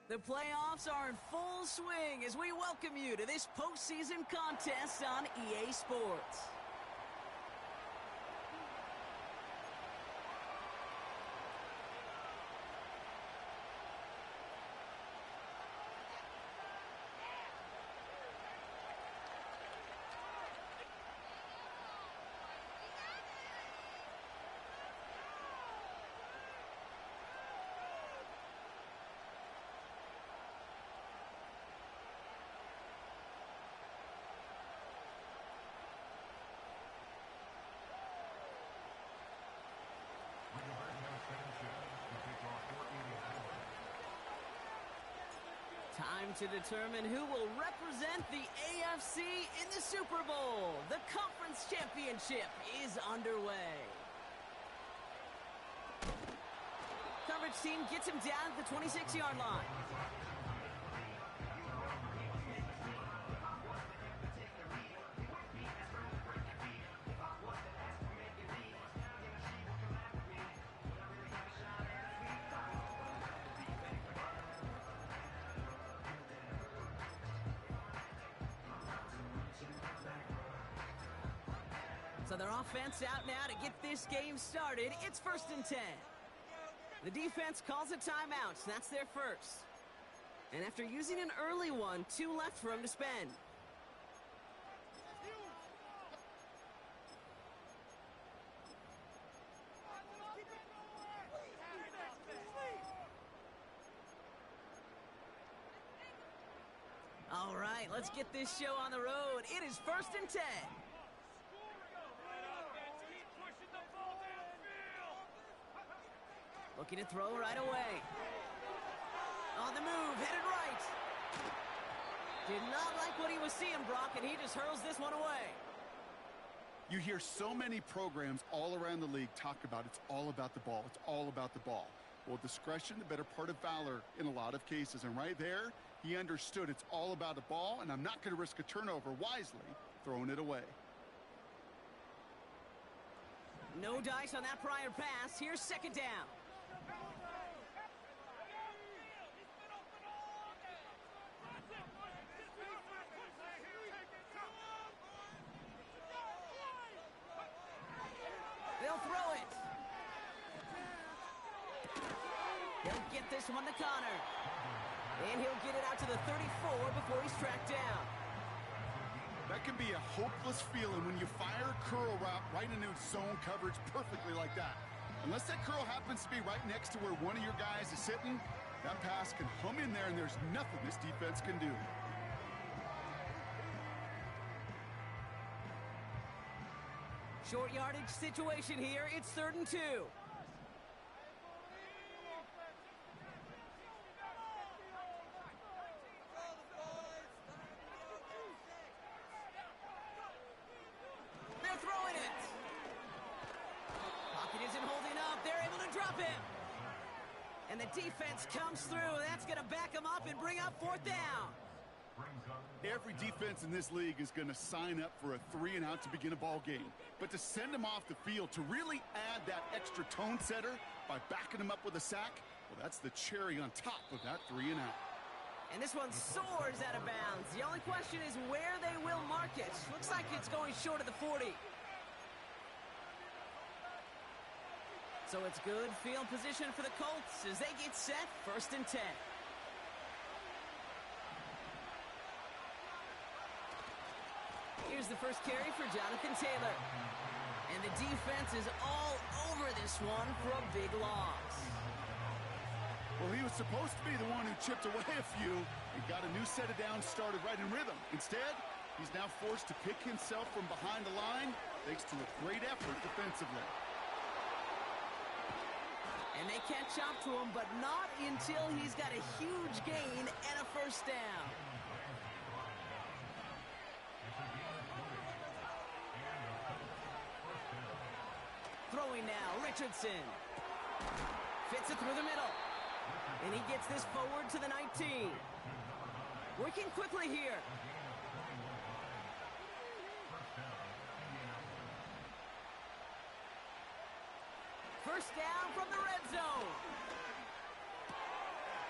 The playoffs are in full swing as we welcome you to this postseason contest on EA Sports. Time to determine who will represent the AFC in the Super Bowl. The conference championship is underway. Coverage team gets him down at the 26-yard line. So their offense out now to get this game started. It's 1st and 10. The defense calls a timeout. That's their first. And after using an early one, 2 left for him to spend. All right, let's get this show on the road. It is 1st and 10. Looking to throw right away. On the move, headed right. Did not like what he was seeing, Brock, and he just hurls this one away. You hear so many programs all around the league talk about it's all about the ball. It's all about the ball. Well, discretion, the better part of valor in a lot of cases. And right there, he understood it's all about the ball, and I'm not going to risk a turnover, wisely throwing it away. No dice on that prior pass. Here's 2nd down. They'll throw it. He'll get this one to Connor. And he'll get it out to the 34 before he's tracked down. That can be a hopeless feeling when you fire a curl route right into zone coverage perfectly like that. Unless that curl happens to be right next to where one of your guys is sitting, that pass can hum in there and there's nothing this defense can do. Short yardage situation here. It's 3rd and 2. They're throwing it. Pocket isn't holding up. They're able to drop him. And the defense comes through. That's going to back him up and bring up 4th down. Every defense in this league is going to sign up for a 3-and-out to begin a ball game. But to send them off the field, to really add that extra tone setter by backing them up with a sack, well, that's the cherry on top of that 3-and-out. And this one soars out of bounds. The only question is where they will mark it. Looks like it's going short of the 40. So it's good field position for the Colts as they get set. 1st and 10. Here's the first carry for Jonathan Taylor. And the defense is all over this one for a big loss. Well, he was supposed to be the one who chipped away a few and got a new set of downs started right in rhythm. Instead, he's now forced to pick himself from behind the line thanks to a great effort defensively. And they catch up to him, but not until he's got a huge gain and a 1st down. Throwing now, Richardson. Fits it through the middle. And he gets this forward to the 19. Working quickly here. First down from the red zone.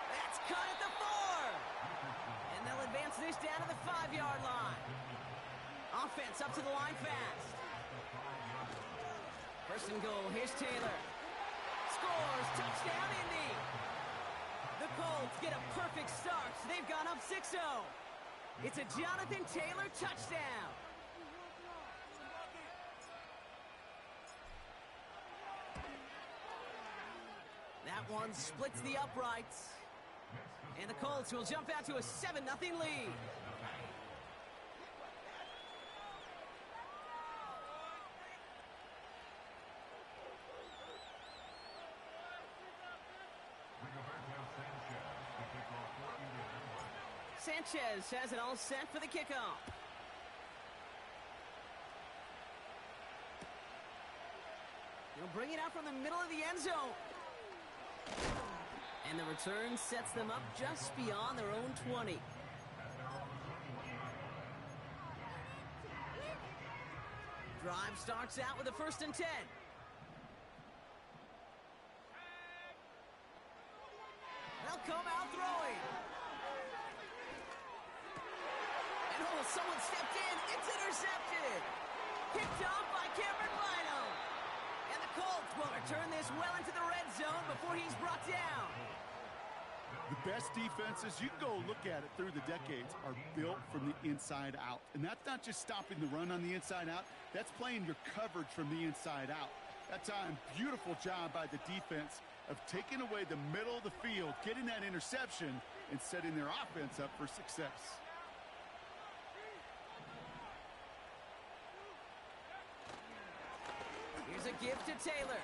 That's cut at the 40. Offense up to the line fast. First and goal. Here's Taylor. Scores. Touchdown, Indy. The Colts get a perfect start. They've gone up 6-0. It's a Jonathan Taylor touchdown. That one splits the uprights. And the Colts will jump out to a 7-0 lead. Sanchez has it all set for the kickoff. He'll bring it out from the middle of the end zone. And the return sets them up just beyond their own 20. Drive starts out with a 1st and 10. They'll come out throwing. And oh, someone stepped in. It's intercepted. Picked off by Cameron Lino. And the Colts will return this well into the red zone before he's brought down. The best defenses, you can go look at it through the decades, are built from the inside out. And that's not just stopping the run on the inside out. That's playing your coverage from the inside out. That time, beautiful job by the defense of taking away the middle of the field, getting that interception, and setting their offense up for success. Here's a gift to Taylor.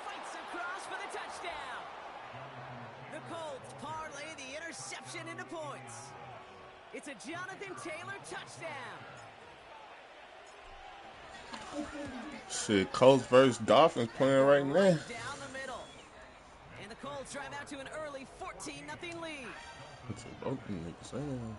Fights across for the touchdown. The Colts parlay the interception into points. It's a Jonathan Taylor touchdown. Shit, Colts versus Dolphins playing right now. Down the middle. And the Colts drive out to an early 14-0 lead. It's a broken niggas, man.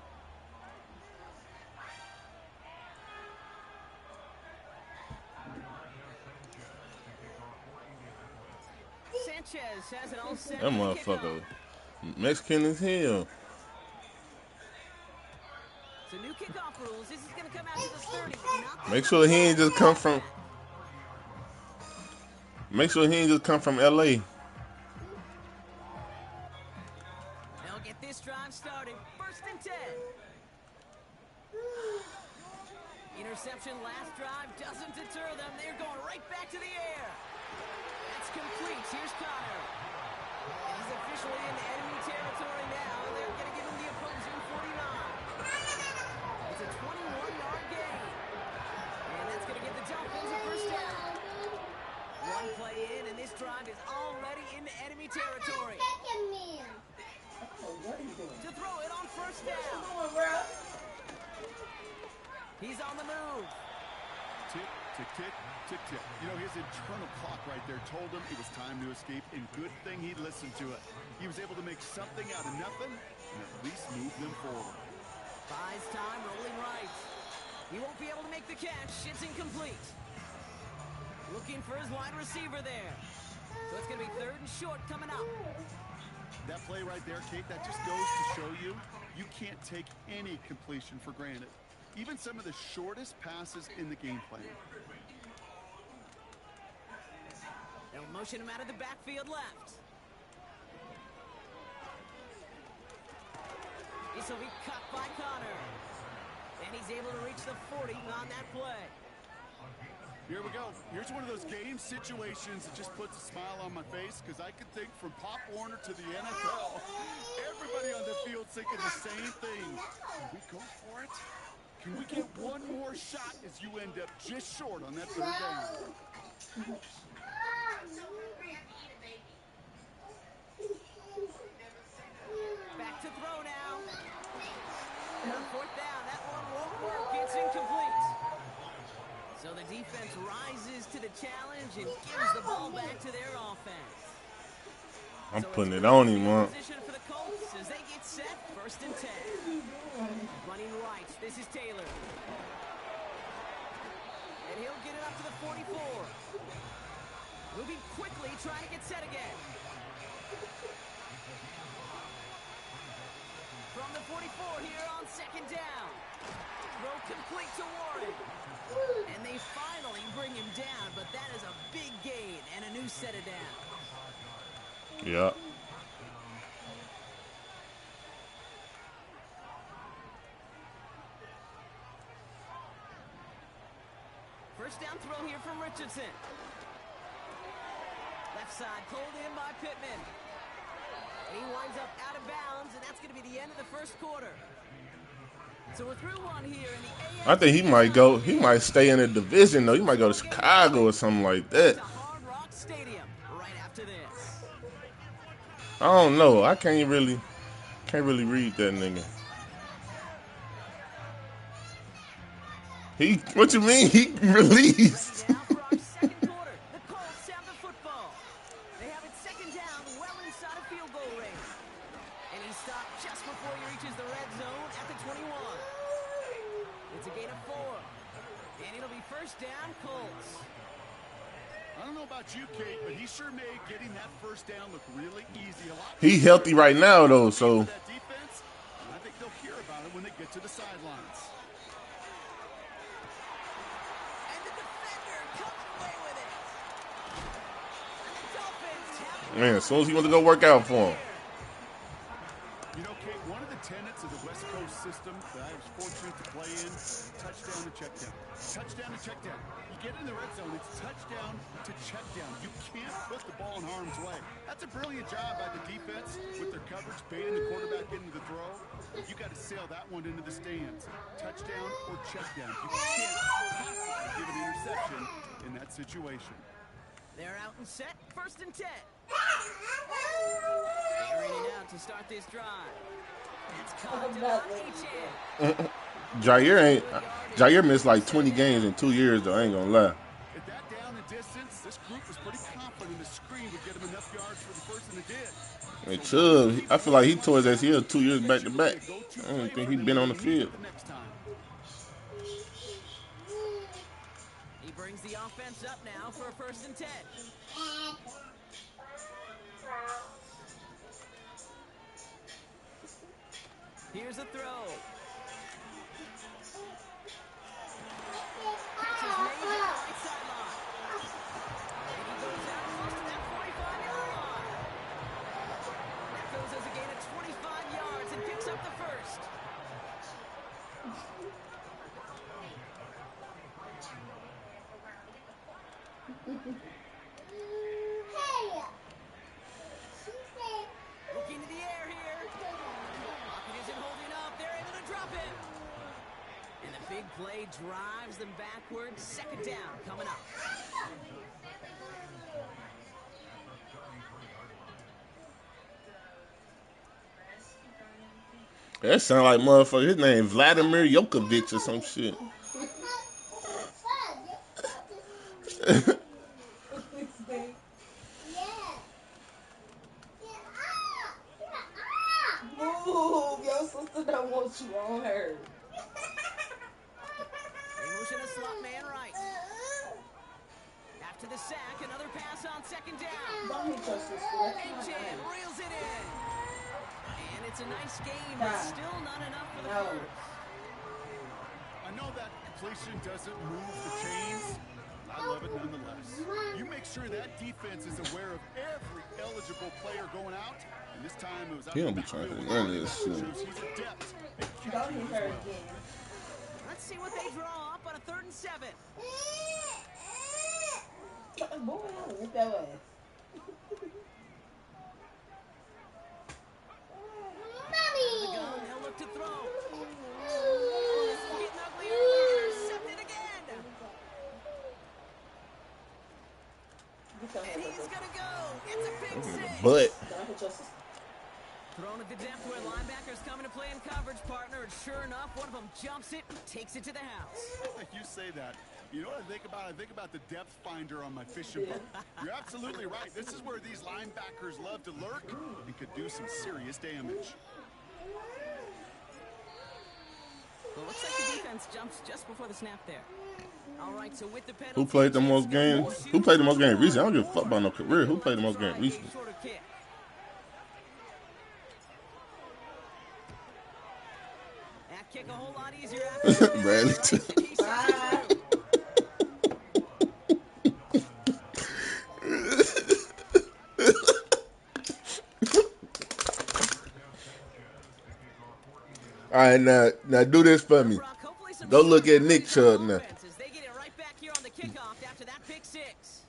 Sanchez has it all set. That motherfucker Mexican as hell. So new kickoff rules. This is going to come out to the 30. Make sure he ain't just come from. Make sure he ain't just come from LA. They'll get this drive started. 1st and 10. Interception last drive doesn't deter them. They're going right back to the air. That's complete. Here's Connor. And he's officially in enemy territory now. They're going to give him the opposing 49. It's a 21-yard gain. And that's going to give the Dolphins a 1st down. One play in, and this drive is already into enemy territory. To throw it on 1st down. He's on the move. Tick, tick, tick, tick, tick. You know, his internal clock right there told him it was time to escape, and good thing he listened to it. He was able to make something out of nothing and at least move them forward. Buys time, rolling right. He won't be able to make the catch. It's incomplete. Looking for his wide receiver there. So it's going to be 3rd and short coming up. That play right there, Kate, that just goes to show you, you can't take any completion for granted. Even some of the shortest passes in the game plan. They'll motion him out of the backfield left. This will be cut by Connor. And he's able to reach the 40 on that play. Here we go. Here's one of those game situations that just puts a smile on my face, because I can think from Pop Warner to the NFL. Everybody on the field thinking the same thing. Can we go for it? Can we get one more shot as you end up just short on that 3rd down? Back to throw now. 4th down. That one won't work. It's incomplete. So the defense rises to the challenge and gives the ball back to their offense. I'm putting it on him, man. Position for the Colts as they get set. 1st and 10. Running right. This is Taylor. And he'll get it up to the 44. Moving quickly, trying to get set again. From the 44 here on second down. Throw complete to Warren. And they finally bring him down, but that is a big gain and a new set of downs. Yeah. First down throw here from Richardson. Left side pulled in by Pittman. And he winds up out of bounds, and that's going to be the end of the first quarter. So we're through one here in the I think he might go. He might stay in the division though. He might go to Chicago or something like that. Hard Rock Stadium right after this. I don't know. I can't really read that nigga. What you mean? He released. Now for our second quarter, the Colts have the football. They have it second down, well inside of field goal range. And he stopped just before he reaches the red zone at the 21. It's a gain of 4. And it'll be first down, Colts. I don't know about you, Kate, but he sure made getting that first down look really easy. He healthy right now though, so. That defense, I think they'll hear about it when they get to the sidelines. And the defender comes away with it. And the Dolphins have it. Man, as soon as he wants to go work out for him. You know, Kate, one of the tenets of the West Coast system that I was fortunate to play in, touchdown to check down. Touchdown to check down. You get in the red zone, it's touchdown to check down. You can't put the ball in harm's way. That's a brilliant job by the defense with their coverage, baiting the quarterback into the throw. You got to sail that one into the stands. Touchdown or check down. You can't possibly give an interception in that situation. They're out and set, first and 10. Airing it out to start this drive. It's caught to Jair missed like 20 games in 2 years though. I ain't gonna lie. At that down and distance, this group was pretty confident the screen would get him enough yards for the first and it did. And Chubb, I feel like he tore his ACL 2 years back to back. I don't think he's been on the field. He brings the offense up now for a first and 10. Here's a throw. Catch is made at the right sideline. And he goes out close to that 45-yard line. That goes as a gain of 25 yards and picks up the first. Looking to the air here. Pocket isn't holding up. They're able to drop it. And the big play drives them backwards. Second down coming up. That sound like motherfucker. His name Vladimir Jokovic or some shit. Move, your sister don't want you on her. They motion a slot man right. After the sack, another pass on second down. Don't hit your sister. And Jam reels it in. And it's a nice game, but still not enough for the Colts. I know that completion doesn't move the chains. I love it nonetheless. You make sure that defense is aware of every eligible player going out. And this time it was out. He don't be trying to run this shit. Shows he's adept at Don't catching hit as her well. again. Let's see what they draw up on a 3rd and 7. Boy, I'll whip that ass. The gun, they'll look to throw. Oh, this is getting ugly early. Intercepted again. And he's going to go. It's a big six. But Don't hit your sister. Thrown at the depth where linebackers come into play in coverage, partner. And sure enough, one of them jumps it and takes it to the house. You say that. You know what I think about? I think about the depth finder on my fishing boat. You're absolutely right. This is where these linebackers love to lurk and could do some serious damage. Well, looks like the defense jumps just before the snap there. All right, so with the penalty, who played the most games? Who played the most games recently? I don't give a fuck about no career. Who played the most games recently? Shorter kick. kick a whole lot easier after the Bradley. direction he sends it through. All right, now do this for me. Brock, hopefully some Go look at short Nick memories for the Chubb now. offense as they get it right back here on the kickoff after that pick six.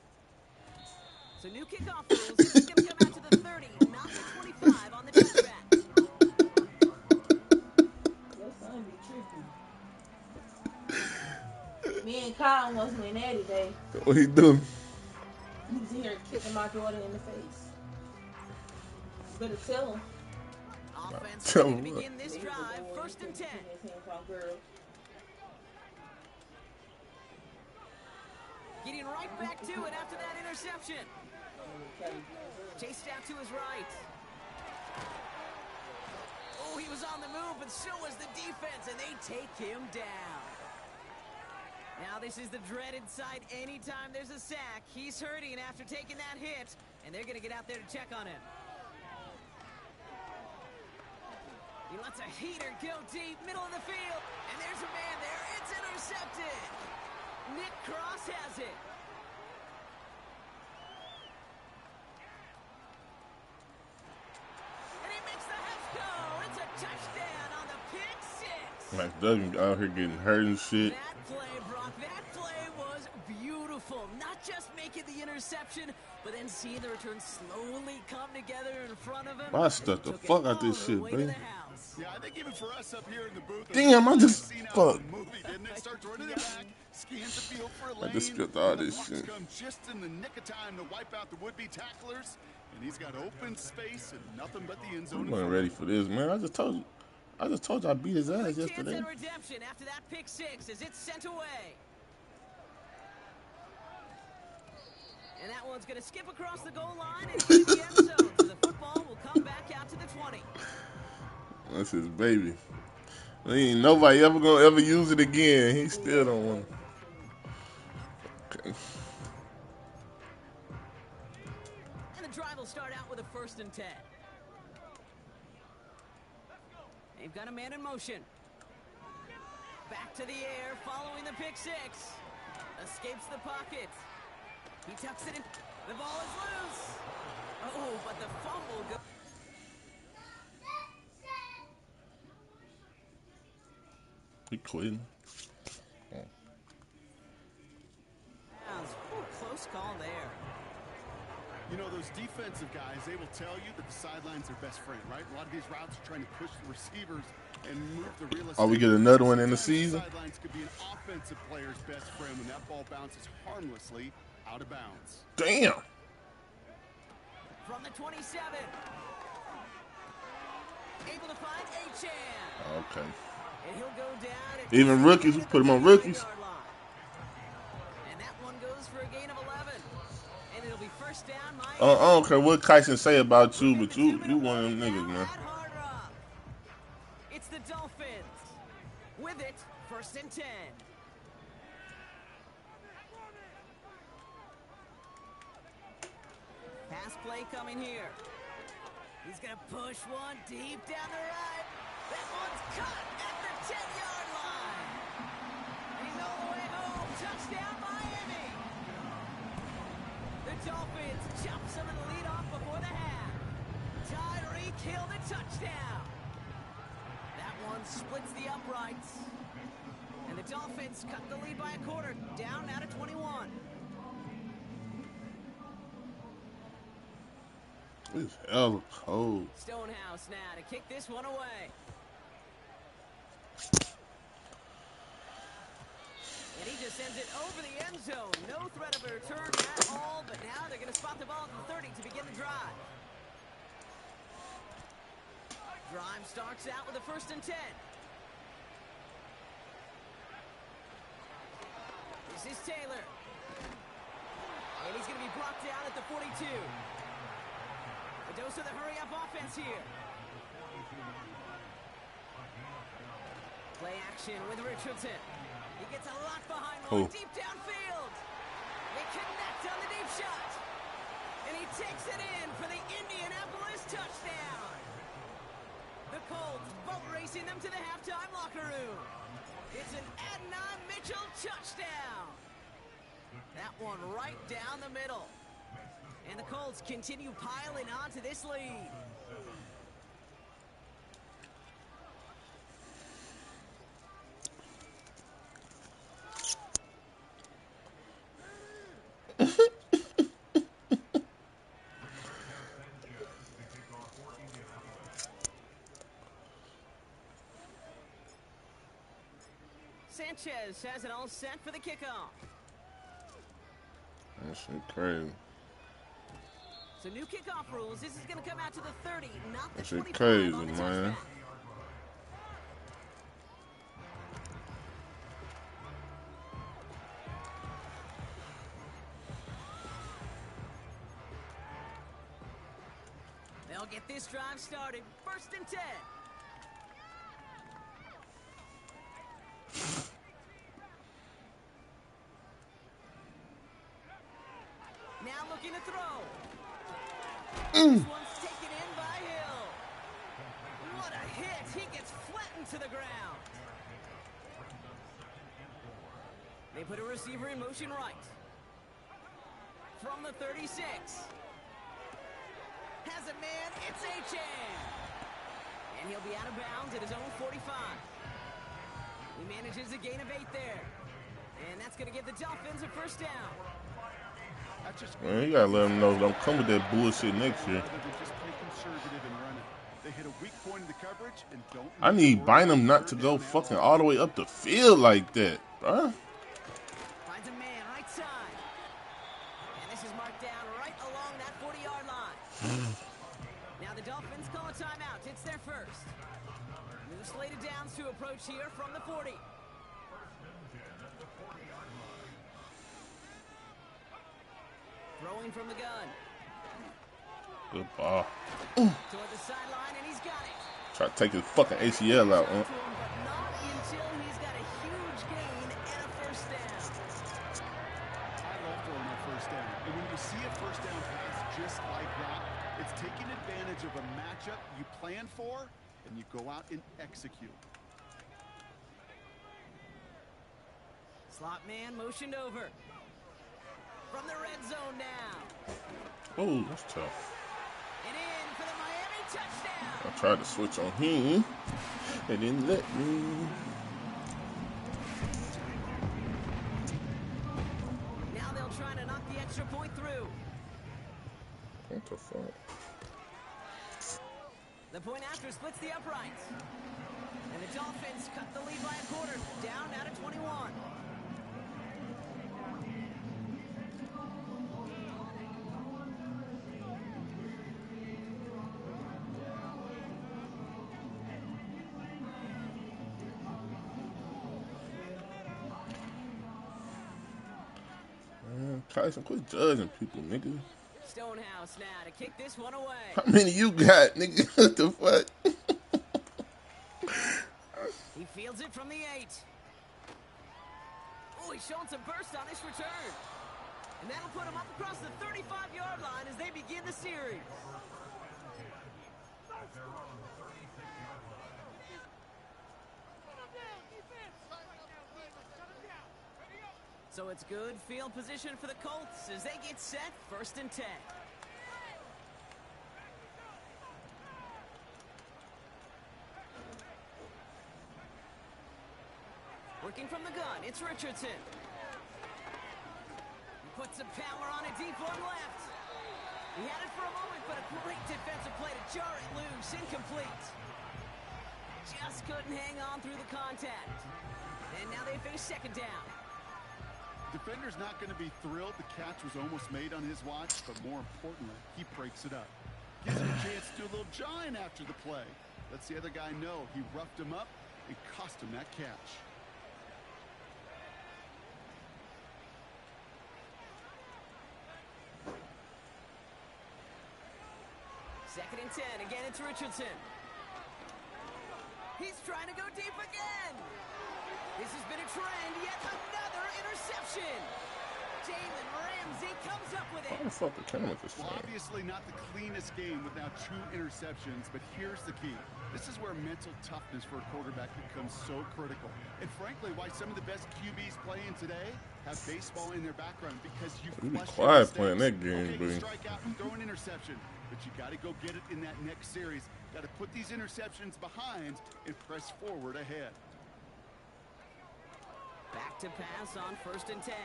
So new kickoff rules. This is going to come out to the 30, not the 25 on the touchback. Your son be tripping. Me and Kyle almost went at it today. What he doing? He's in here kicking my daughter in the face. You better tell him. Offense Tell ready to him what? begin this drive. First and 10. Getting right back to it after that interception. Chased out to his right. Oh, he was on the move, but so was the defense, and they take him down. Now this is the dreaded sight anytime there's a sack. He's hurting after taking that hit, and they're going to get out there to check on him. He lets a heater go deep, middle of the field, and there's a man there. It's intercepted. Nick Cross has it. And he makes the Hefco. It's a touchdown on the pick six. Max Duggan out here getting hurt and shit. That play, Brock, that play was beautiful. Not just making the interception, but then seeing the return slowly come together in front of him. I stuck the fuck out this shit, baby. Yeah, I think even for us up here in the booth. Damn, I just fuck. Movie, didn't it? Starts running it back, scans the field for a lane. I just skipped all and the this Bucs shit. come just in the nick of time to wipe out the would-be tacklers, and he's got open space and nothing but the end zone. I wasn't ready for this, man. I just told you I beat his ass yesterday. Chance at redemption after that pick six as it's sent away. And that one's going to skip across the goal line and hit the end zone. So the football will come back out to the 20. That's his baby. Ain't nobody ever use it again. He still don't want it. Okay. And the drive will start out with a 1st and 10. They've got a man in motion. Back to the air, following the pick six. Escapes the pocket. He tucks it in. The ball is loose. Oh, but the fumble goes. He quitting. Close call there. You know, those defensive guys, they will tell you that the sideline's their best friend, right? A lot of these routes are trying to push the receivers and move the real estate. Oh, we get another one in the season? Sidelines could be an offensive player's best friend when that ball bounces harmlessly out of bounds. Damn. From the 27. Able to find Achan. Okay. And he'll go down. Even rookies, we put him on rookies. And that one goes for a gain of 11. And it'll be first down. I don't care what Kyson say about you, but you one of them niggas, man. It's the Dolphins. With it, 1st and 10. Pass play coming here. He's going to push one deep down the right. That one's cut at the 10-yard line. He's all the way home. Touchdown, Miami. The Dolphins chop some of the lead off before the half. Tyreek Hill the touchdown. That one splits the uprights. And the Dolphins cut the lead by a quarter. Down now to 21. It's hella cold. Stonehouse now to kick this one away. And he just sends it over the end zone. No threat of a return at all, but now they're going to spot the ball at the 30 to begin the drive. Drive starts out with a 1st and 10. This is Taylor. And he's going to be brought down at the 42. A dose of the hurry-up offense here. Play action with Richardson. He gets a lot behind one deep downfield. They connect on the deep shot. And he takes it in for the Indianapolis touchdown. The Colts boat racing them to the halftime locker room. It's an Adonai Mitchell touchdown. That one right down the middle. And the Colts continue piling on to this lead. Sanchez has it all set for the kickoff. That shit crazy. So new kickoff rules. This is going to come out to the 30, not the That shit 25 crazy, on the man. touchback. They'll get this drive started. 1st and 10. Now looking to throw. This one's taken in by Hill. What a hit. He gets flattened to the ground. They put a receiver in motion right. From the 36. Has a man. It's H.A. And he'll be out of bounds at his own 45. He manages a gain of 8 there. And that's going to give the Dolphins a 1st down. Man, you gotta let them know don't come with that bullshit next year. I need Bynum not to go fucking all the way up the field like that, bruh. Finds a man right side. And this is marked down right along that 40-yard line. Now the Dolphins call a timeout. It's their first. New slated downs to approach here from the 40. Throwing from the gun. Good ball. Toward the sideline, and he's got it. Try to take his fucking ACL out, huh? But not until he's got a huge gain and a 1st down. I love throwing a 1st down. And when you see a 1st down pass just like that, it's taking advantage of a matchup you plan for, and you go out and execute. Slot man motioned over. From the red zone now. Oh, that's tough. And in for the Miami touchdown. I tried to switch on him. They didn't let me. Now they'll try to knock the extra point through. What the fuck? The point after splits the uprights. And the Dolphins cut the lead by a quarter. Down now to 21. Tyson, quit judging people, nigga. Stonehouse now to kick this one away. How many you got, nigga? What the fuck? He fields it from the 8. Oh, he's showing some burst on his return. And that'll put him up across the 35-yard line as they begin the series. So it's good field position for the Colts as they get set. 1st and 10. Working from the gun, it's Richardson. He puts some power on a deep one left. He had it for a moment, but a great defensive play to jar it loose. Incomplete. Just couldn't hang on through the contact. And now they face 2nd down. Defender's not going to be thrilled the catch was almost made on his watch, but more importantly, he breaks it up. Gives him a chance to do a little jawing after the play. Lets the other guy know he roughed him up and cost him that catch. Second and 10. Again, it's Richardson. He's trying to go deep again. This has been a trend. Yet another interception. Jalen Ramsey comes up with How it. the fuck the camera this Well, thing? obviously not the cleanest game with now 2 interceptions, but here's the key. This is where mental toughness for a quarterback becomes so critical. And frankly, why some of the best QBs playing today have baseball in their background, because you You be flush your quiet mistakes. playing that game, okay, B. you strike out, you throw an interception, but you got to go get it in that next series. Got to put these interceptions behind and press forward ahead. Back to pass on 1st and 10.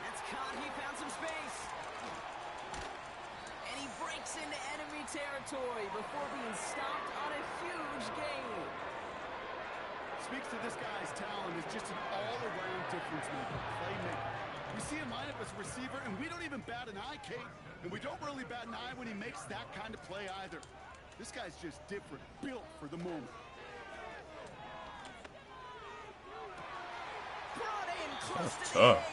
That's caught. He found some space. And he breaks into enemy territory before being stopped on a huge gain. Speaks to this guy's talent as just an all-around difference maker, playmaker. We see him line up as a receiver, and we don't even bat an eye, Kate. And we don't really bat an eye when he makes that kind of play either. This guy's just different, built for the moment. Brought in close to the tough.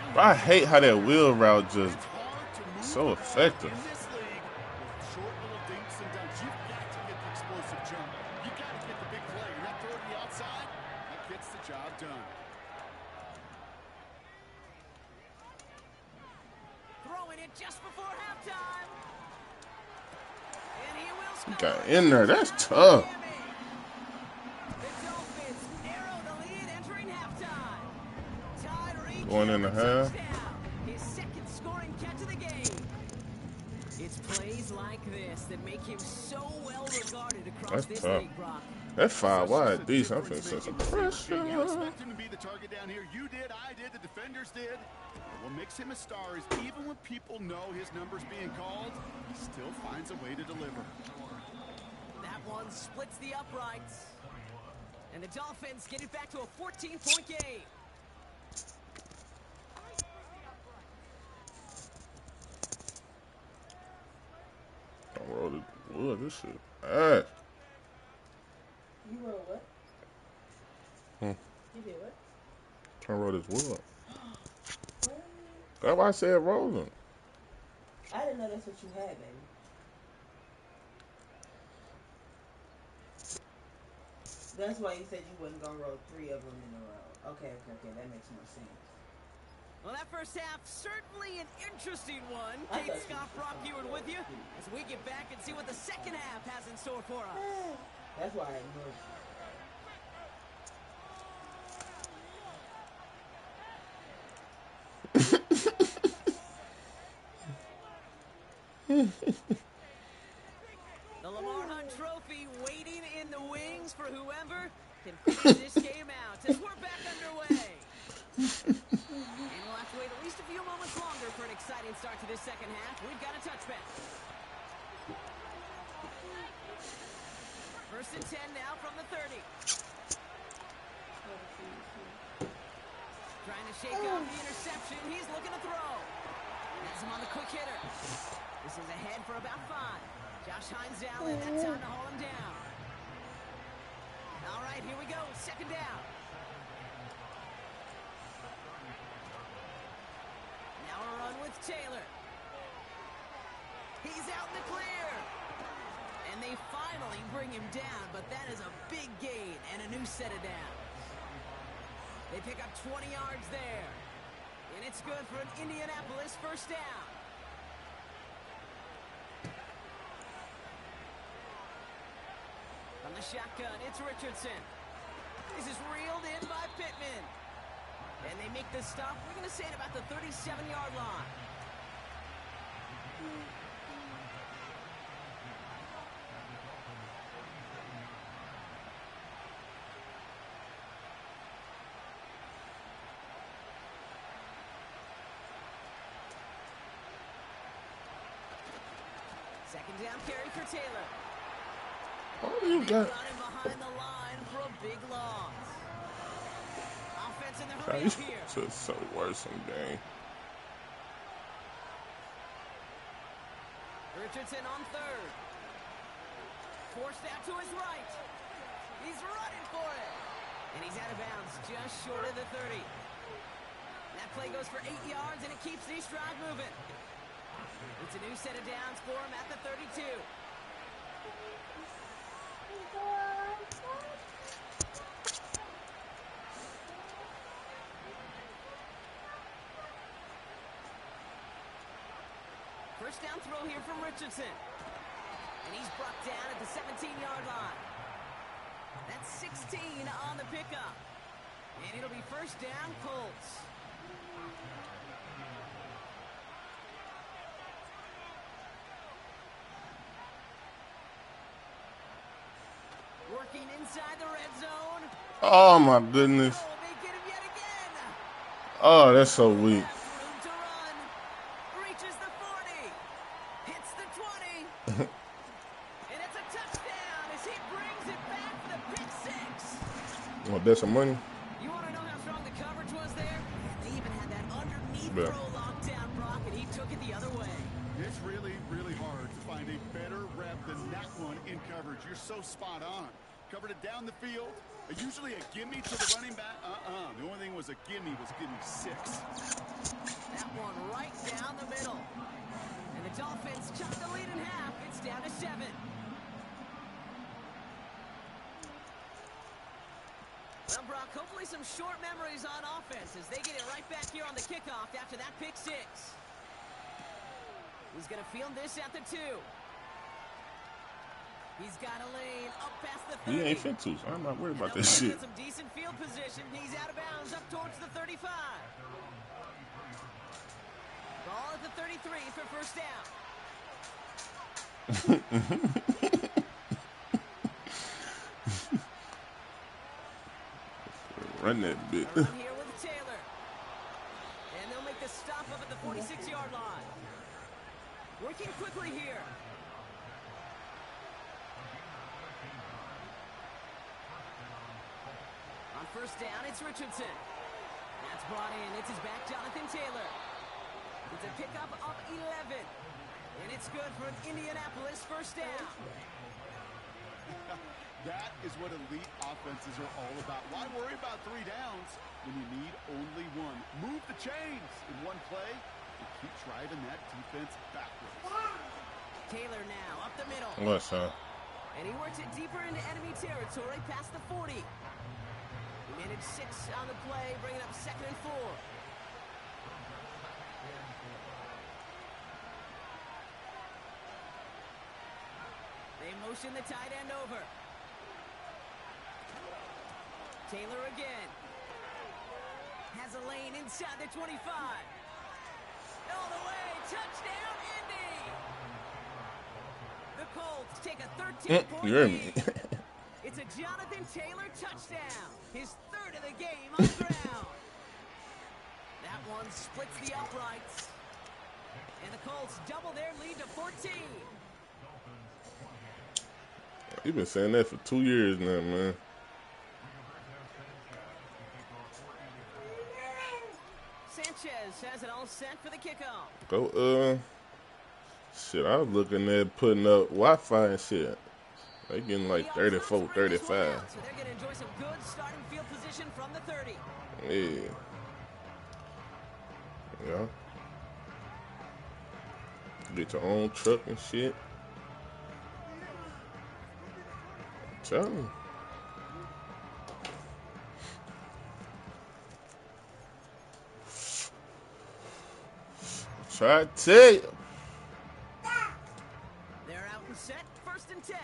8. But I hate how that wheel route just It's hard to move so the ball effective. in this league with short little dinks and dunks. You've got to get the explosive jump. You got to get the big play. And that throw to the outside, that gets the job done. Throwing it just before halftime. And he will He score. got in there. That's tough. The Dolphins narrow the lead entering halftime. Tyreek Going in the half. touchdown. His second scoring catch of the game. It's plays like this that make him so well regarded across That's this tough. league, Brock. That 5 Such wide a decent. I'm finna difference set some making receiver. You pressure. expect him to be the target down here. You did, I did, the defenders did. But what makes him a star is even when people know his number's being called, he still finds a way to deliver. That one splits the uprights. And the Dolphins get it back to a 14-point game. I rolled it. Wood, this shit. Ass. You roll what? Hmm. You did what? I rolled this wood. What? That's why I said rolling. I didn't know that's what you had, baby. That's why you said you wasn't gonna roll 3 of them in a row. Okay, that makes more sense. Well, that first half, certainly an interesting one. I Kate thought you Scott, was Brock gonna Heward roll with you 3. as we get back and see what the second half has in store for us. That's why I ignored The Lamar Hunt Trophy waiting in the wings for whoever can finish this game out as we're back underway. And we'll have to wait at least a few moments longer for an exciting start to this second half. We've got a touchback. 1st and 10 now from the 30. Trying to shake off the interception. He's looking to throw. Has him on the quick hitter. This is ahead for about 5. Josh Hines Allen, that's time to haul him down. All right, here we go. 2nd down. Now a run with Taylor. He's out in the clear. And they finally bring him down, but that is a big gain and a new set of downs. They pick up 20 yards there. And it's good for an Indianapolis 1st down. From the shotgun, it's Richardson. This is reeled in by Pittman. And they make the stop, we're going to say, at about the 37-yard line. Second down carry for Taylor. Oh, you They got. got him behind the line for a big loss. Offense in the God, hurry you up here. just so worse in game. Richardson on 3rd. Forced out to his right. He's running for it. And he's out of bounds just short of the 30. That play goes for 8 yards, and it keeps the stride moving. It's a new set of downs for him at the 32. First down throw here from Richardson. And he's brought down at the 17-yard line. That's 16 on the pickup. And it'll be first down, Colts. Working inside the red zone. Oh, my goodness. Oh, they get him yet again. Oh, that's so weak. Room to run. Reaches the 40. Hits the 20. And it's a touchdown as he brings it back for the pick six. Want bet some money? You want to know how strong the coverage was there? They even had that underneath Yeah. throw locked down, Brock, and he took it the other way. It's really, really hard to find a better rep than that one in coverage. You're so spot on. Covered it down the field. Usually a gimme to the running back. The only thing was a gimme was gimme 6. That one right down the middle. And the Dolphins cut the lead in half. It's down to 7. Well, Brock, hopefully some short memories on offense as they get it right back here on the kickoff after that pick 6. He's going to field this at the 2. He's got a lane up past the 30. He ain't fit to, so I'm not worried about this shit. Some decent field position. He's out of bounds up towards the 35. Ball at the 33 for first down. Run that bit. Run here with Taylor. And they'll make the stop up at the 46-yard line. Working quickly here. On first down, it's Richardson. That's brought in. It's his back, Jonathan Taylor. It's a pickup of 11. And it's good for an Indianapolis first down. That is what elite offenses are all about. Why worry about 3 downs when you need only 1? Move the chains in one play and keep driving that defense backwards. Taylor now up the middle. What's up? And he works it deeper into enemy territory past the 40. He managed 6 on the play, bringing up 2nd and 4. They motion the tight end over. Taylor again. Has a lane inside the 25. All the way. Touchdown, Indy. The Colts take a 13-point You heard me. lead. It's a Jonathan Taylor touchdown. His 3rd of the game on the ground. That one splits the uprights. And the Colts double their lead to 14. You've been saying that for 2 years now, man. Sanchez has it all set for the kickoff. Go, shit, I was looking at putting up Wi-Fi and shit. They getting like 34, 35. So they're going to enjoy some good starting field position from the 30. Yeah. Yeah. Get your own truck and shit. Tell me. Try to tell you. They're out and set. 1st and 10.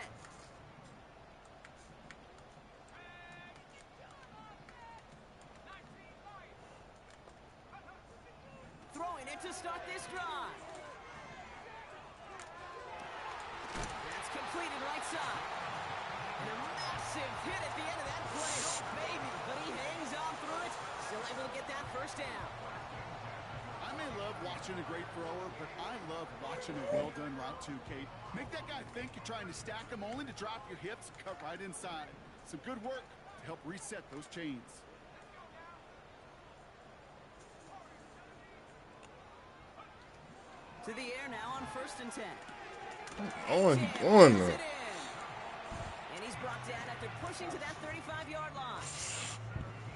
Throwing it to start this drive. That's completed right side. And a massive hit at the end of that play. Oh, baby. But he hangs on through it. Still able to get that first down. I may love watching a great thrower, but I love watching a well-done route too, Kate. Make that guy think you're trying to stack him only to drop your hips and cut right inside. Some good work to help reset those chains. To the air now on 1st and 10. On now. And he's brought down after pushing to that 35-yard line.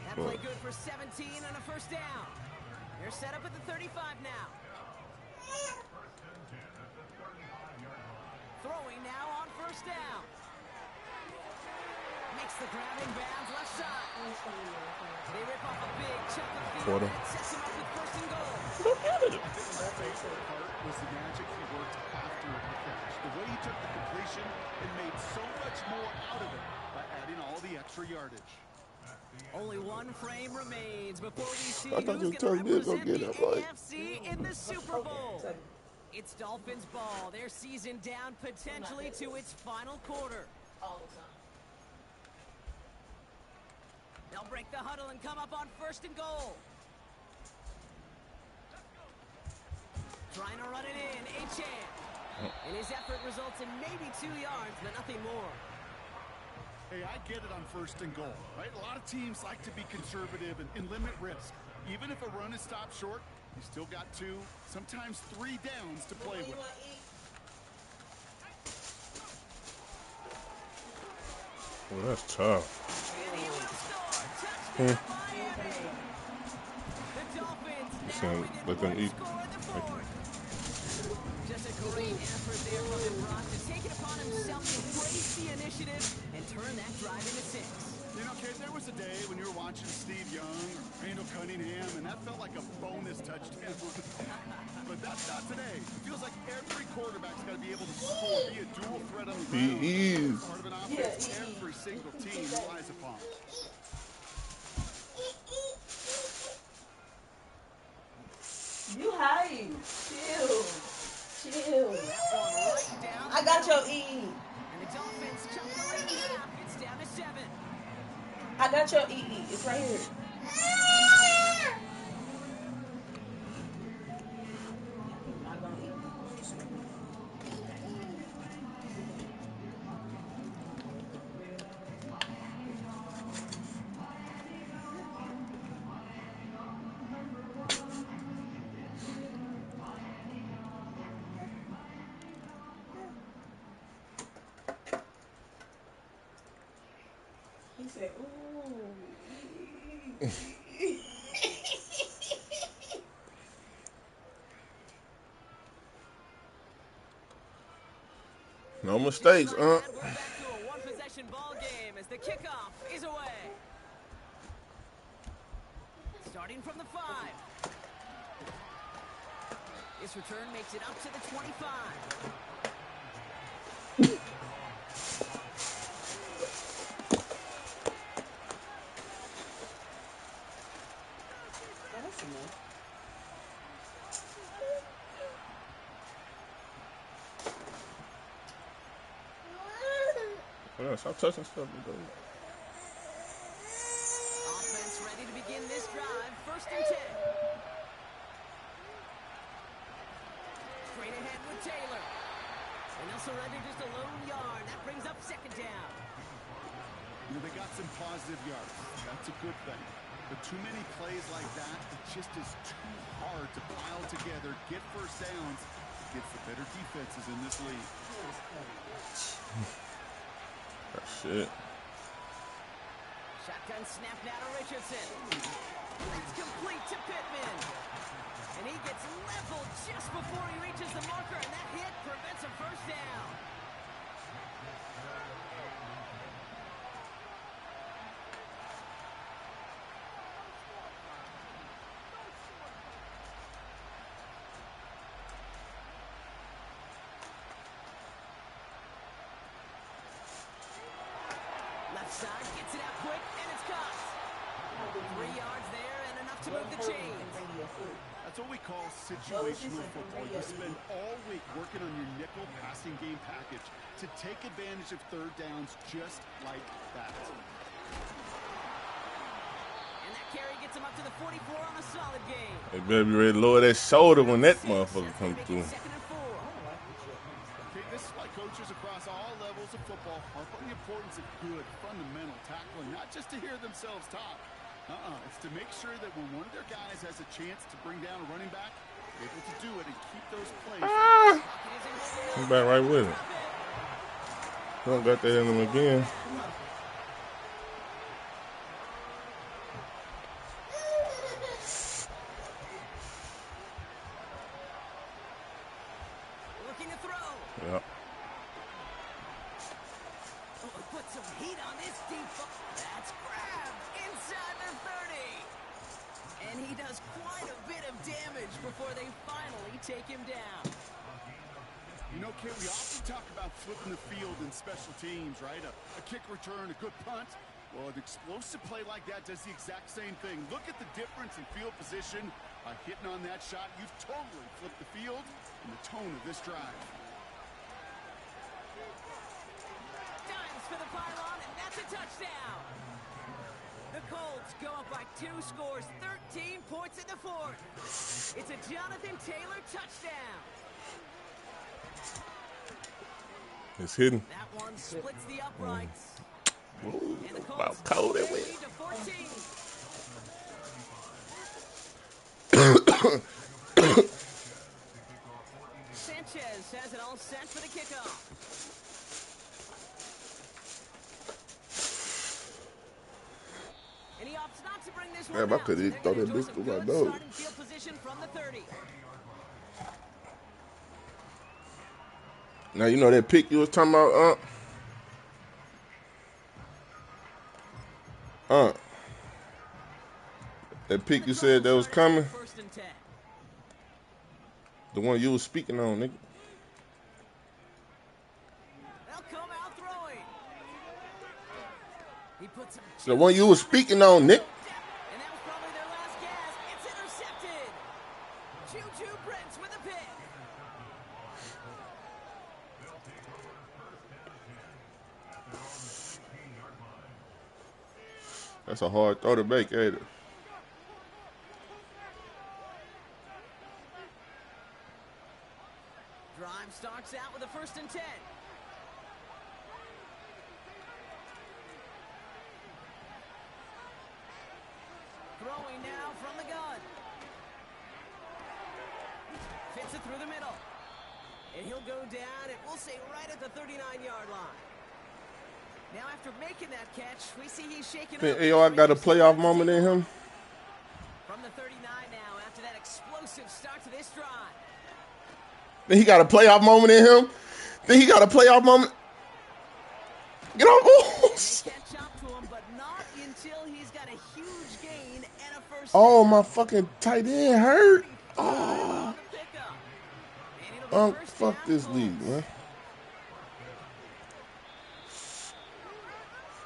That play good for 17 and a first down. They're set up at the 35 now. Throwing now on first down. Makes the grab in bounds left side. They rip off a big chunk of field and sets him up with 1st and goal. think my favorite part was the magic he worked after the catch. The way he took the completion and made so much more out of it by adding all the extra yardage. Only one frame remains before we see I thought you who's were going to telling me to go represent get the it, boy. AFC in the Super Bowl. It's Dolphins ball. Their season down potentially to its final quarter. All the time. They'll break the huddle and come up on 1st and goal. Trying to run it in, Achane. And his effort results in maybe 2 yards, but nothing more. Hey, I get it on 1st and goal, right? A lot of teams like to be conservative and limit risk. Even if a run is stopped short, you still got 2, sometimes 3 downs to play with. Well, that's tough. And he will score. Touchdown, Miami. The Dolphins now within Let them 1 eat. score in the 4th. Just a great effort there from him, Brock, to take it upon himself to embrace the initiative and turn that drive into 6. You know, Kate, there was a day when you were watching Steve Young or Randall Cunningham, and that felt like a bonus touchdown. But that's not today. It feels like every quarterback's got to be able to score, be a dual threat on the ground. He is. Part of an offense every single team relies upon. You hide. Chill. Chill. That one right down. I got your E. And the Dolphins chop the lead in half. It's down to 7. I got your EE. It's right here. Not gonna eat. He said, ooh. No mistakes, Just like that, we're back to a one-possession ball game as the kickoff is away. Starting from the 5. This return makes it up to the 25. That's enough. Yeah, stop touching stuff. Offense ready to begin this drive. 1st and 10. Straight ahead with Taylor. And they'll surrender just a lone yard. That brings up 2nd down. You know, they got some positive yards. That's a good thing. But too many plays like that, it just is too hard to pile together, get 1st downs against the better defenses in this league. That's it. Shotgun snap now to Richardson. That's complete to Pittman. And he gets leveled just before he reaches the marker, and that hit prevents a 1st down. Left side gets it out quick, and it's caught. 3 yards there and enough to move the chains. That's what we call situational football. You spend all week working on your nickel passing game package to take advantage of 3rd downs just like that. And that carry gets him up to the 44 on a solid game. They better be ready to lower that shoulder when that motherfucker comes through. 2nd and 4. Okay, this is why coaches across all levels of football harp on the importance of good, fundamental tackling, not just to hear themselves talk. It's to make sure that when one of their guys has a chance to bring down a running back, they're able to do it and keep those plays. I'm back right with it. Don't got that in them again. Looking to throw. Yep. Put some heat on this deep ball. That's grabbed inside the 30. And he does quite a bit of damage before they finally take him down. You know, Kate, we often talk about flipping the field in special teams, right? A kick return, a good punt. Well, an explosive play like that does the exact same thing. Look at the difference in field position. By hitting on that shot, you've totally flipped the field and the tone of this drive. Dives for the pylon, and that's a touchdown. The Colts go up by 2 scores, 13 points in the fourth. It's a Jonathan Taylor touchdown. It's hidden. That one splits the uprights. Ooh, And the about Colts cold lead it went. to 14. Sanchez has it all set for the kickoff. And he opts not to bring this one Damn, I out. could They're throw gonna that enjoy bitch some through my good nose. starting field position from the 30. Now you know that pick you was talking about, that pick you said that was coming. First and 10. The one you was speaking on, nigga. They'll come out throwing. He puts him The one you was speaking on, Nick. and that was probably their last gas. It's intercepted. Juju Brents with a pick. That's a hard throw to make, ain't it? Drive starts out with a first and 10. Throwing now from the gun. Fits it through the middle. And he'll go down, and we'll say right at the 39-yard line. Now after making that catch, we see he's shaking Think up. AR got a playoff moment in him? From the 39 now, after that explosive start to this drive. Think he got a playoff moment in him? Think he got a playoff moment? Get on balls! They catch up to him, but not until he's got a huge gain and a first Oh, down. my fucking tight end hurt. 35 on Oh, the pickup. And it'll be first fuck down, this Colts. league, man.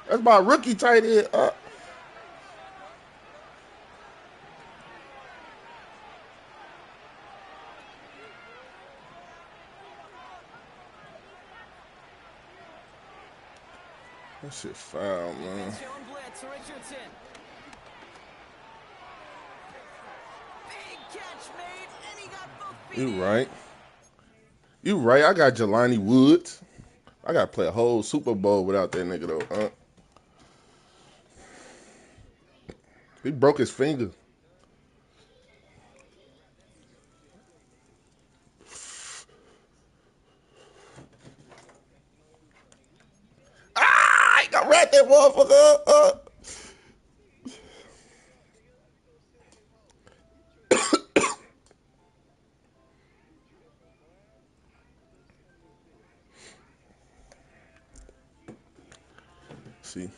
That's my rookie tight end. That shit foul, man. Showing blitz, Richardson. Big catch made, and he got both feet in. You right. You right. I got Jelani Woods. I got to play a whole Super Bowl without that nigga, though. He broke his finger. I got wrap that motherfucker up. See.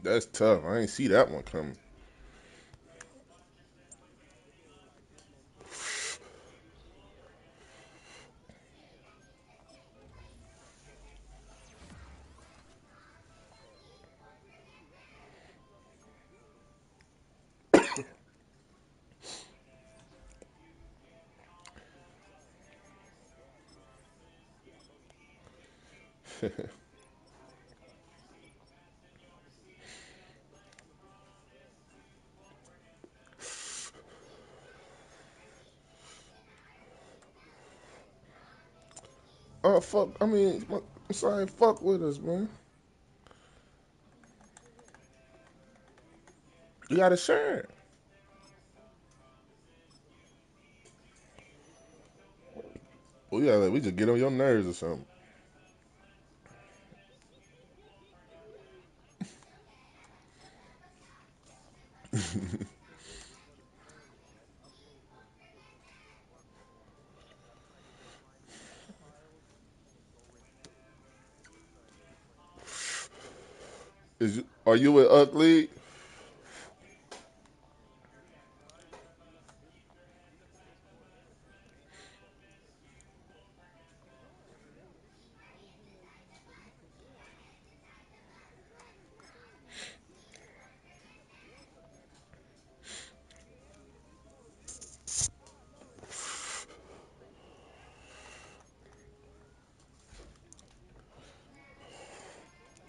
That's tough. I ain't see that one coming. Oh, fuck. I mean, I'm sorry, fuck with us, man. You got to share it. Well, yeah, like, we just get on your nerves or something. Are you with Ugly?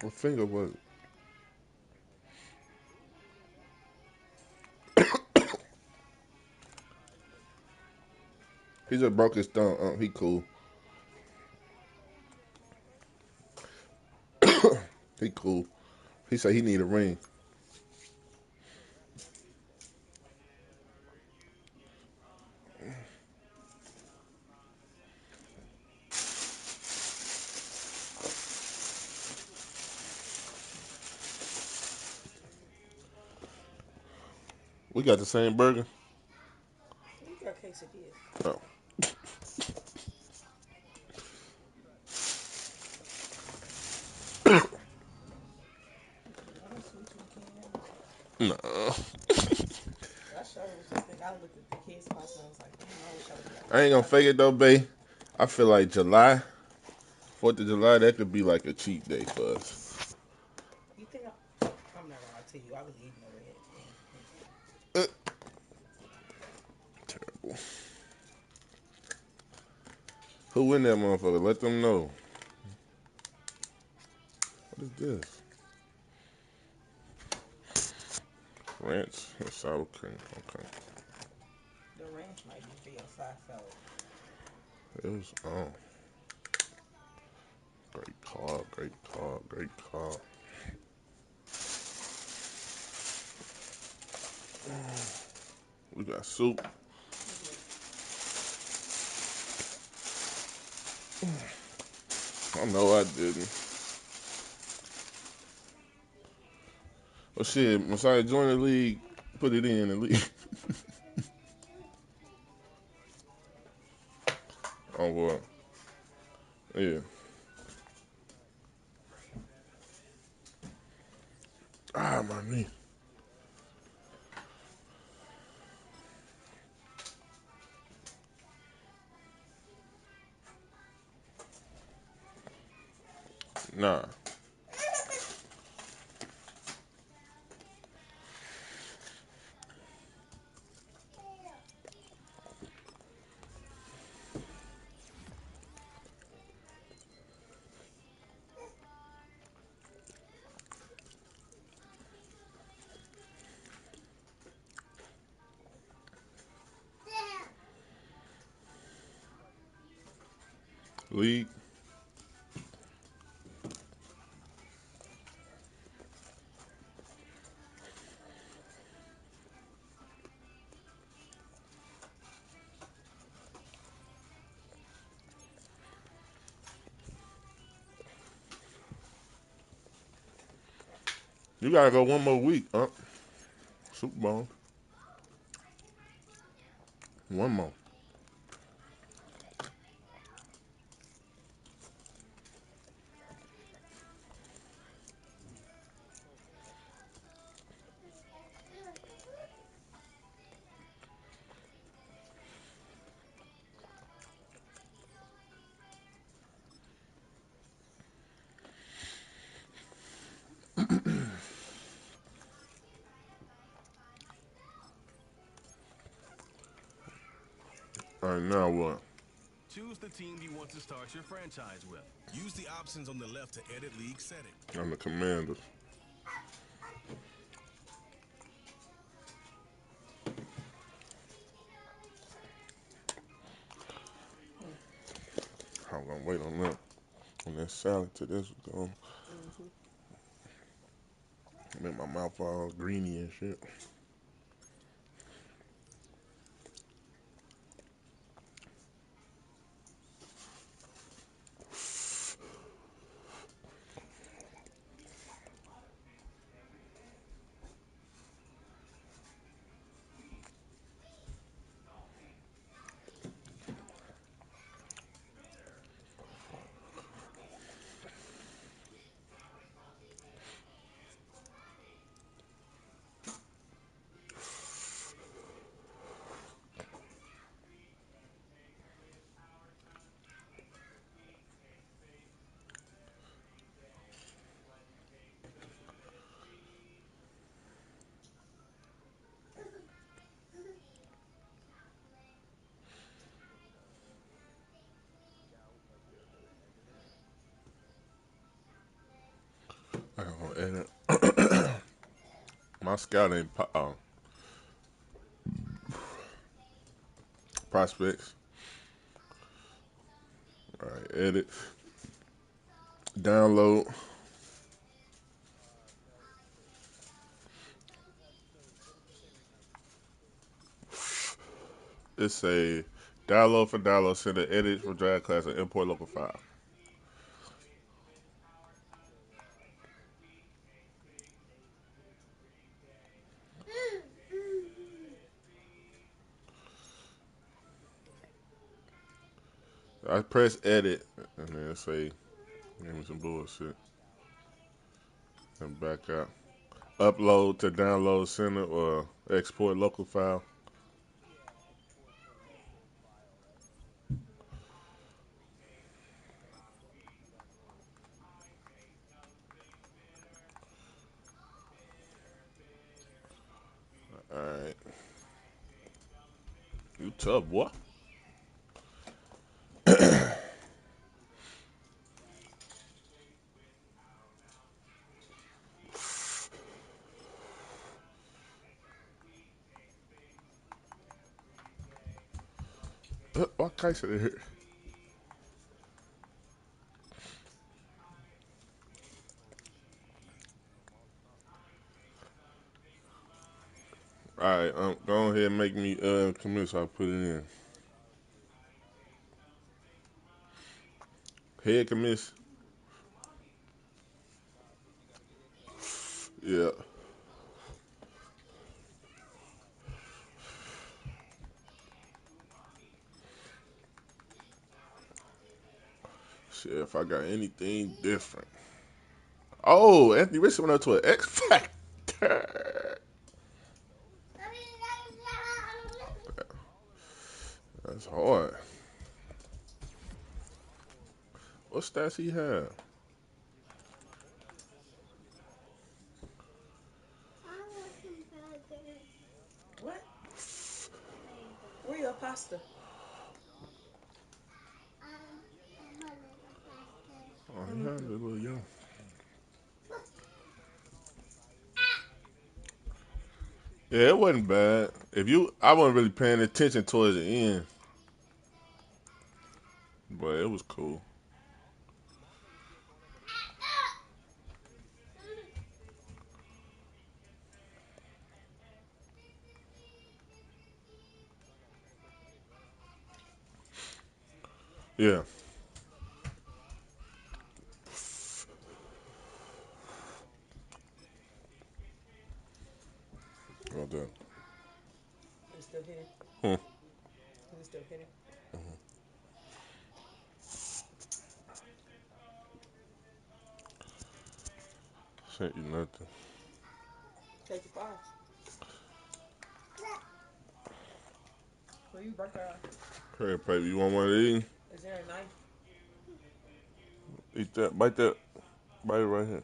What finger was it? He just broke his thumb. He cool. He cool. He said he need a ring. We got the same burger. You got quesadilla. Oh. I don't sweet you can. No. I sure was just thinking. I looked at the kids' spots and I was like, damn, I wish I would have got I ain't gonna fake it though, babe. I feel like July, 4th of July, that could be like a cheat day for us. You think I'm not gonna lie to you. I was eating the red. Uh, Terrible. Who in that motherfucker? Let them know. What is this? Ranch and sour cream. Okay. The ranch might be for your side salad. It was great call, great call, great call. We got soup. I know I didn't. Well, shit, Messiah join the league, put it in the league. Oh, boy. Yeah. Ah, my knee. Nah. League. You gotta go one more week, huh? Super Bowl. One more. All right, now what? Choose the team you want to start your franchise with. Use the options on the left to edit league settings. I'm the Commanders. I'm gonna wait on that salad till this was gone. Make my mouth all greeny and shit. My scout ain't prospects. All right, edit, download. It's a download for download, send an edit for draft class, and import local file. I press edit, and then say, give me some bullshit, and back out. Upload to download center or export local file. All right. You tough, boy. What kind of here? All right, go ahead and make me commit so I put it in. Head commit. Yeah. Shit, if I got anything different. Oh, Anthony Richardson went up to an X Factor. That's hard. What stats he have? What? Where your pasta? Oh, he had a little young. Yeah, it wasn't bad. I wasn't really paying attention towards the end, but it was cool. Yeah. Well done. Is it still hitting? Hmm. Is it still hitting? Sent you nothing. Take your fives. Will you break her off? Here, baby, you want one of these? Is there a knife? Eat that. Bite that. Bite it right here.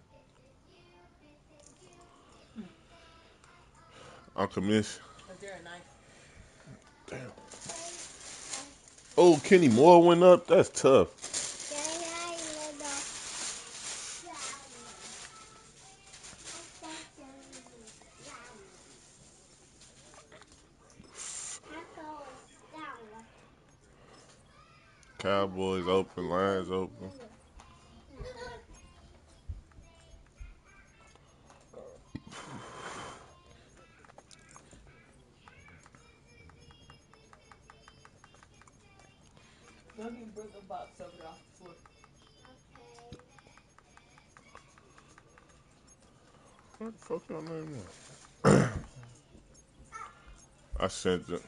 Uncle Miss. Is there a knife? Damn. Oh, Kenny Moore went up. That's tough. Cowboys open. Lions open. Let me bring the box over there off the floor. What the fuck your name is? I sent it.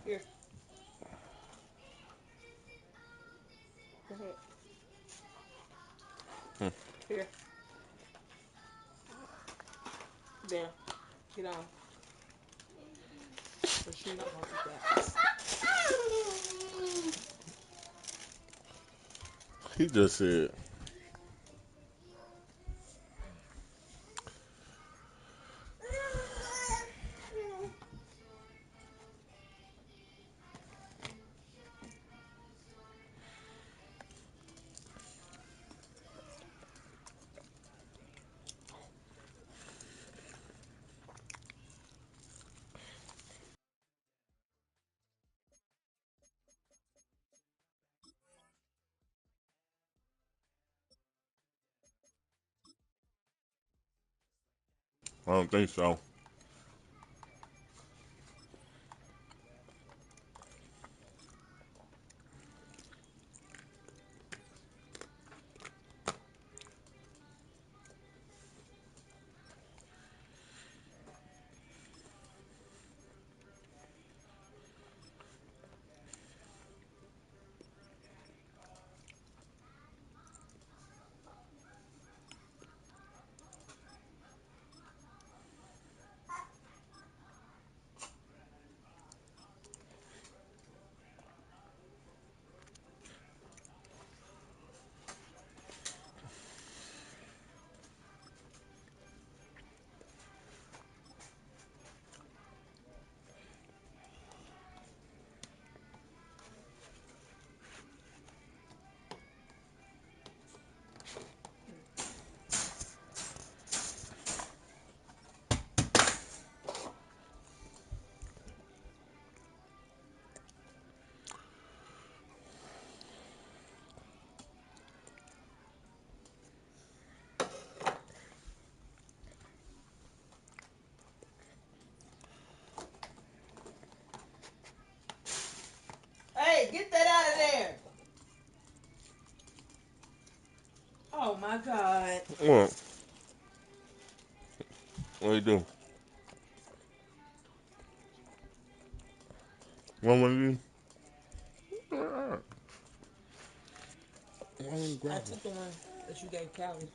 Here. Go ahead. Here. Down. Get on. But she's not gonna eat that. He just said. I don't think so. Hey, get that out of there. Oh my God. What do you do? One of you? I took the one that you gave Callie.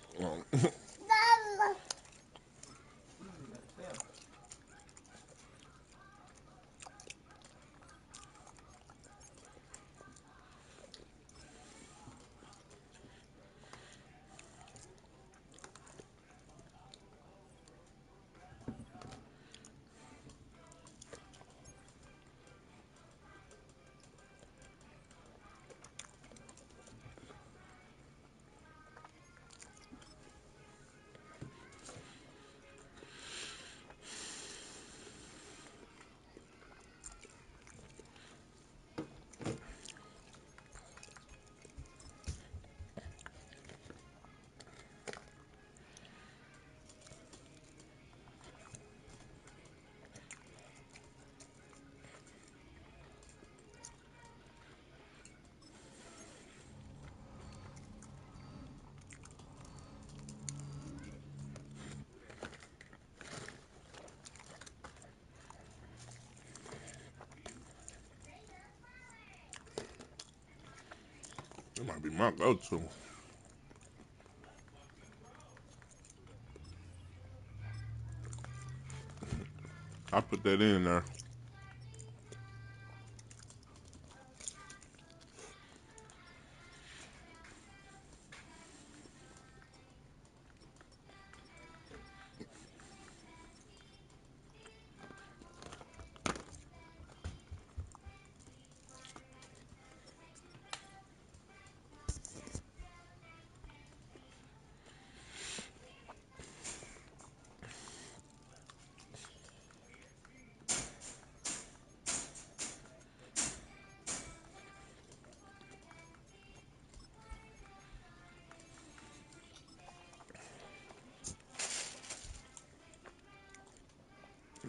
That might be my go-to. I put that in there.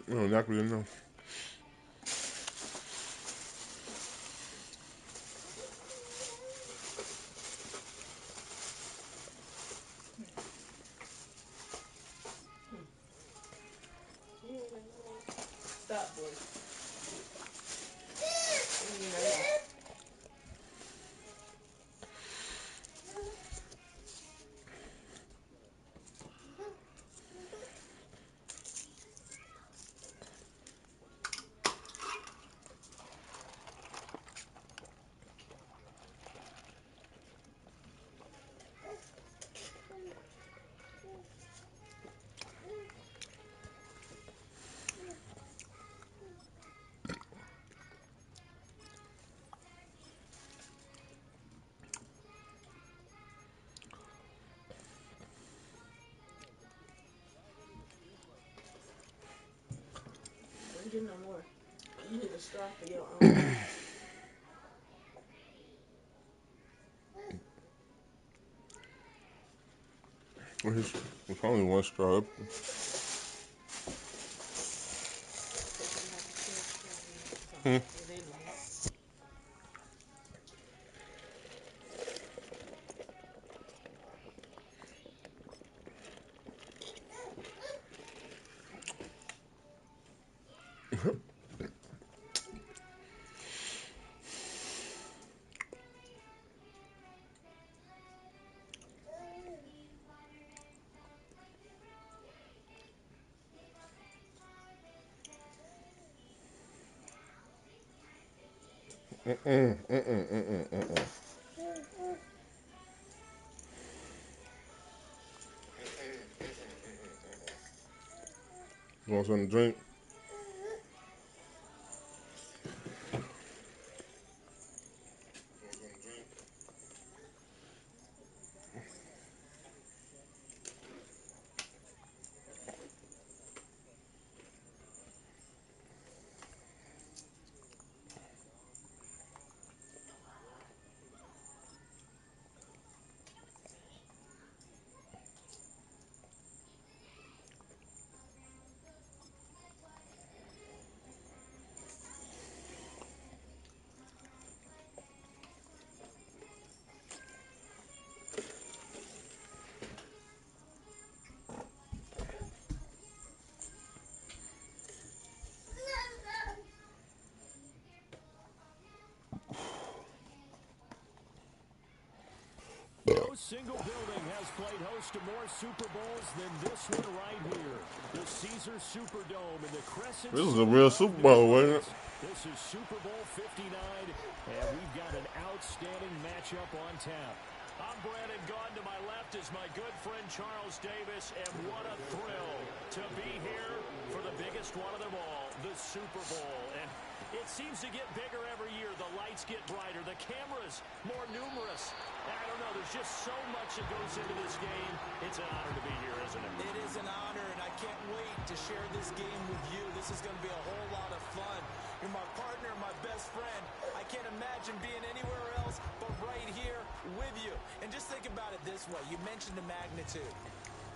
No, not really enough. Stop, boy. Don't get no more. You need a straw for your own. It's only one straw. You want something to drink? No single building has played host to more Super Bowls than this one right here. The Caesars Superdome in the Crescent. This is a real Super Bowl, wasn't it? This is Super Bowl 59, and we've got an outstanding matchup on tap. I'm Brandon Gaudin. To my left is my good friend Charles Davis, and what a thrill to be here for the biggest one of them all, the Super Bowl. And it seems to get bigger every year. The lights get brighter. The cameras more numerous. I don't know. There's just so much that goes into this game. It's an honor to be here, isn't it? It is an honor, and I can't wait to share this game with you. This is going to be a whole lot of fun. You're my partner, my best friend. I can't imagine being anywhere else but right here with you. And just think about it this way. You mentioned the magnitude.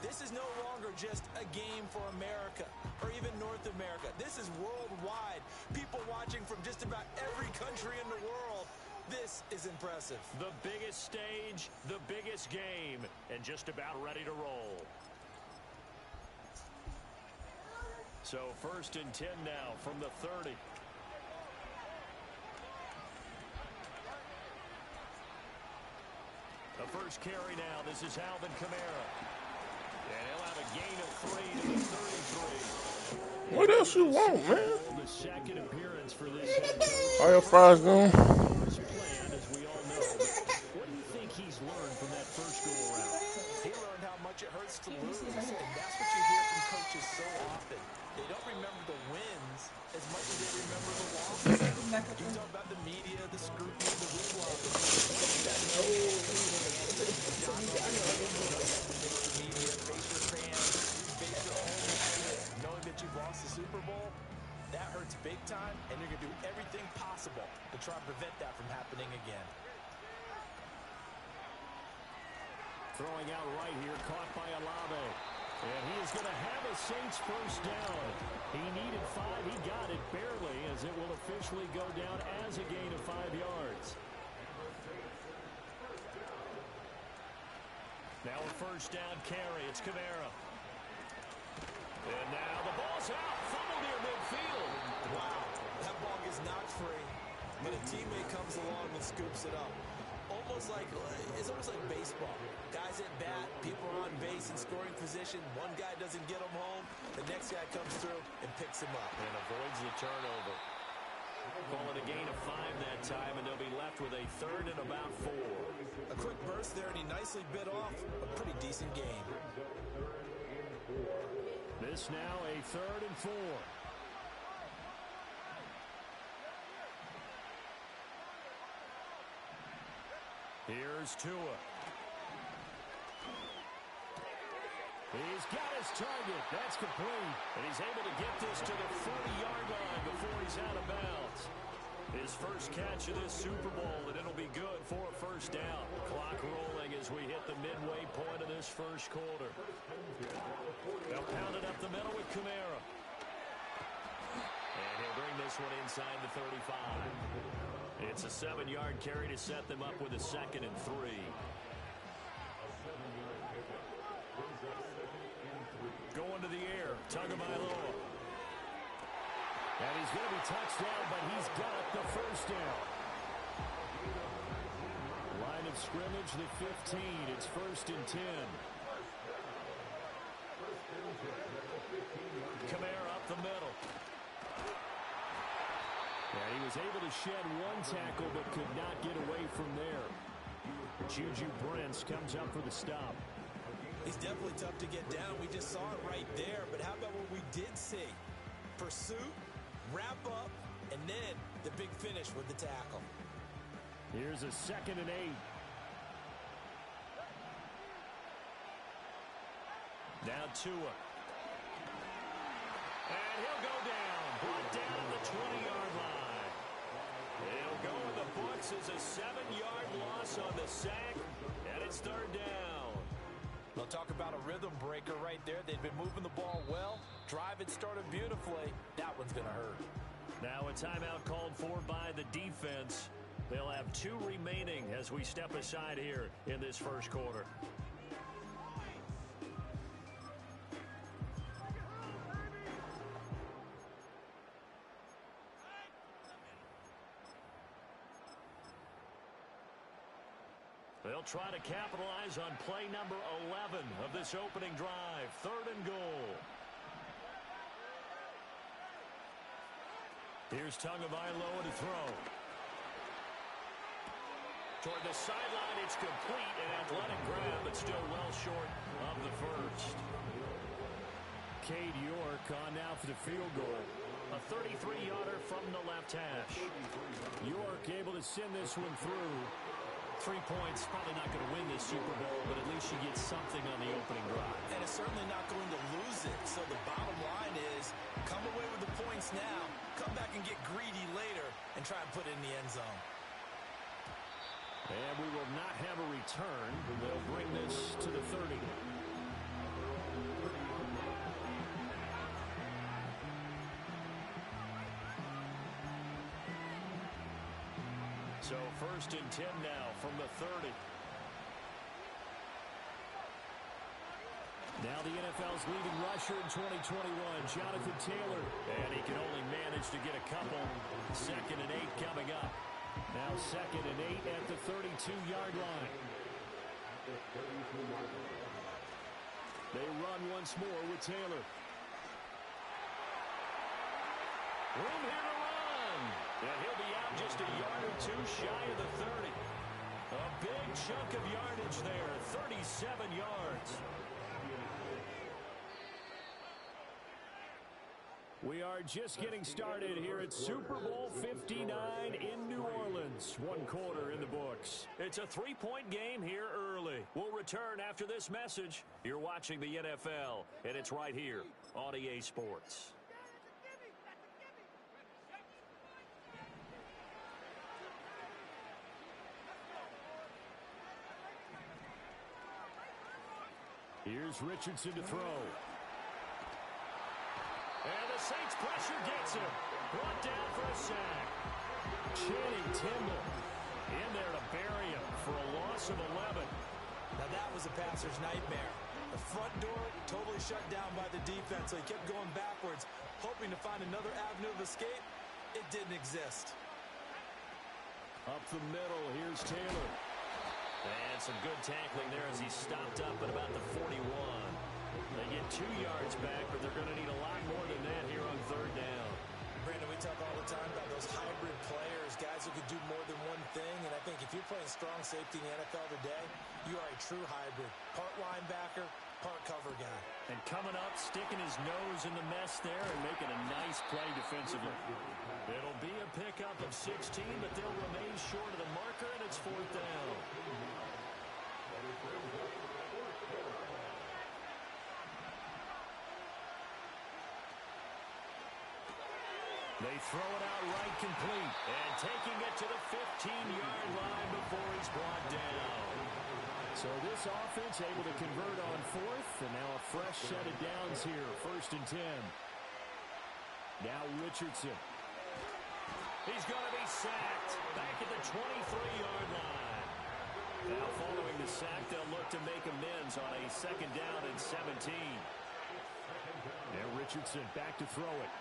This is no longer just a game for America or even North America. This is worldwide. People watching from just about every country in the world. This is impressive. The biggest stage, the biggest game, and just about ready to roll. So 1st and 10 now from the 30. The first carry now. This is Alvin Kamara. And he'll have a gain of 3 to the 33. What else you want, man? The second appearance for this head coach. All your fries gone? His plan, as we all know. But what do you think he's learned from that first go-around? He learned how much it hurts to lose, and that's what you hear from coaches so often. They don't remember the wins as much as they remember the losses. You talk about the media, the scrutiny, the hoopla. Knowing that you've lost the Super Bowl, that hurts big time, and you're going to do everything possible to try and prevent that from happening again. Throwing out right here, caught by Olave. And he is going to have a Saints first down. He needed 5. He got it barely, as it will officially go down as a gain of 5 yards. Now a first down carry. It's Kamara. And now the ball's out. Fumble near midfield. Wow, that ball gets knocked free, but a teammate comes along and scoops it up. It's almost like baseball. Guys at bat, people are on base in scoring position. One guy doesn't get him home. The next guy comes through and picks him up. And avoids the turnover. Call it a gain of 5 that time, and they'll be left with a 3rd and about 4. A quick burst there, and he nicely bit off a pretty decent game. This now a 3rd and 4. Here's Tua. He's got his target. That's complete. And he's able to get this to the 40-yard line before he's out of bounds. His first catch of this Super Bowl, and it'll be good for a first down. Clock rolling as we hit the midway point of this first quarter. They'll pound it up the middle with Kamara. And he'll bring this this one inside the 35. It's a 7-yard carry to set them up with a 2nd and 3. Going to the air, Tagovailoa. And he's going to be touched down, but he's got the first down. Line of scrimmage, the 15. It's 1st and 10. Kamara up the middle. And he was able to shed one tackle, but could not get away from there. Juju Brents comes up for the stop. He's definitely tough to get down. We just saw it right there. But how about what we did see? Pursuit, wrap up, and then the big finish with the tackle. Here's a 2nd and 8. Now Tua. And he'll go down. Brought down at the 20-yard line. He'll go in the books as a 7-yard loss on the sack. And it's 3rd down. They'll talk about a rhythm breaker right there. They've been moving the ball well. Drive had started beautifully. That one's going to hurt. Now a timeout called for by the defense. They'll have 2 remaining as we step aside here in this first quarter. They'll try to capitalize on play number 11 of this opening drive. 3rd and goal. Here's Tagovailoa to throw. Toward the sideline, it's complete. An athletic grab, but still well short of the first. Cade York on now for the field goal. A 33-yarder from the left hash. York able to send this one through. 3 points, probably not going to win this Super Bowl, but at least you get something on the opening drive. And it's certainly not going to lose it. So the bottom line is, come away with the points now, come back and get greedy later, and try and put it in the end zone. And we will not have a return. They'll bring this to the 30. So 1st and 10 now from the 30. Now the NFL's leading rusher in 2021, Jonathan Taylor. And he can only manage to get a couple. 2nd and 8 coming up. Now 2nd and 8 at the 32-yard line. They run once more with Taylor. Room here to run. And he'll be out just a yard or 2 shy of the 30. A big chunk of yardage there, 37 yards. We are just getting started here at Super Bowl 59 in New Orleans. 1 quarter in the books. It's a 3-point game here early. We'll return after this message. You're watching the NFL, and it's right here on EA Sports. Here's Richardson to throw. And the Saints pressure gets him. Brought down for a sack. Channing Tindall in there to bury him for a loss of 11. Now that was a passer's nightmare. The front door totally shut down by the defense, so he kept going backwards, hoping to find another avenue of escape. It didn't exist. Up the middle, here's Taylor. And some good tackling there as he stopped up at about the 41. They get 2 yards back, but they're going to need a lot more than that here on 3rd down. Brandon, we talk all the time about those hybrid players, guys who could do more than one thing. And I think if you're playing strong safety in the NFL today, you are a true hybrid. Part linebacker, part cover guy. And coming up, sticking his nose in the mess there and making a nice play defensively. It'll be a pickup of 16, but they'll remain short of the marker, and it's 4th down. They throw it out right complete. And taking it to the 15-yard line before he's brought down. So this offense able to convert on 4th, and now a fresh set of downs here. 1st and 10. Now Richardson. He's going to be sacked back at the 23-yard line. Now following the sack, they'll look to make amends on a 2nd down and 17. Now Richardson back to throw it.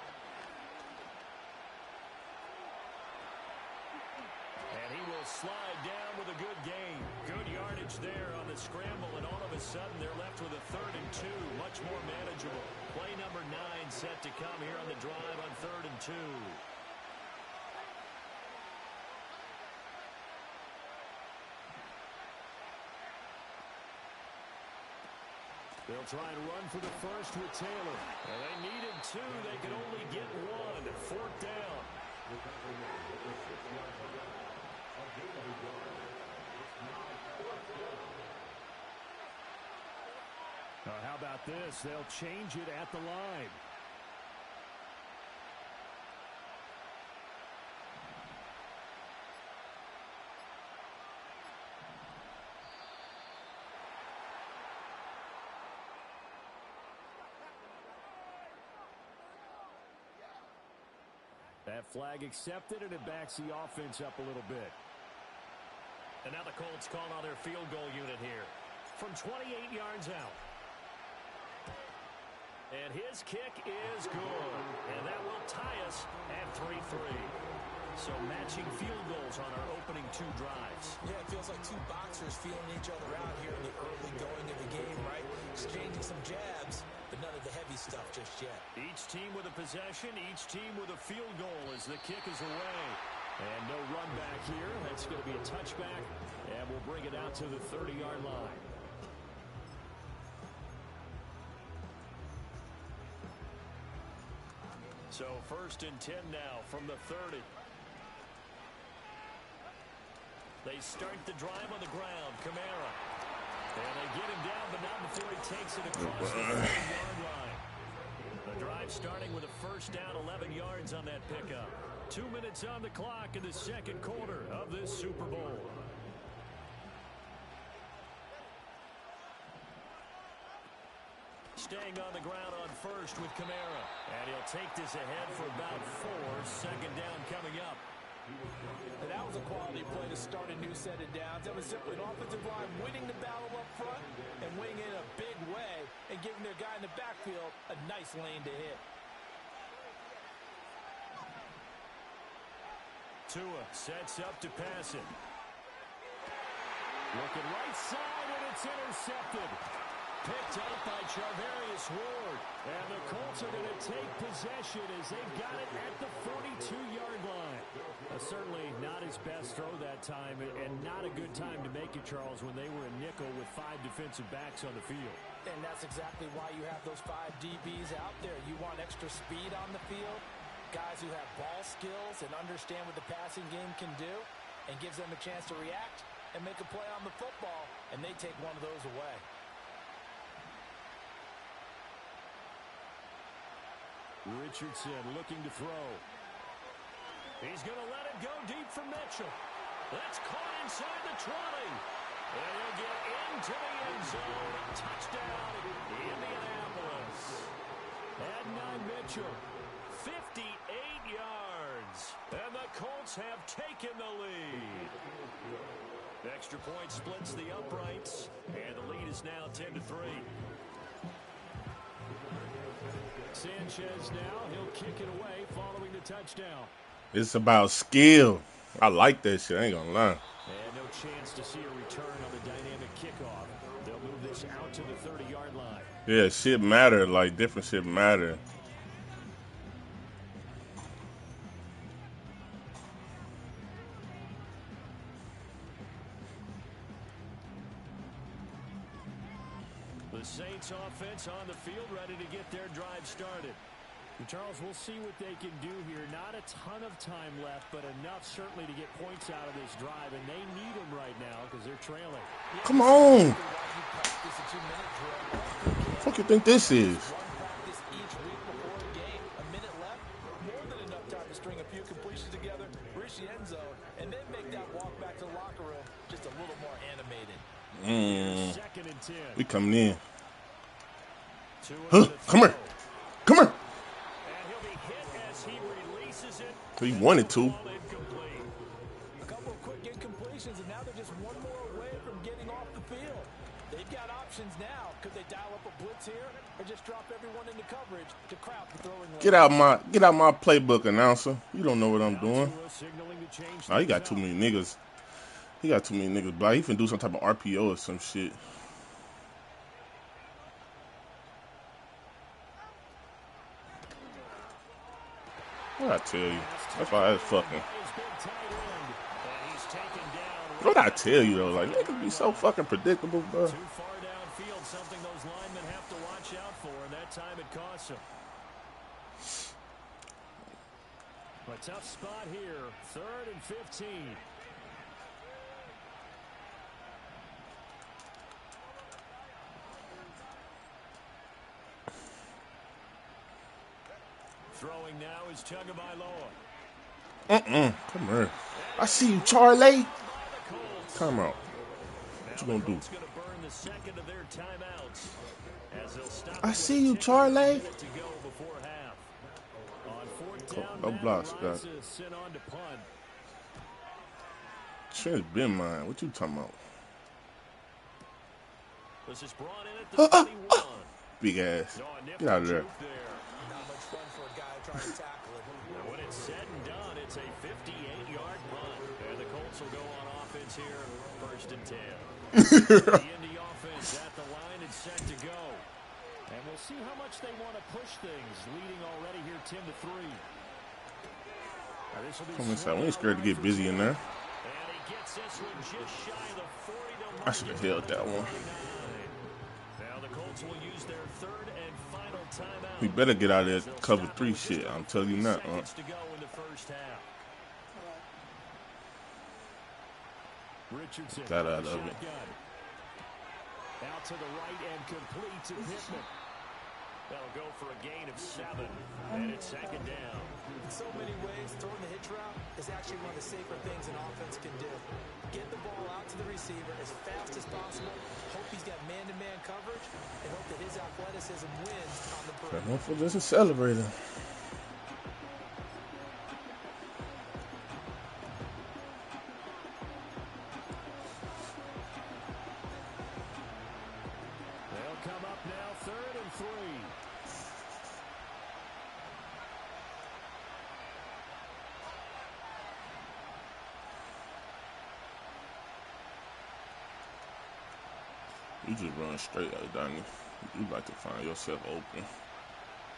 And he will slide down with a good gain. Good yardage there on the scramble, and all of a sudden they're left with a 3rd and 2. Much more manageable. Play number 9 set to come here on the drive on 3rd and 2. They'll try and run for the first with Taylor. And they needed 2. They could only get 1. 4th down. How about this? They'll change it at the line. That flag accepted, and it backs the offense up a little bit. And now the Colts call on their field goal unit here from 28 yards out. And his kick is good. And that will tie us at 3-3. So matching field goals on our opening 2 drives. Yeah, it feels like 2 boxers feeling each other out here in the early going of the game, right? Exchanging some jabs, but none of the heavy stuff just yet. Each team with a possession, each team with a field goal as the kick is away. And no run back here. That's going to be a touchback. And we'll bring it out to the 30-yard line. So 1st and 10 now from the 30. They start the drive on the ground. Kamara. And they get him down, but not before he takes it across the 30-yard line. The drive starting with a 1st down, 11 yards on that pickup. 2 minutes on the clock in the 2nd quarter of this Super Bowl. Staying on the ground on 1st with Kamara. And he'll take this ahead for about 4. 2nd down coming up. And that was a quality play to start a new set of downs. That was simply an offensive line winning the battle up front and winning in a big way and giving their guy in the backfield a nice lane to hit. Tua sets up to pass it. Looking right side, and it's intercepted. Picked up by Charvarius Ward. And the Colts are going to take possession as they've got it at the 42-yard line. Certainly not his best throw that time, and not a good time to make it, Charles, when they were in nickel with 5 defensive backs on the field. And that's exactly why you have those 5 DBs out there. You want extra speed on the field, guys who have ball skills and understand what the passing game can do, and gives them a chance to react and make a play on the football, and they take one of those away. Richardson looking to throw. He's going to let it go deep for Mitchell. That's caught inside the 20. And he'll get into the end zone. Touchdown, Indianapolis. Adnan Mitchell, 58 yards. And the Colts have taken the lead. Extra point splits the uprights. And the lead is now 10-3. Sanchez now, he'll kick it away following the touchdown. It's about skill. I like that shit. I ain't gonna lie. And no chance to see a return on the dynamic kickoff. They'll move this out to the 30-yard line. Yeah, shit matter. Like, different shit matter. The Saints offense on the field ready to get their drive started. And Charles, we'll see what they can do here. Not a ton of time left, but enough certainly to get points out of this drive, and they need them right now because they're trailing. Come on. What the fuck you think this is? Practice each week before a game. A minute left, more than enough time to string a few completions together, reach the end zone, and then make that walk back to the locker room just a little more animated. 2nd and 10. We coming in. Huh, come here. Come here. And he'll be hit as he releases it. He wanted to. Ball in options now. Could they dial up a blitz here or just drop everyone into coverage to crowd the throwing lane? Get out my playbook, announcer. You don't know what I'm doing. Oh, he got too many niggas. He got too many niggas. But he finna do some type of RPO or some shit. What I tell you? That's why that's fucking. What I tell you though, like niggas be so fucking predictable, bro. Too far downfield, something those linemen have to watch out for, and that time it costs them. A tough spot here, 3rd and 15. Throwing now is Tagovailoa. Come here. I see you, Charlie. Time out. What you gonna do? I see you, Charlie. No blocks, Scott. Shit's been mine. What you talking about? This is brought in at the 21. Big ass. Get out of there. Not much fun for a guy trying to tackle it. When it's said and done, it's a 58-yard run. And the Colts will go on offense here, 1st and 10. The Indy offense at the line and set to go. And we'll see how much they want to push things, leading already here 10-3. Come inside. We ain't scared to get busy in there. And he gets this one just shy of the 40 to I should have held that one. Now the Colts will use their 3rd and final timeout. We better get out of that cover 3 shit. I'm telling you not, To go in the first half. Richardson Got out of it. shotgun. Out to the right and complete to Pittman. That'll go for a gain of 7, and it's 2nd down. In so many ways, throwing the hitch route is actually one of the safer things an offense can do. Get the ball out to the receiver as fast as possible, hope he's got man-to-man coverage, and hope that his athleticism wins on the perimeter. That motherfucker's accelerator. They'll come up now, 3rd and 3. You just run straight out, Donnie. You like to find yourself open.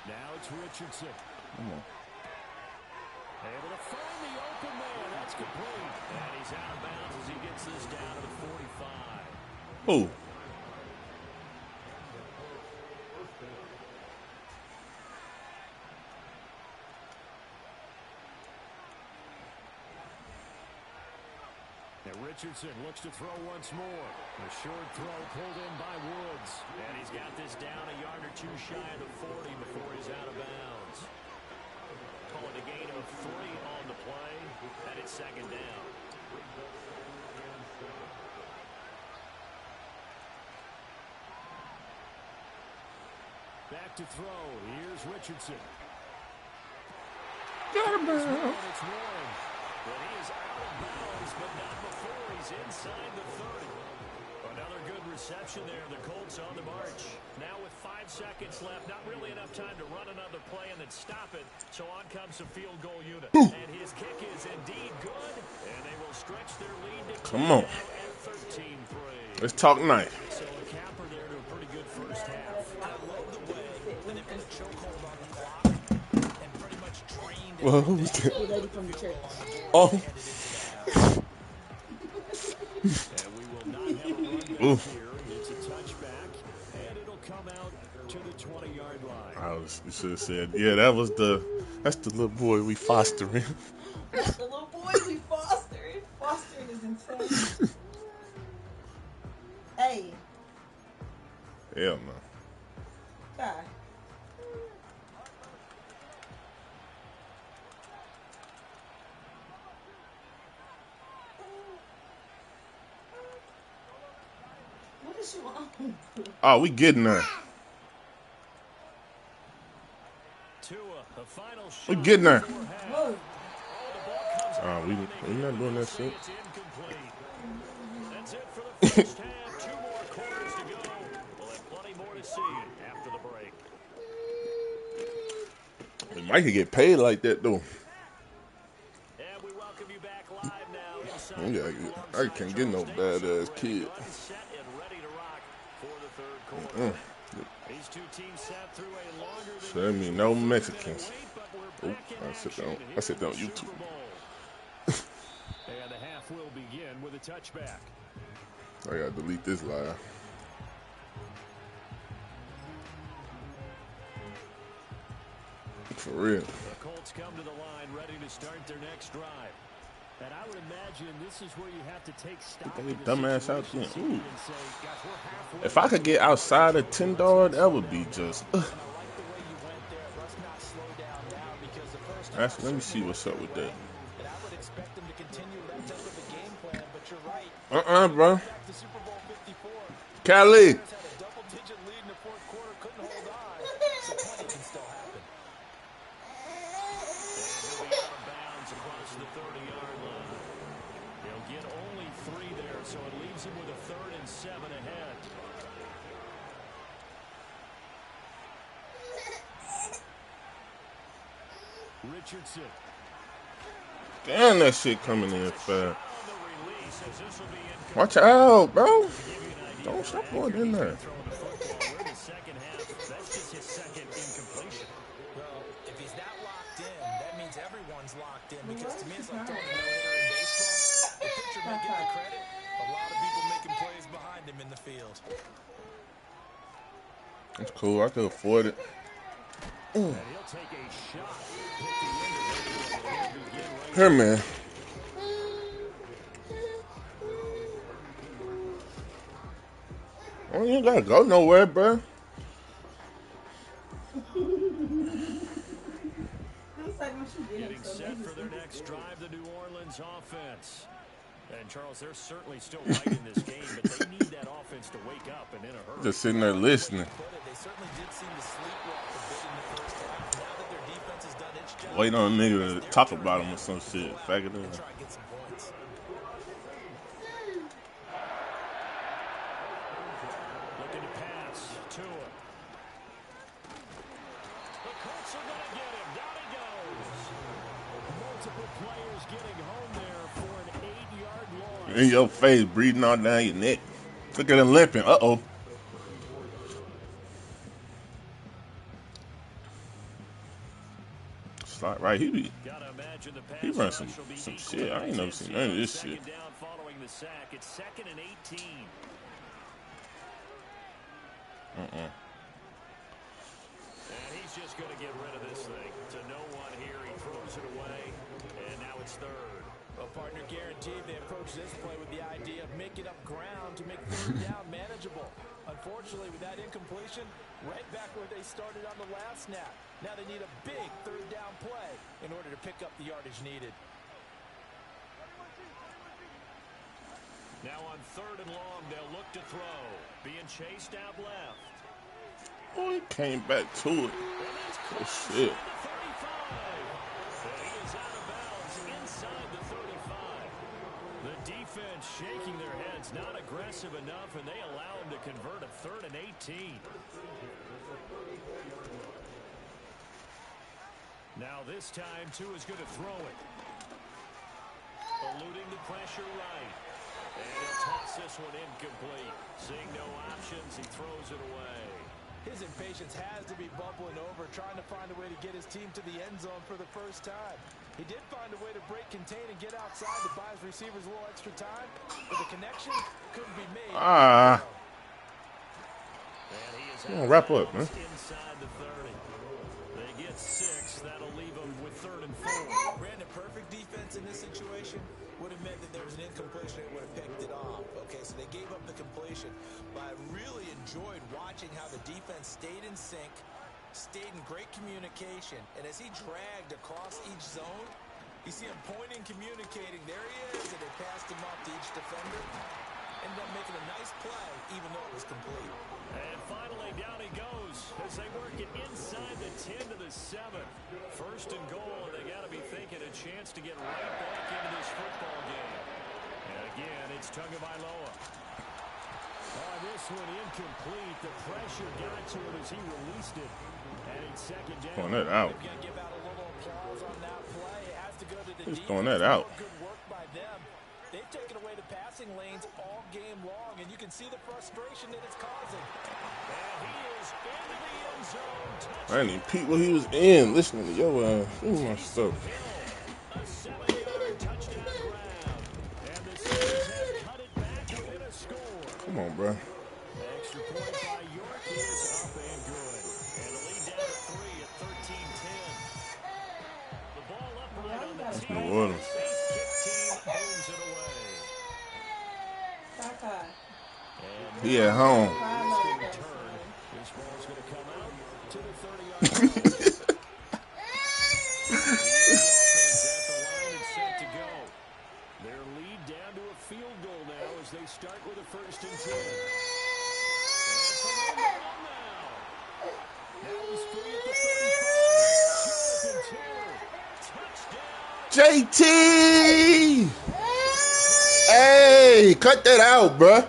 Now it's Richardson. Come on. Able to find the open man. That's complete. And he's out of bounds as he gets this down to the 45. Who? Now Richardson looks to throw once more. A short throw pulled in by Woods. And he's got this down a yard or 2 shy of the 40 before he's out of bounds. Call it a gain of 3 on the play. And it's 2nd down. Back to throw. Here's Richardson. Got him It's down. one. But he is out of bounds, but not before he's inside the 30. Another good reception there. The Colts on the march. Now with 5 seconds left, not really enough time to run another play and then stop it. So on comes the field goal unit. And his kick is indeed good. And they will stretch their lead to Come on. at 13-3. Let's talk night. So a capper there to a pretty good first half. I love the way that they put a chokehold on the clock and pretty much drained Well, who's that? The lady from the church. Oh. And we will not have a run back Oof. here. It's a touchback, and it'll come out to the 20-yard line. You should have said, yeah, that's the little boy we fostering. The little boy we fostering. Fostering is insane. Hey, Hell no. guy. What is you on? Oh, we getting there. Tua, a final shot. We getting there. before half. Whoa. The ball comes out, We and they not doing that say shit. It's incomplete. That's it for the first half. 2 more quarters to go. see after the break. Mike could get paid like that, though. And we welcome you back live now inside Yeah, I can't get no badass kid. set and ready to rock for the third quarter. These two teams sat through a longer than So that mean no Mexicans. Oh, I said that on YouTube. And the half will begin with a touchback. I gotta delete this live. For real. The Colts come to the line ready to start their next drive. And I would imagine this is where you have to take stock of the dumbass out there. Ooh. If I could get outside of 10 yard, that would be just. Let me see what's up with that. Bro. Cali. So it leaves him with a 3rd and 7 ahead. Richardson. Damn, that shit coming in fast. Watch out, bro. Don't stop going in there. Well, if he's that locked in, that means everyone's locked in. Because to me, it's like throwing a no-hitter in baseball. The pitcher may get the credit. A lot of people making plays behind him in the field. That's cool. I can afford it. And he'll take a shot. Here, man. Oh, you ain't gotta go nowhere, bro. Getting set for their next drive, the New Orleans offense. And Charles, they're certainly still right in this game, but they need that offense to wake up and in a hurry. Just sitting there listening. Waiting on a nigga to talk about him or some shit. Faggot in. Looking to pass to him. The Colts are going to get him. Down he goes. Multiple players getting home there for an 8-yard loss. In your face, breathing all down your neck. Look at him limping. Uh-oh. Slot right. He run some shit. I ain't never seen none of this shit. Down following the sack. It's 2nd and 18. And he's just going to get rid of this thing. To no one here. He throws it away. And now it's 3rd. Well, partner, guaranteed they approach this play with the idea of making up ground to make 3rd down manageable. Unfortunately, with that incompletion, right back where they started on the last snap. Now they need a big 3rd down play in order to pick up the yardage needed. Now on 3rd and long, they'll look to throw. Being chased out left. Oh, he came back to it. Oh, shit. He is out of bounds inside the 35. The defense shaking their heads, not aggressive enough, and they allow him to convert a 3rd and 18. Now this time, Tua is going to throw it. Eluding the pressure right. And he'll toss this one incomplete. Seeing no options, he throws it away. His impatience has to be bubbling over, trying to find a way to get his team to the end zone for the first time. He did find a way to break, contain, and get outside to buy his receivers a little extra time, but the connection couldn't be made. And he is wrap up, man. Inside the 30. They get 6. That'll leave them with 3rd and 4. Brandon, perfect defense in this situation would have meant that there was an incompletion and would have picked it off. Okay, so they gave up the completion. But I really enjoyed watching how the defense stayed in sync, stayed in great communication. And as he dragged across each zone, you see him pointing, communicating. There he is, and they passed him off to each defender. Ended up making a nice play, even though it was complete. And finally, down he goes as they work it inside the 10 to the 7. 1st and goal, and they got to be thinking a chance to get right back into this football game. And again, it's Tagovailoa. This one incomplete. The pressure got to him as he released it. And in second down. Throwing that out. Got to give out a little applause on that play. It has to go to the He's defense. throwing that out. Good work by them. They've taken away the passing lanes all game long, and you can see the frustration that it's causing. And he is into the end zone. I didn't even peep what he was in. Listening to your my stuff. A 7-yard touchdown grab. And the Saints have cut it back within a score. Come on, bro. Extra point by York is up and good. And the lead down to 3 at 13-10. The ball upright on the tee. New Orleans. Saints kick team owns it away. He at home. This ball's going to come out to the 30-yard line. At the line and set to go. Their lead down to a field goal now as they start with a 1st and 10. And from the ball now. Hell's free at the 35. Jonathan Taylor. Touchdown. JT! Hey, cut that out, bruh.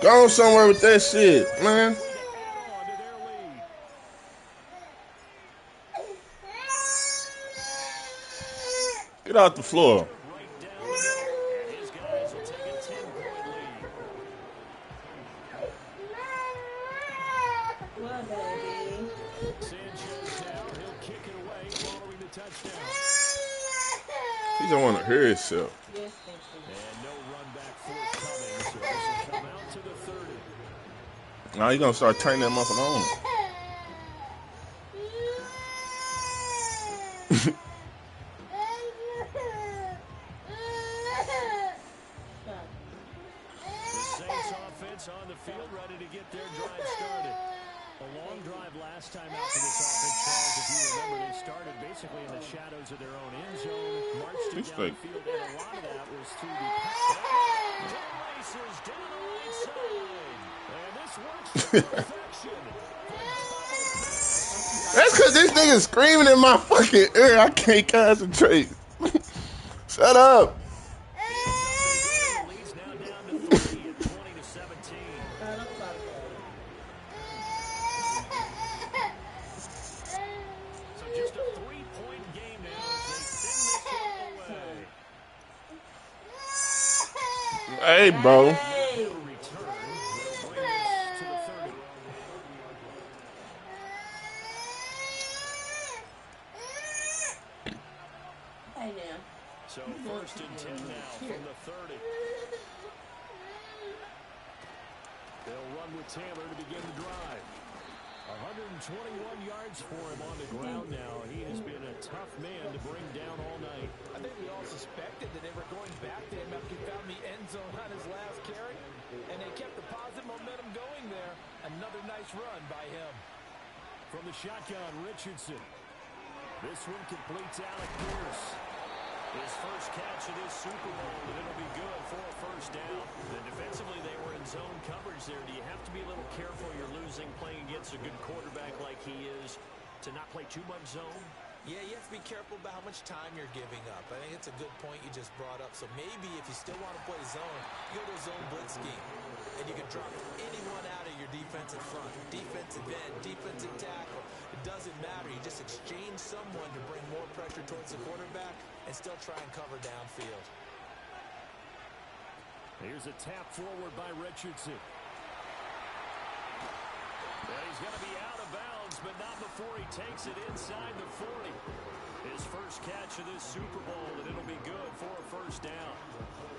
Go on somewhere with that shit, man. Get out the floor. He don't want to hear himself. Now you're going to start turning that muffin on. The Saints offense on the field ready to get their drive started. A long drive last time out for this offense, Charles. If you remember, they started basically in the shadows of their own end zone, marched it down the field, and a lot of that was through the races down the right side. And this works to perfection. That's because this nigga's screaming in my fucking ear. I can't concentrate. Shut up. Leads now down to 3 at 20-17. So just a 3-point game now as they send this one away. Hey, bro. So 1st and 10 now from the 30. They'll run with Taylor to begin the drive. 121 yards for him on the ground now. He has been a tough man to bring down all night. I think we all suspected that they were going back to him after he found the end zone on his last carry, and they kept the positive momentum going there. Another nice run by him. From the shotgun, Richardson. This one completes Alec Pierce. His first catch of this Super Bowl, and it'll be good for a 1st down. And defensively, they were in zone coverage there. Do you have to be a little careful? You're losing playing against a good quarterback like he is to not play too much zone? Yeah, you have to be careful about how much time you're giving up. I think it's a good point you just brought up. So maybe if you still want to play zone, you go to a zone blitz scheme. And you can drop anyone out of your defensive front. Defensive end, defensive tackle. It doesn't matter. You just exchange someone to bring more pressure towards the quarterback and still try and cover downfield. Here's a tap forward by Richardson. And he's going to be out of bounds, but not before he takes it inside the 40. His first catch of this Super Bowl, and it'll be good for a 1st down.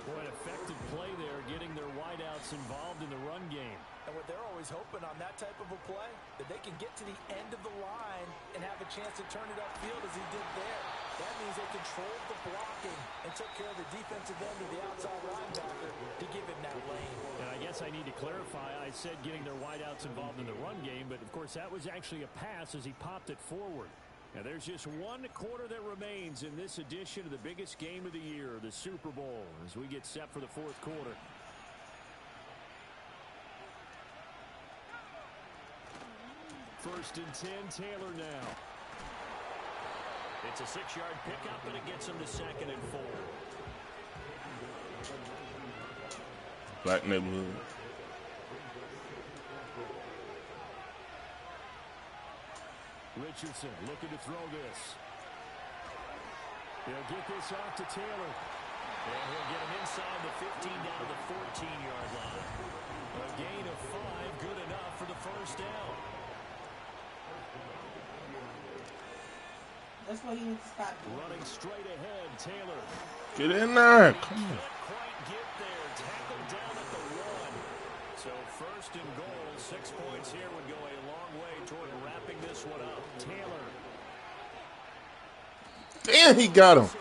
Boy, an effective play there, getting their wideouts involved in the run game. And what they're always hoping on that type of a play, that they can get to the end of the line and have a chance to turn it upfield as he did there. That means they controlled the blocking and took care of the defensive end of the outside linebacker to give him that lane. And I guess I need to clarify, I said getting their wideouts involved in the run game, but of course that was actually a pass as he popped it forward. Now there's just one quarter that remains in this edition of the biggest game of the year, the Super Bowl, as we get set for the 4th quarter. First and 10, Taylor now. It's a 6-yard pickup, and it gets him to 2nd and 4. Black neighborhood. Richardson looking to throw this. He'll get this off to Taylor. And he'll get him inside the 15 down to the 14-yard line. A gain of 5, good enough for the first down. That's why you need to stop. Running straight ahead, Taylor. Get in there. Come on. Can't quite get there. Tackled down at the 1. So first and goal, 6 points here would go a long way toward wrapping this one up. Taylor. Damn, he got him. Well,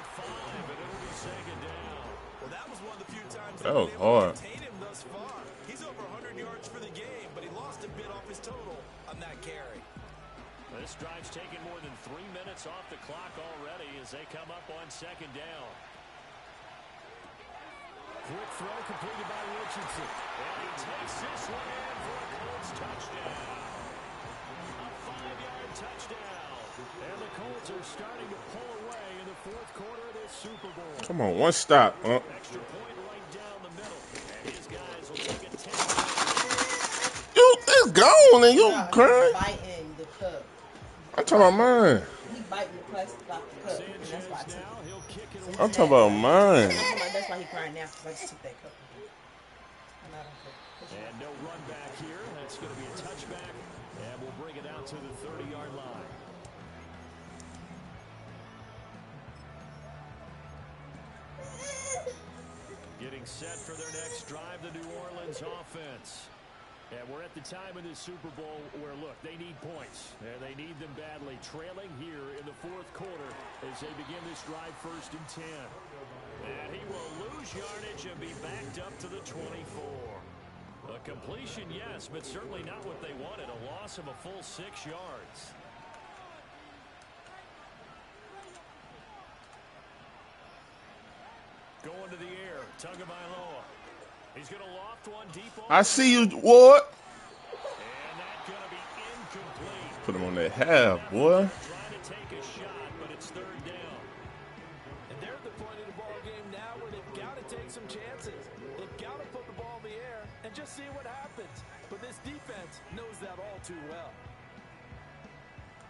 that was one of the few times That was hard. contain him thus far. He's over 100 yards for the game, but he lost a bit off his total on that carry. This drive's taken more than 3 minutes off the clock already as they come up on second down. Quick throw completed by Richardson. And he takes this one in for a Colts touchdown. A 5-yard touchdown. And the Colts are starting to pull away in the fourth quarter of this Super Bowl. Come on, one stop. Extra point right down the middle. And his guys will take a 10. You, it's gone and you crying. Biting the cup. I'm talking about mine. He biting the plastic off the cup. And that's why I took Now it. he'll kick it away. I'm talking about mine. That's why he crying now, because I just took that cup. I'm not okay. And no run back here. That's going to be a touchback. And we'll bring it out to the 30-yard line. Getting set for their next drive, the New Orleans offense. And we're at the time of this Super Bowl where, look, they need points. And they need them badly. Trailing here in the fourth quarter as they begin this drive first and 10. And he will lose yardage and be backed up to the 24. A completion, yes, but certainly not what they wanted. A loss of a full 6 yards. Going to the air, Tagovailoa. He's going to loft one deep. I see you, Ward. And that's going to be incomplete. Put him on that half, boy. Trying to take a shot, but it's third down. And they're at the point of the ball game now where they've got to take some chances. They've got to put the ball in the air and just see what happens. But this defense knows that all too well.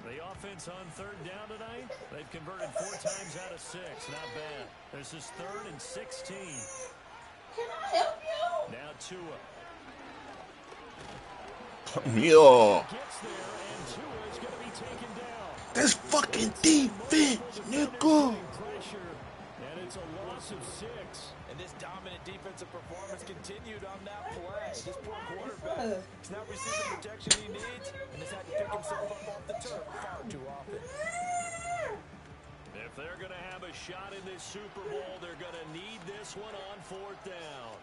The offense on third down tonight, they've converted 4 times out of 6. Not bad. This is 3rd and 16. Can I help you? Now Tua. Yeah. Gets there, and Tua is going to be taken down. That's fucking defense, nigga. Pressure, and it's a loss of 6. And this dominant defensive performance continued on that play. This poor quarterback has not received the protection he needs and has had to pick himself up off the turf far too often. If they're going to have a shot in this Super Bowl, they're going to need this one on 4th down.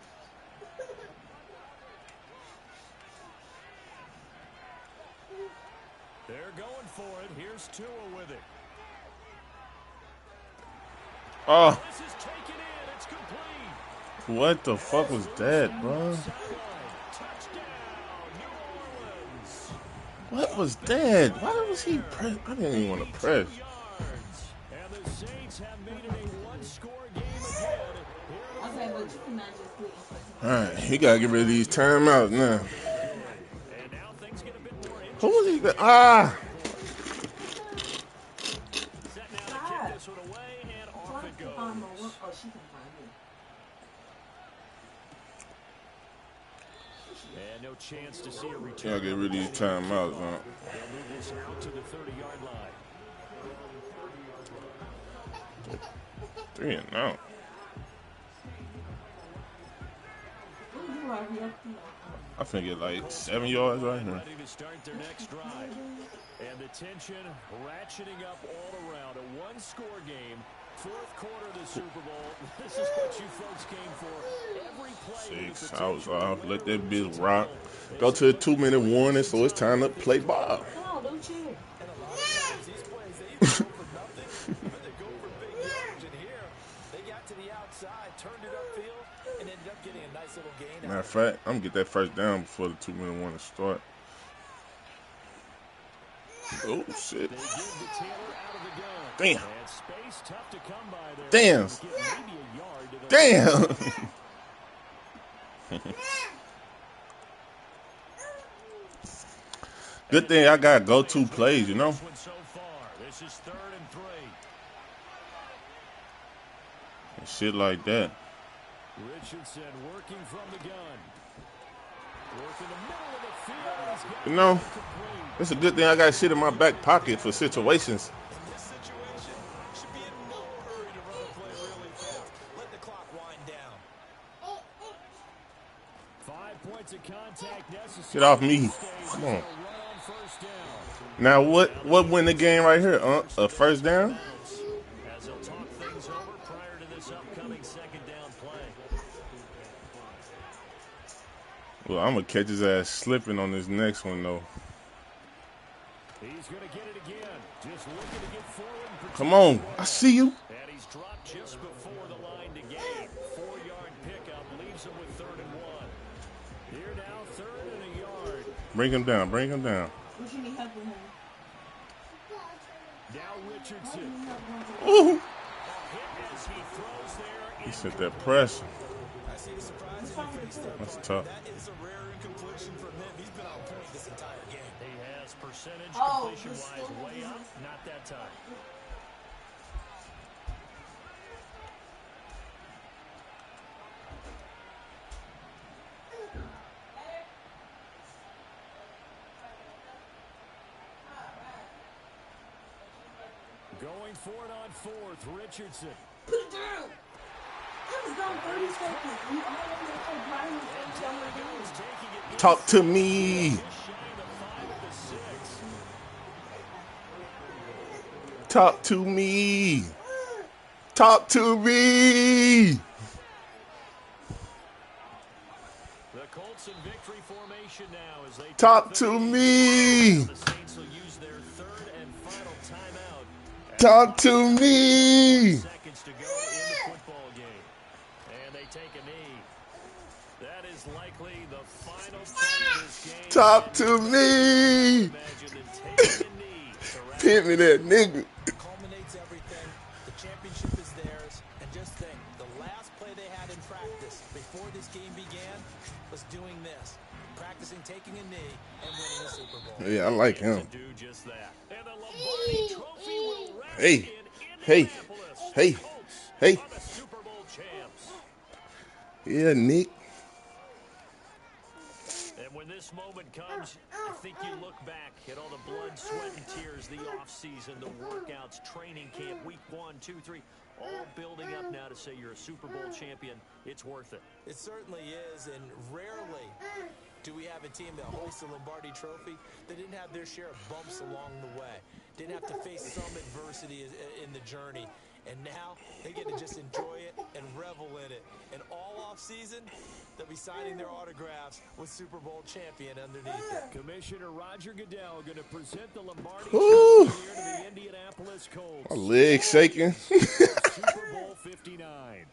They're going for it. Here's Tua with it. Oh, This is taken in. It's complete. what the fuck was that, bro? Touchdown, New Orleans. What was that? Why was he press? I didn't even want to press. 2 yards. And the Saints have made it a 1-score game again. Okay, but you cannot just quit. All right, he gotta get rid of these timeouts now. And now things get a bit more interesting. Who was he? Set now to kick this one away, and off it goes. Oh, she can find me. And no chance to see a return. Gotta get rid of these timeouts, huh? They'll move this out to the 30-yard line. 3 and out. I finna get like 7 yards right here. Ready to start their next drive. And the tension ratcheting up all around. A 1-score game. 4th quarter of the Super Bowl. This is what you folks came for. Every play. 6. I was off. Let that bitch rock. Go to a 2-minute warning, so it's time to play ball. Come on, don't you? And a lot of times these plays, they either go for nothing or they go for big yardage. And here, they got to the outside, turned it upfield, and ended up getting a nice little gain. Matter of fact, I'm gonna get that first down before the 2-minute warning start. Oh shit! They give the Taylor out of the gun. Damn! And space tough to come by there. Damn! Get maybe a yard to the Damn! Good thing I got go-to plays, you know. So This is 3rd and 3. And shit like that. Richardson working from the gun. Working the middle of the field. He's got You know, it complete. it's a good thing I got shit in my back pocket for situations. In this situation, should be in no hurry to run a play really fast. Let the clock wind down. 5 points of contact necessary. Get off me. Come on. Run on first down. Now what win the game right here? A first down? As they'll talk things over prior to this upcoming 2nd down play. Well, I'm going to catch his ass slipping on this next one, though. He's going to get it again. Just looking to get forward. Come on. I see you. And he's dropped just before the line to gain. 4-yard pickup leaves him with 3rd and 1. Here now, 3rd and a yard. Bring him down. Bring him down. What you need help with him? Now Richardson. Ooh. As he throws there. He sent that pressure. I see the surprise in your face there. That's tough. That is a rare incompletion from him. He's been on point this entire game. He has percentage Oh, completion-wise way up. Not that time. Going for it on 4th, Richardson. Put it down. I was gone 30 seconds. You already know Brian was going to tell me to do. Talk to me. Just shy of the 5 of the 6. Talk to me. Talk to me. The Colts in victory formation now as they Talk to me. The Saints will use their 3rd and final timeout. Talk to me. Seconds to go in the football game. And they take a knee. That is likely the final play of this game. Talk to me. Imagine them taking a knee to wrap Hit me that nigga. Culminates everything. The championship is theirs. And just think, the last play they had in practice before this game began was doing this. Practicing taking a knee and winning the Super Bowl. Yeah, I like him. to do just that. And the Lombardi Trophy will rest Hey, in hey, Indianapolis. hey, The Colts hey. are the Super Bowl champs. Yeah, Nick. And when this moment comes, I think you look back at all the blood, sweat, and tears, the offseason, the workouts, training camp, week 1, 2, 3, all building up now to say you're a Super Bowl champion. It's worth it. It certainly is, and rarely do we have a team that hoists the Lombardi Trophy that didn't have their share of bumps along the way, didn't have to face some adversity in the journey, and now they get to just enjoy it and revel in it. And all offseason, they'll be signing their autographs with Super Bowl champion underneath it. Commissioner Roger Goodell going to present the Lombardi Ooh. Trophy here to the Indianapolis Colts. My leg shaking. Super Bowl 59.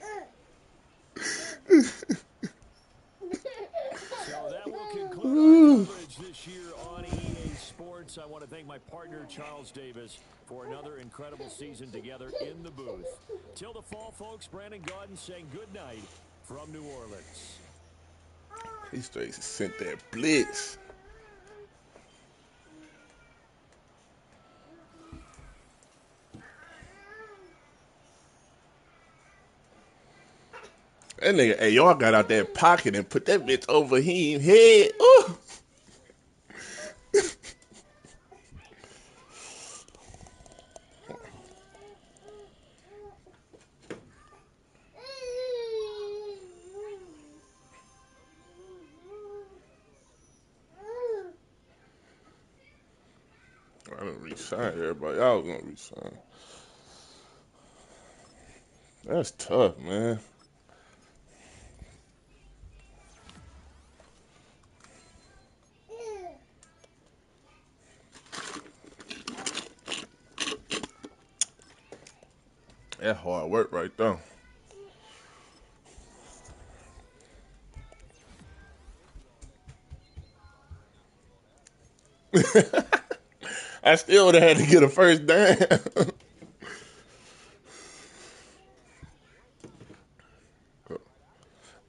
So that will conclude our coverage this year on EA Sports. I want to thank my partner, Charles Davis, for another incredible season together in the booth. Till the fall, folks, Brandon Gaudin saying good night from New Orleans. He straight sent that blitz. That nigga, hey, y'all got out that pocket and put that bitch over him head. Ooh. I didn't resign everybody. I was gonna resign. That's tough, man. That hard work right there. I still would have had to get a first down.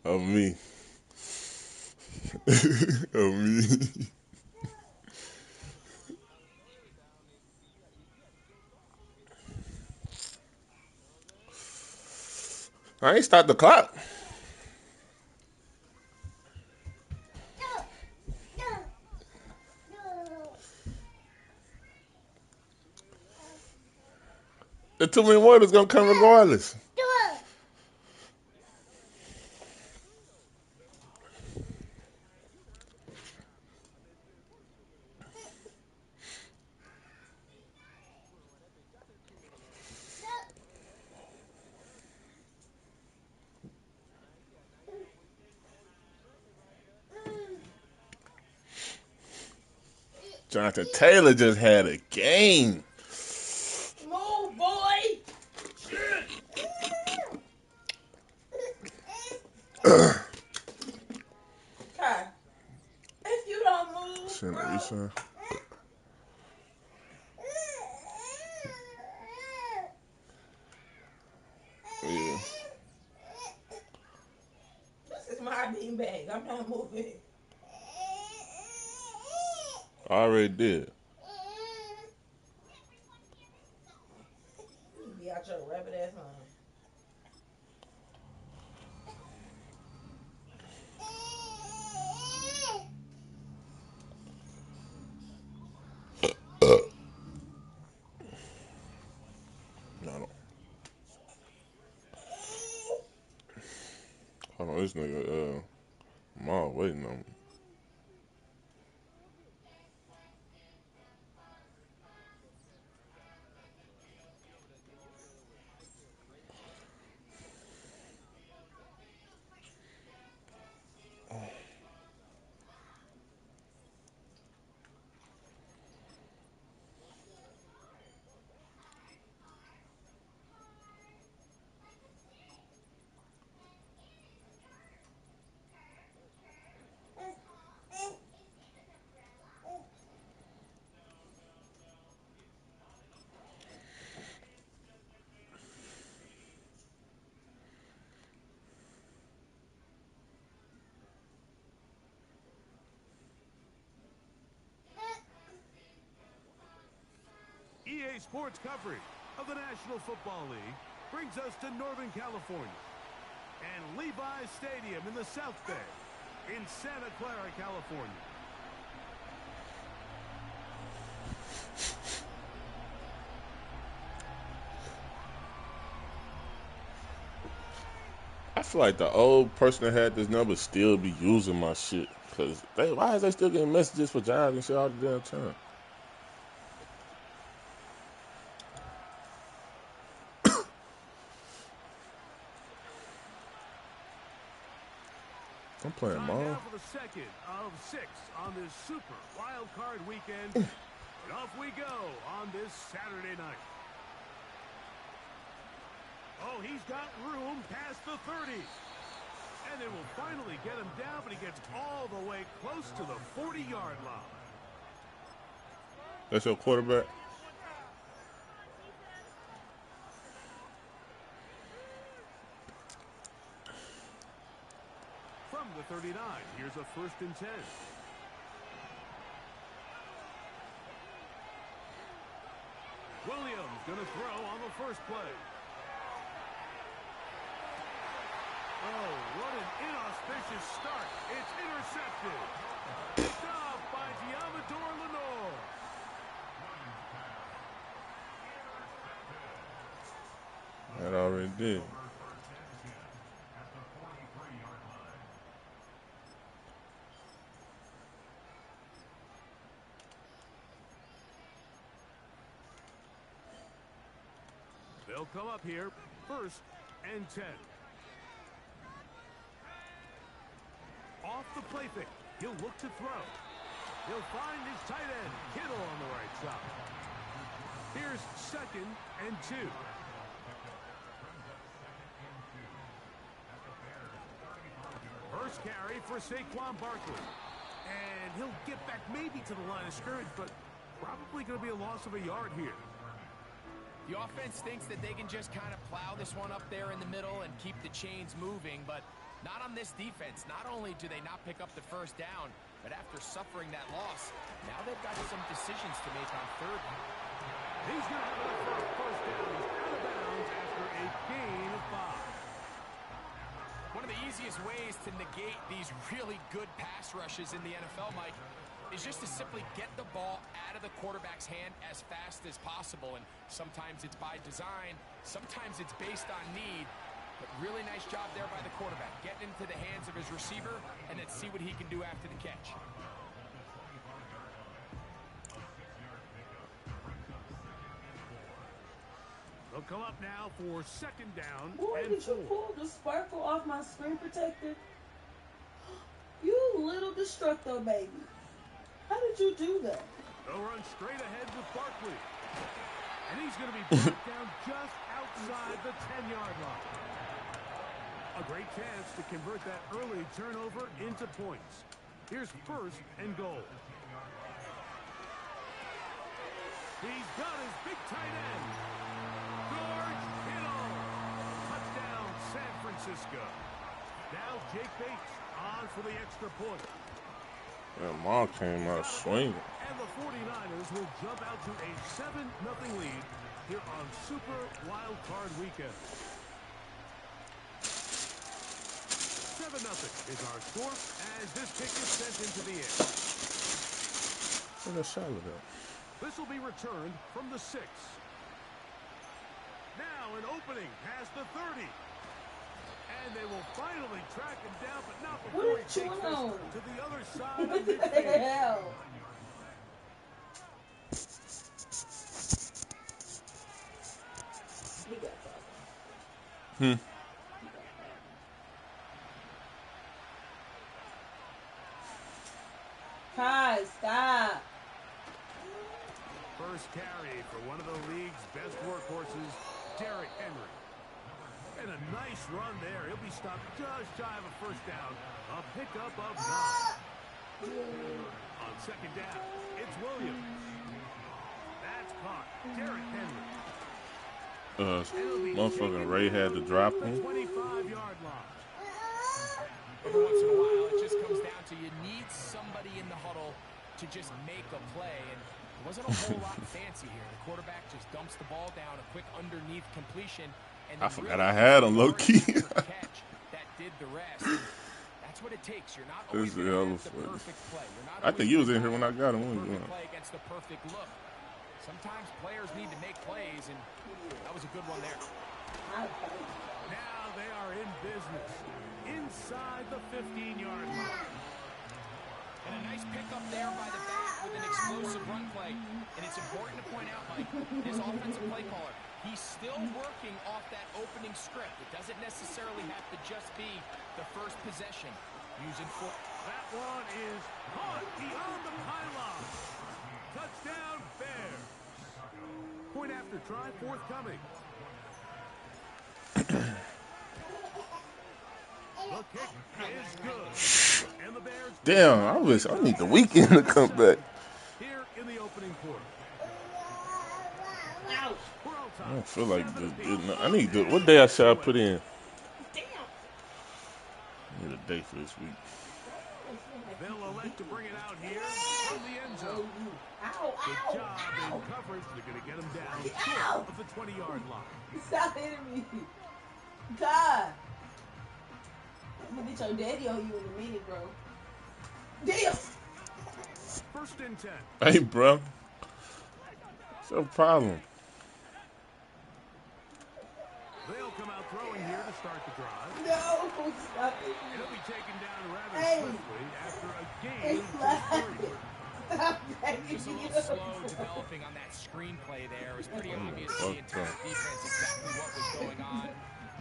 Oh, me. Oh, me. I ain't start the clock. The 2 minute warning is gonna come regardless. Jonathan Taylor just had a game. Move, boy. Kai, if you don't move, Send bro. a resign. Yeah. This is my beanbag. I'm not moving. I already did. You be out your rabbit ass mind. No, I don't. Hold on, this nigga, Ma waiting on me. EA Sports coverage of the National Football League brings us to Northern California and Levi's Stadium in the South Bay in Santa Clara, California. I feel like the old person that had this number still be using my shit. Cause why is they still getting messages for jobs and shit all the damn time? I'm playing Time Mom. now for the second of 6 on this Super Wild Card weekend. And off we go on this Saturday night. Oh, he's got room past the 30. And they will finally get him down, but he gets all the way close to the 40-yard line. That's your quarterback? From the 39, here's a 1st and 10. Williams going to throw on the first play. Oh, what an inauspicious start. It's intercepted. Picked off by Diamador Lenore. That already did. They'll come up here, 1st and 10. Off the play fake, he'll look to throw. He'll find his tight end, Kittle, on the right side. Here's 2nd and 2. First carry for Saquon Barkley. And he'll get back maybe to the line of scrimmage, but probably going to be a loss of a yard here. The offense thinks that they can just kind of plow this one up there in the middle and keep the chains moving, but not on this defense. Not only do they not pick up the 1st down, but after suffering that loss, now they've got some decisions to make on 3rd. He's going to have enough for a 1st down. He's out of bounds after a gain of 5. easiest ways to negate these really good pass rushes in the NFL, Mike, is just to simply get the ball out of the quarterback's hand as fast as possible. And sometimes it's by design, sometimes it's based on need. But really nice job there by the quarterback, getting into the hands of his receiver, and then see what he can do after the catch. They'll come up now for second down. Boy, and did you 4. pull the sparkle off my screen protector? You little destructo baby. How did you do that? They'll run straight ahead with Barkley. And he's going to be brought down just outside the 10-yard line. A great chance to convert that early turnover into points. Here's first and goal. He's got his big tight end. George Kittle. Touchdown, San Francisco. Now Jake Bates on for the extra point. That ball came out swinging. And the 49ers will jump out to a 7-0 lead here on Super Wild Card Weekend. 7-0 is our score as this kick is sent into the air. Look at shot of that. This will be returned from the 6. Now an opening past the 30. And they will finally track him down, but not before he takes this to the other side of What the midfield. hell? He got that. Kai, stop. First carry for one of the league's best workhorses, Derrick Henry. And a nice run there. He'll be stopped just shy of a first down. A pickup of 9. On second down, it's Williams. That's caught. Derrick Henry. Motherfucking Ray had to drop him. 25-yard line. Every once in a while, it just comes down to you need somebody in the huddle to just make a play. And it wasn't a whole lot fancy here. The quarterback just dumps the ball down, a quick underneath completion. And I forgot I had him low key. Catch that did the rest. And that's what it takes. You're not always going to have the perfect play. I think you was in here when I got him. Perfect play against the perfect look. Sometimes players need to make plays, and that was a good one there. Now they are in business inside the 15-yard line. And a nice pickup there by the back with an explosive run play. And it's important to point out, Mike, this offensive play caller, he's still working off that opening script. It doesn't necessarily have to just be the first possession. Using foot. That one is caught beyond the pylon. Touchdown, Bears. Point after try forthcoming. The kick is good. And the Bears. Damn, I need the weekend to come back. Here in the opening quarter. I don't feel like I need to. What day should I put in? Damn. I need a day for this week. They'll elect to bring it out here from the end zone. Ow, Good ow, job ow. in coverage. They're going to get him down Ow. short of the 20-yard line. Stop hitting me. God. I'm gonna get your daddy on you in a minute, bro. Damn. First and 10. Hey, bro. What's your problem? They'll come out throwing here to start the drive. No, stop it. And he'll be taken down rather Hey. swiftly after a Hey, game. Flag. Stop dragging Just a me little up. slow developing on that screenplay there. It was pretty obvious to the entire defense exactly what was going on.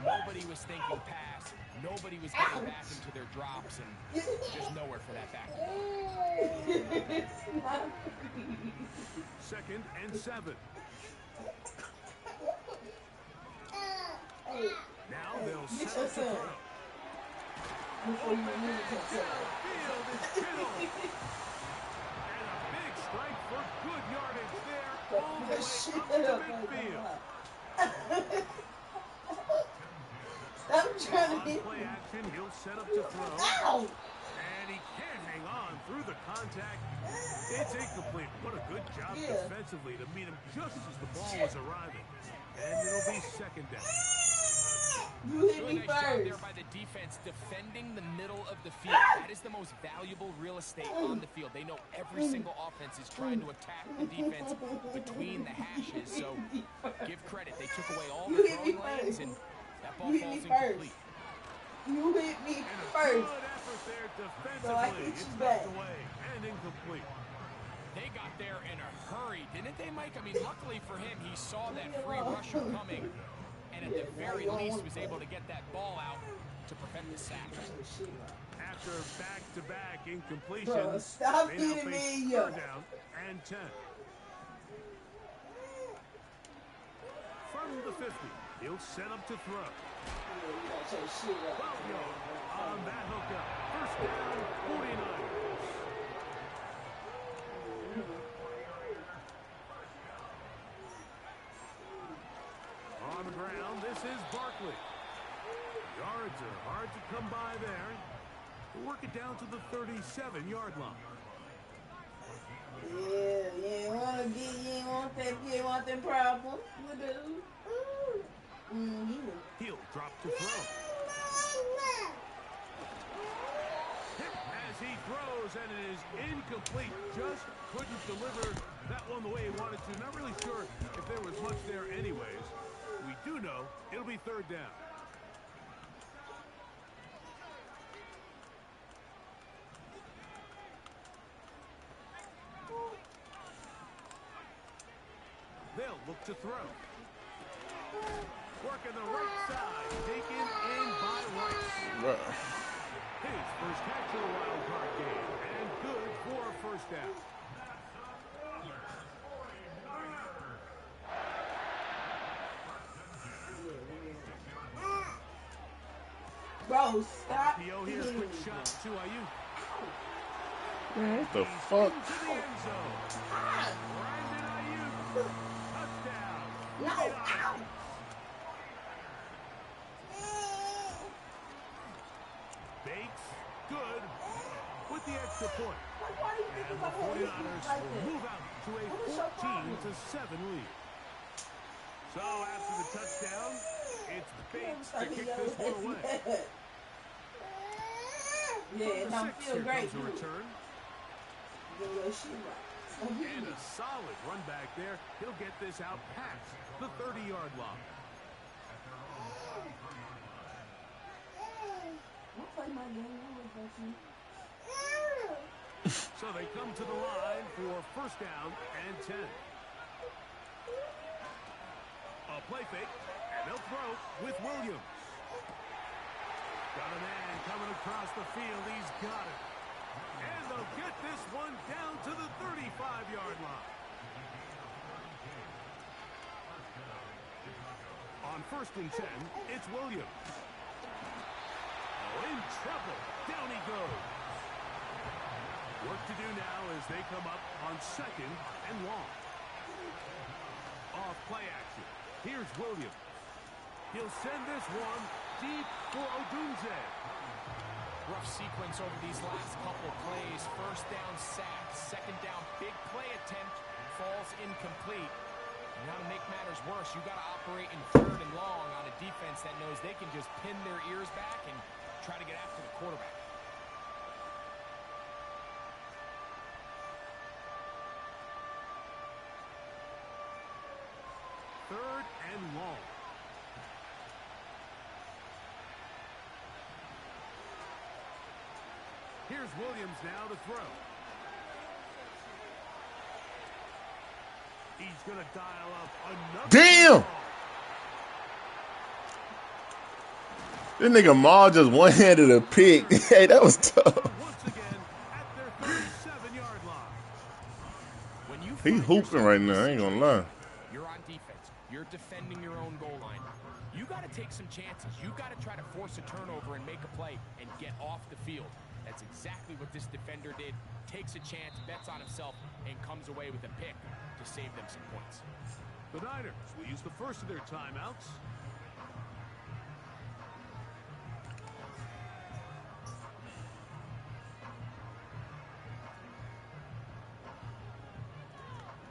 Nobody was thinking pass. Nobody was getting back into their drops, and there's nowhere for that back. Second and 7. Hey, Now they'll get set up to yourself. throw. Before you remove yourself. Field is Kittle. And a big strike for good yardage there. All the way Shut up to up, midfield. I'm trying to On hit play you. action, he'll set up to throw. Ow! And he can't hang on through the contact. It's incomplete. What a good job Yeah. defensively to meet him just as the ball was arriving. And it'll be second down. You hit Really me nice job there by the defense defending the middle of the field. That is the most valuable real estate on the field. They know every single offense is trying to attack the defense between the hashes. So give credit. They took away all the throwing lanes, and that ball falls incomplete. You hit me first. Good effort there defensively. So I hit It's you knocked back. away and incomplete. They got there in a hurry, didn't they, Mike? I mean, luckily for him, he saw that free rusher coming, and at the very least was able to get that ball out to prevent the sack. After back-to-back incompletions, Bro, stop they now hitting face me, third down and 10. From the 50, he'll set up to throw. On that hookup, first down, 49ers. On the ground, this is Barkley. Yards are hard to come by there. We'll work it down to the 37-yard line. Yeah, you ain't want them problems. He'll drop to throw. As he throws, and it is incomplete. Just couldn't deliver that one the way he wanted to. Not really sure if there was much there anyways. We do know it'll be third down. They'll look to throw. Working the right side. Taken in by Rice. His first catch of the wild card game. And good for a first down. Bro, stop. PO here, quick shot to Ayuk. Man, what the fuck? To the end zone. Brandon Ayuk. Touchdown. No, Bates, good, with the extra point. why do you think And the about 49ers like will move out to a 14-7 lead. So after the touchdown, it's Bates to kick this one away. Yeah, it From the don't 6, feel here great. comes a return. And a solid run back there. He'll get this out past the 30-yard line. So they come to the line for first down and 10. A play fake, and they'll throw with Williams. Got a man coming across the field. He's got it. And they'll get this one down to the 35-yard line. On first and 10, it's Williams. Oh, in trouble. Down he goes. Work to do now as they come up on second and long. Off play action. Here's Williams. He'll send this one deep for Odunze. Rough sequence over these last couple plays. First down sack, second down big play attempt, falls incomplete. And now to make matters worse, you got to operate in third and long on a defense that knows they can just pin their ears back and try to get after the quarterback. Third and long. Here's Williams now to throw. He's going to dial up another. Damn! This nigga Maul just one-handed a pick. Hey, that was tough. Once again at their 37-yard line. When you He find hooping yourself right in now, this I ain't gonna lie. You're on defense. You're defending your own goal line. You got to take some chances. You got to try to force a turnover and make a play and get off the field. That's exactly what this defender did. Takes a chance, bets on himself, and comes away with a pick to save them some points. The Niners will use the first of their timeouts.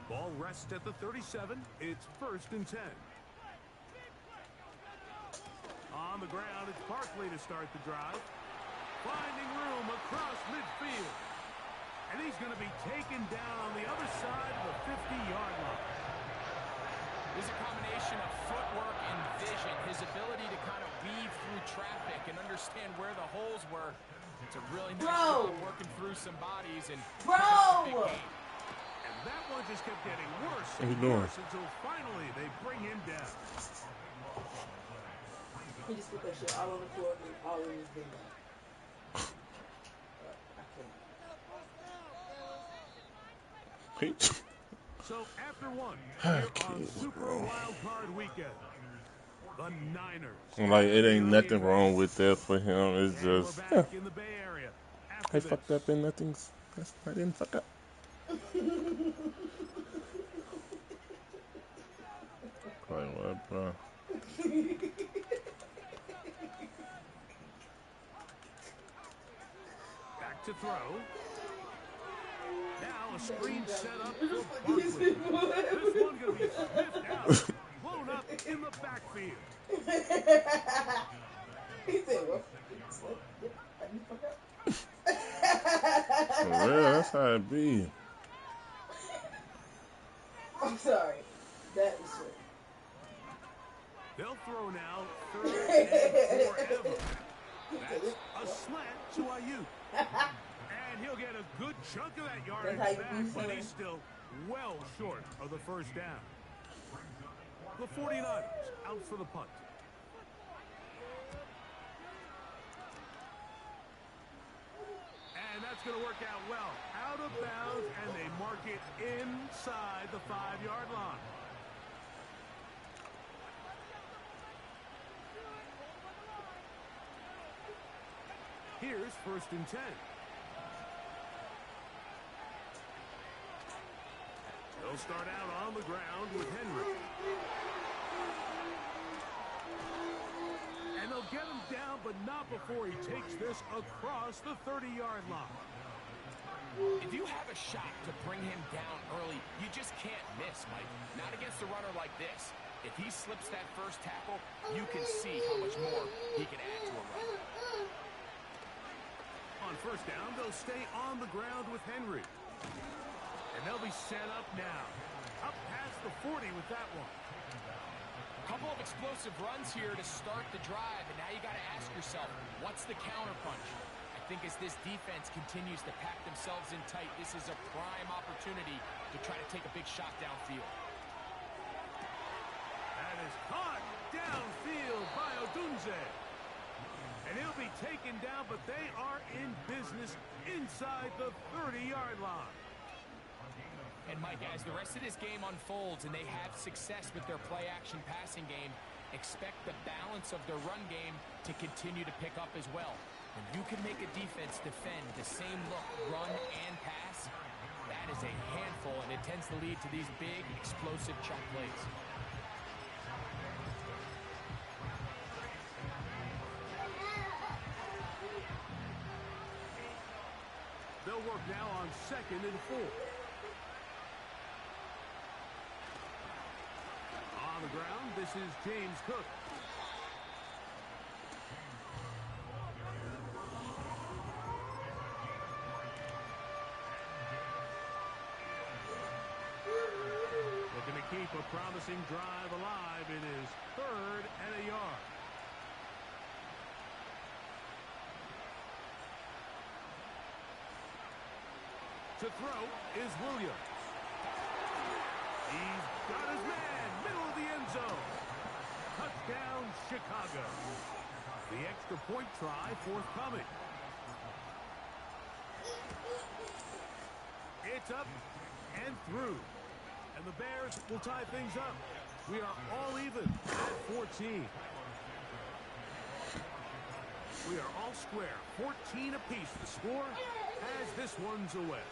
Ball rests at the 37. It's first and 10. On the ground, it's Barkley to start the drive. Finding room across midfield. And he's going to be taken down on the other side of the 50-yard line. There's a combination of footwork and vision. His ability to kind of weave through traffic and understand where the holes were. It's a really nice job working through some bodies and big game. And that one just kept getting worse What and you doing? worse until finally they bring him down. He just put that shit all on the floor and all in his video. I can't. So after one, here on Super Wild Card Weekend, the Niners. Like, it ain't nothing wrong with that for him. It's just, We're back in the Bay Area. I fucked up and nothing's. I didn't fuck up. Like what, bro? Back to throw. Now a screen set up for Barkley. This one going to be sniffed out, blown up in the backfield. He said, what? For real, that's how it be. I'm sorry. That is true. They'll throw now, third and forever. That's a slant to Ayuk. And he'll get a good chunk of that yardage back, but he's still well short of the first down. The 49ers out for the punt. And that's going to work out well. Out of bounds, and they mark it inside the 5-yard line. Here's 1st and 10. They'll start out on the ground with Henry. And they'll get him down, but not before he takes this across the 30-yard line. If you have a shot to bring him down early, you just can't miss, Mike. Not against a runner like this. If he slips that first tackle, you can see how much more he can add to a run. On 1st down, they'll stay on the ground with Henry. And they'll be set up now. Up past the 40 with that one. Couple of explosive runs here to start the drive, and now you got to ask yourself, what's the counterpunch? I think as this defense continues to pack themselves in tight, this is a prime opportunity to try to take a big shot downfield. That is caught downfield by Odunze. And he'll be taken down, but they are in business inside the 30-yard line. And Mike, as the rest of this game unfolds and they have success with their play-action passing game, expect the balance of their run game to continue to pick up as well. When you can make a defense defend the same look, run and pass, that is a handful, and it tends to lead to these big, explosive chunk plays. They'll work now on 2nd and 4. On the ground, this is James Cook. Looking to keep a promising drive alive in his 3rd and a yard. To throw is Williams. He's got his man, middle of the end zone. Touchdown, Chicago. The extra point try forthcoming. It's up and through. And the Bears will tie things up. We are all even at 14. We are all square. 14 apiece. The score as this one's away.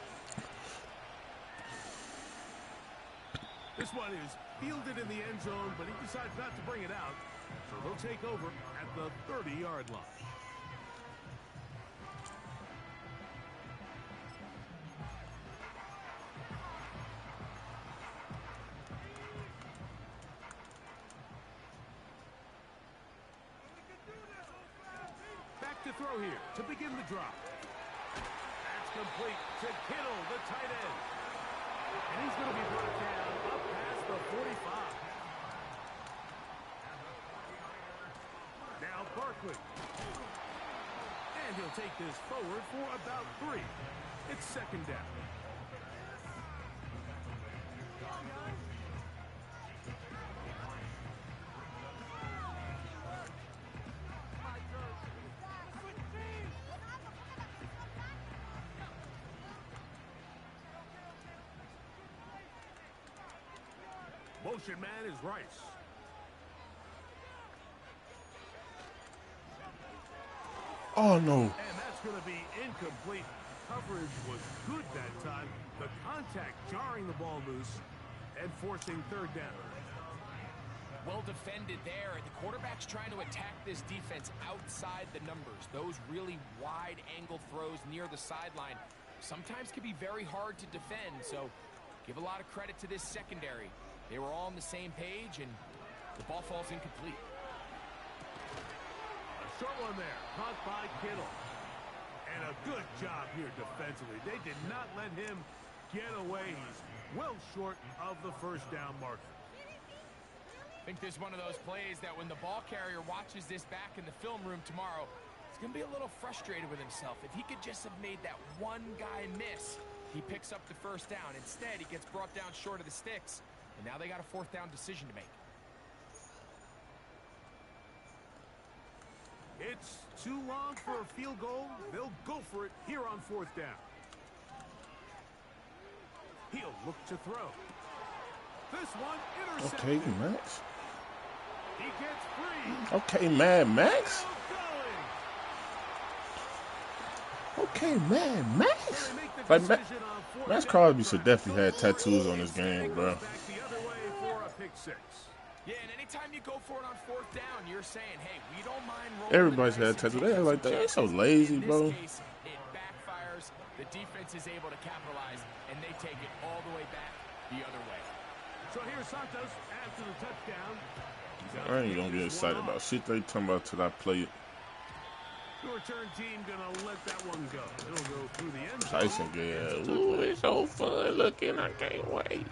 This one is fielded in the end zone, but he decides not to bring it out. So they'll take over at the 30-yard line. throw here to begin the drop. That's complete to Kittle, the tight end. And he's going to be brought down up past the 45. Now Barkley. And he'll take this forward for about 3. It's second down. Motion man is Rice. Oh, no. And that's going to be incomplete. Coverage was good that time. The contact jarring the ball loose and forcing third down. Well defended there. The quarterback's trying to attack this defense outside the numbers. Those really wide angle throws near the sideline sometimes can be very hard to defend. So give a lot of credit to this secondary. They were all on the same page, and the ball falls incomplete. A short one there, caught by Kittle. And a good job here defensively. They did not let him get away. He's well short of the first down marker. I think this is one of those plays that when the ball carrier watches this back in the film room tomorrow, he's going to be a little frustrated with himself. If he could just have made that one guy miss, he picks up the first down. Instead, he gets brought down short of the sticks. And now they got a fourth down decision to make. It's too long for a field goal. They'll go for it here on fourth down. He'll look to throw. This one intercepted. Okay, Max. He gets free. Okay, Mad Max. Okay, Mad Max. Like, Max Crosby should definitely have tattoos on his game, bro. Yeah, and anytime you go for it on fourth down, you're saying, hey, we don't mind rolling. Everybody's had tattoos. They act like that. They're so lazy, bro. In this case, it backfires. The defense is able to capitalize, and they take it all the way back the other way. So here's Santos after the touchdown. I ain't gonna get excited about shit they talking about till I play it. The return team gonna let that one go. It'll go through the end zone. Tyson, yeah. Ooh, it's so fun looking. I can't wait.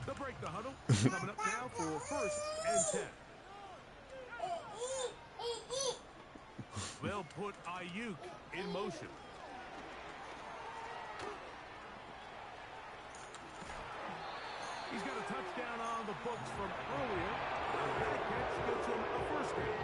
They'll break the huddle. Coming up now for first and 10. They'll put Ayuk in motion. He's got a touchdown on the books from earlier. That catch gets him a first down.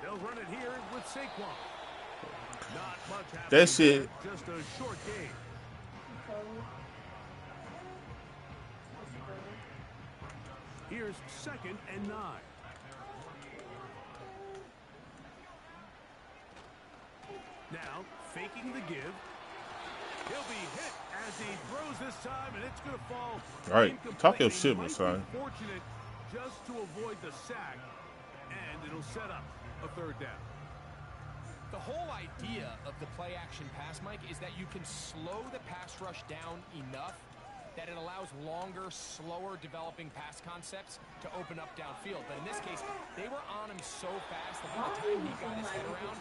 They'll run it here with Saquon. Not much happening. That's it. Just a short game. Here's second and 9. Now, faking the give. He'll be hit as he throws this time, and it's going to fall. All right, talk your shit, Messiah. Fortunate just to avoid the sack, and it'll set up a third down. The whole idea of the play-action pass, Mike, is that you can slow the pass rush down enough that it allows longer, slower developing pass concepts to open up downfield. But in this case, they were on him so fast that by the time he got his head around,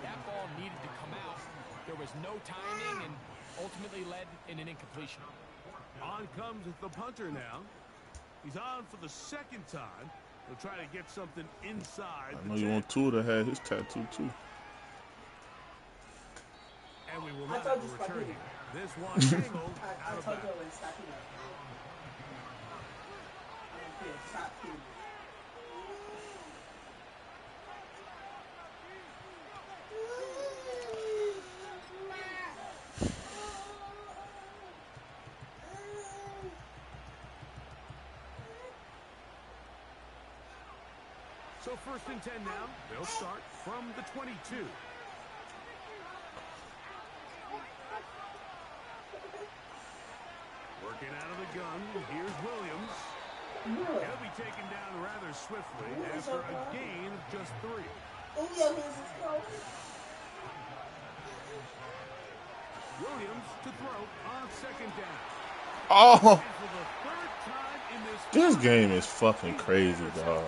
that ball needed to come out. There was no timing and ultimately led in an incompletion. On comes the punter now. He's on for the second time. He'll try to get something inside. I know you want Tua to have his tattoo, too. And we will not have a return here. This one angled out of bounds. So first and 10 now. They'll start from the 22. Working out of the gun, here's Williams. He'll be taken down rather swiftly after a gain of just 3. Williams to throw on second down. Oh, And for the third time in this game is fucking crazy, dog.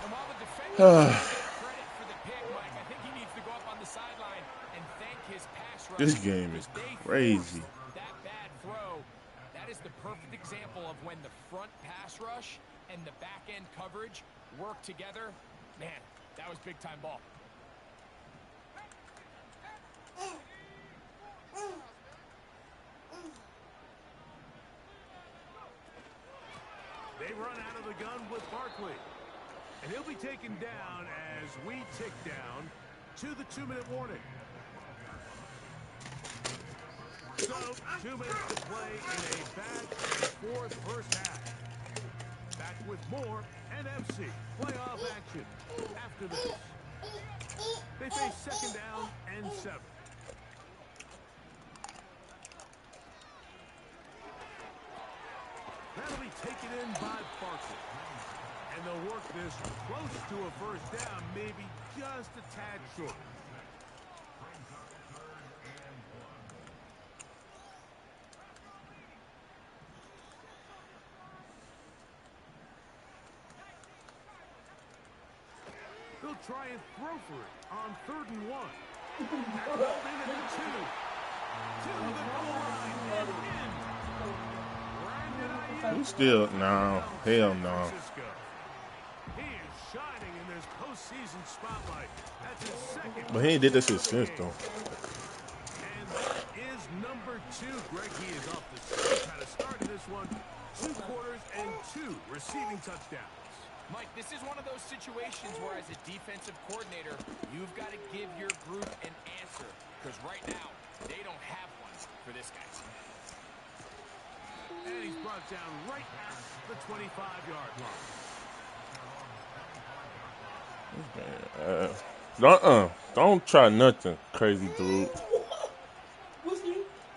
And while the defender doesn't get credit for the pick, Mike, I think he needs to go up on the sideline and thank his pass rush. This game is crazy. That bad throw, that is the perfect example of when the front pass rush and the back end coverage work together. Man, that was big time ball. They run out of the gun with Barkley. And he'll be taken down as we tick down to the 2-minute warning. So, 2 minutes to play in a back-and-forth first half. Back with more NFC playoff action after this. They face second down and 7. That'll be taken in by Barkley. And they'll work this close to a first down, maybe just a tad short. They'll try and throw for it on 3rd and 1. That's rolled in at the 2. To the goal line and in. He's still, no, hell no. He is shining in this postseason spotlight. That's his second. But he ain't did this since though. And that is number 2. Greg, he is off the start. Kind of started this one. 2 quarters and 2 receiving touchdowns. Mike, this is one of those situations where as a defensive coordinator, you've got to give your group an answer. Because right now, they don't have one for this guy. And he's brought down right at the 25-yard line. Don't try nothing crazy, dude.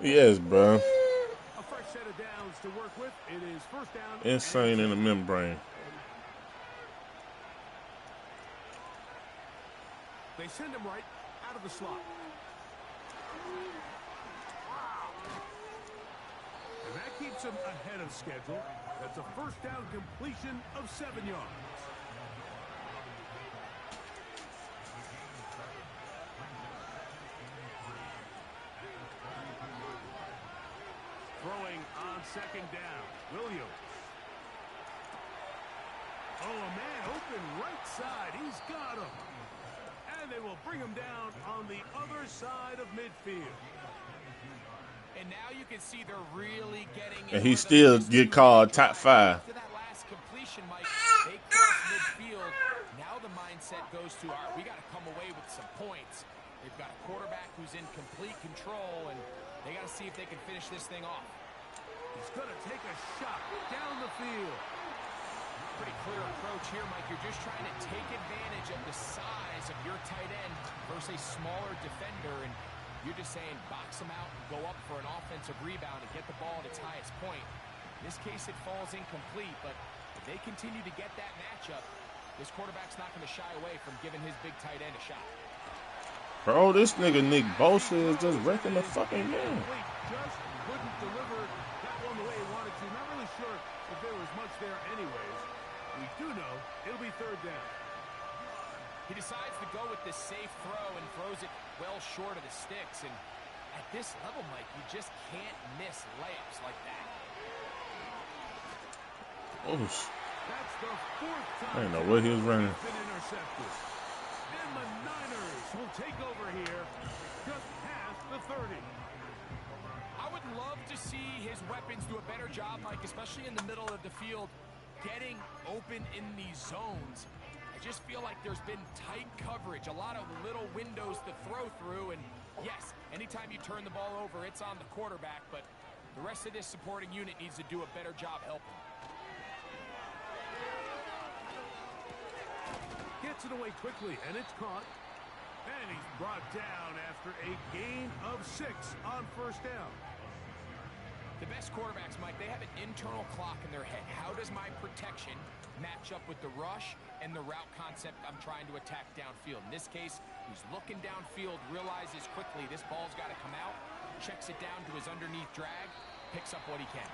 Yes, bro. A fresh set of downs to work with. It is first down. Insane in the membrane. They send him right out of the slot. And that keeps him ahead of schedule. That's a first down completion of 7 yards. Throwing on second down, Williams. Oh, a man open right side. He's got him. And they will bring him down on the other side of midfield. And now you can see they're really getting. And he still get called top 5. After that last completion, Mike, they cross midfield. Now the mindset goes to, all right, we got to come away with some points. They've got a quarterback who's in complete control, and they got to see if they can finish this thing off. He's going to take a shot down the field. Pretty clear approach here, Mike. You're just trying to take advantage of the size of your tight end versus a smaller defender, and you're just saying box him out and go up for an offensive rebound and get the ball at its highest point. In this case, it falls incomplete, but if they continue to get that matchup, this quarterback's not going to shy away from giving his big tight end a shot. Bro, this nigga Nick Bosa is just wrecking the fucking game. Just couldn't deliver that one the way he wanted to. Not really sure if there was much there anyways. We do know it'll be third down. He decides to go with this safe throw and throws it well short of the sticks. And at this level, Mike, you just can't miss layups like that. Oh, That's the 4th time I didn't know where he was running. he's been intercepted. And the Niners will take over here just past the 30. I would love to see his weapons do a better job, Mike, especially in the middle of the field, getting open in these zones. I just feel like there's been tight coverage, a lot of little windows to throw through, and yes, anytime you turn the ball over, it's on the quarterback, but the rest of this supporting unit needs to do a better job helping. Gets it away quickly, and it's caught. And he's brought down after a gain of 6 on first down. The best quarterbacks, Mike, they have an internal clock in their head. How does my protection match up with the rush and the route concept I'm trying to attack downfield? In this case, he's looking downfield, realizes quickly this ball's got to come out, checks it down to his underneath drag, picks up what he can.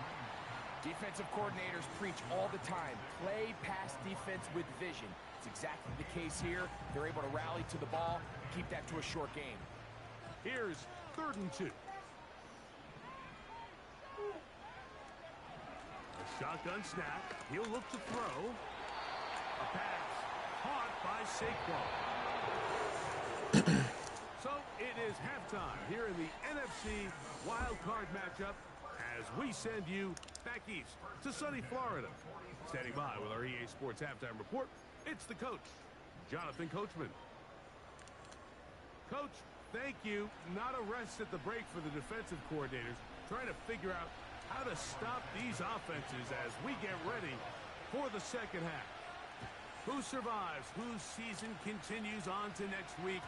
Defensive coordinators preach all the time, play pass defense with vision. It's exactly the case here. They're able to rally to the ball, keep that to a short game. Here's 3rd and 2. Shotgun snap. He'll look to throw. A pass caught by Saquon. So it is halftime here in the NFC wild card matchup as we send you back east to sunny Florida. Standing by with our EA Sports halftime report, it's the coach, Jonathan Coachman. Coach, thank you. Not a rest at the break for the defensive coordinators, trying to figure out how to stop these offenses as we get ready for the second half. Who survives? Whose season continues on to next week?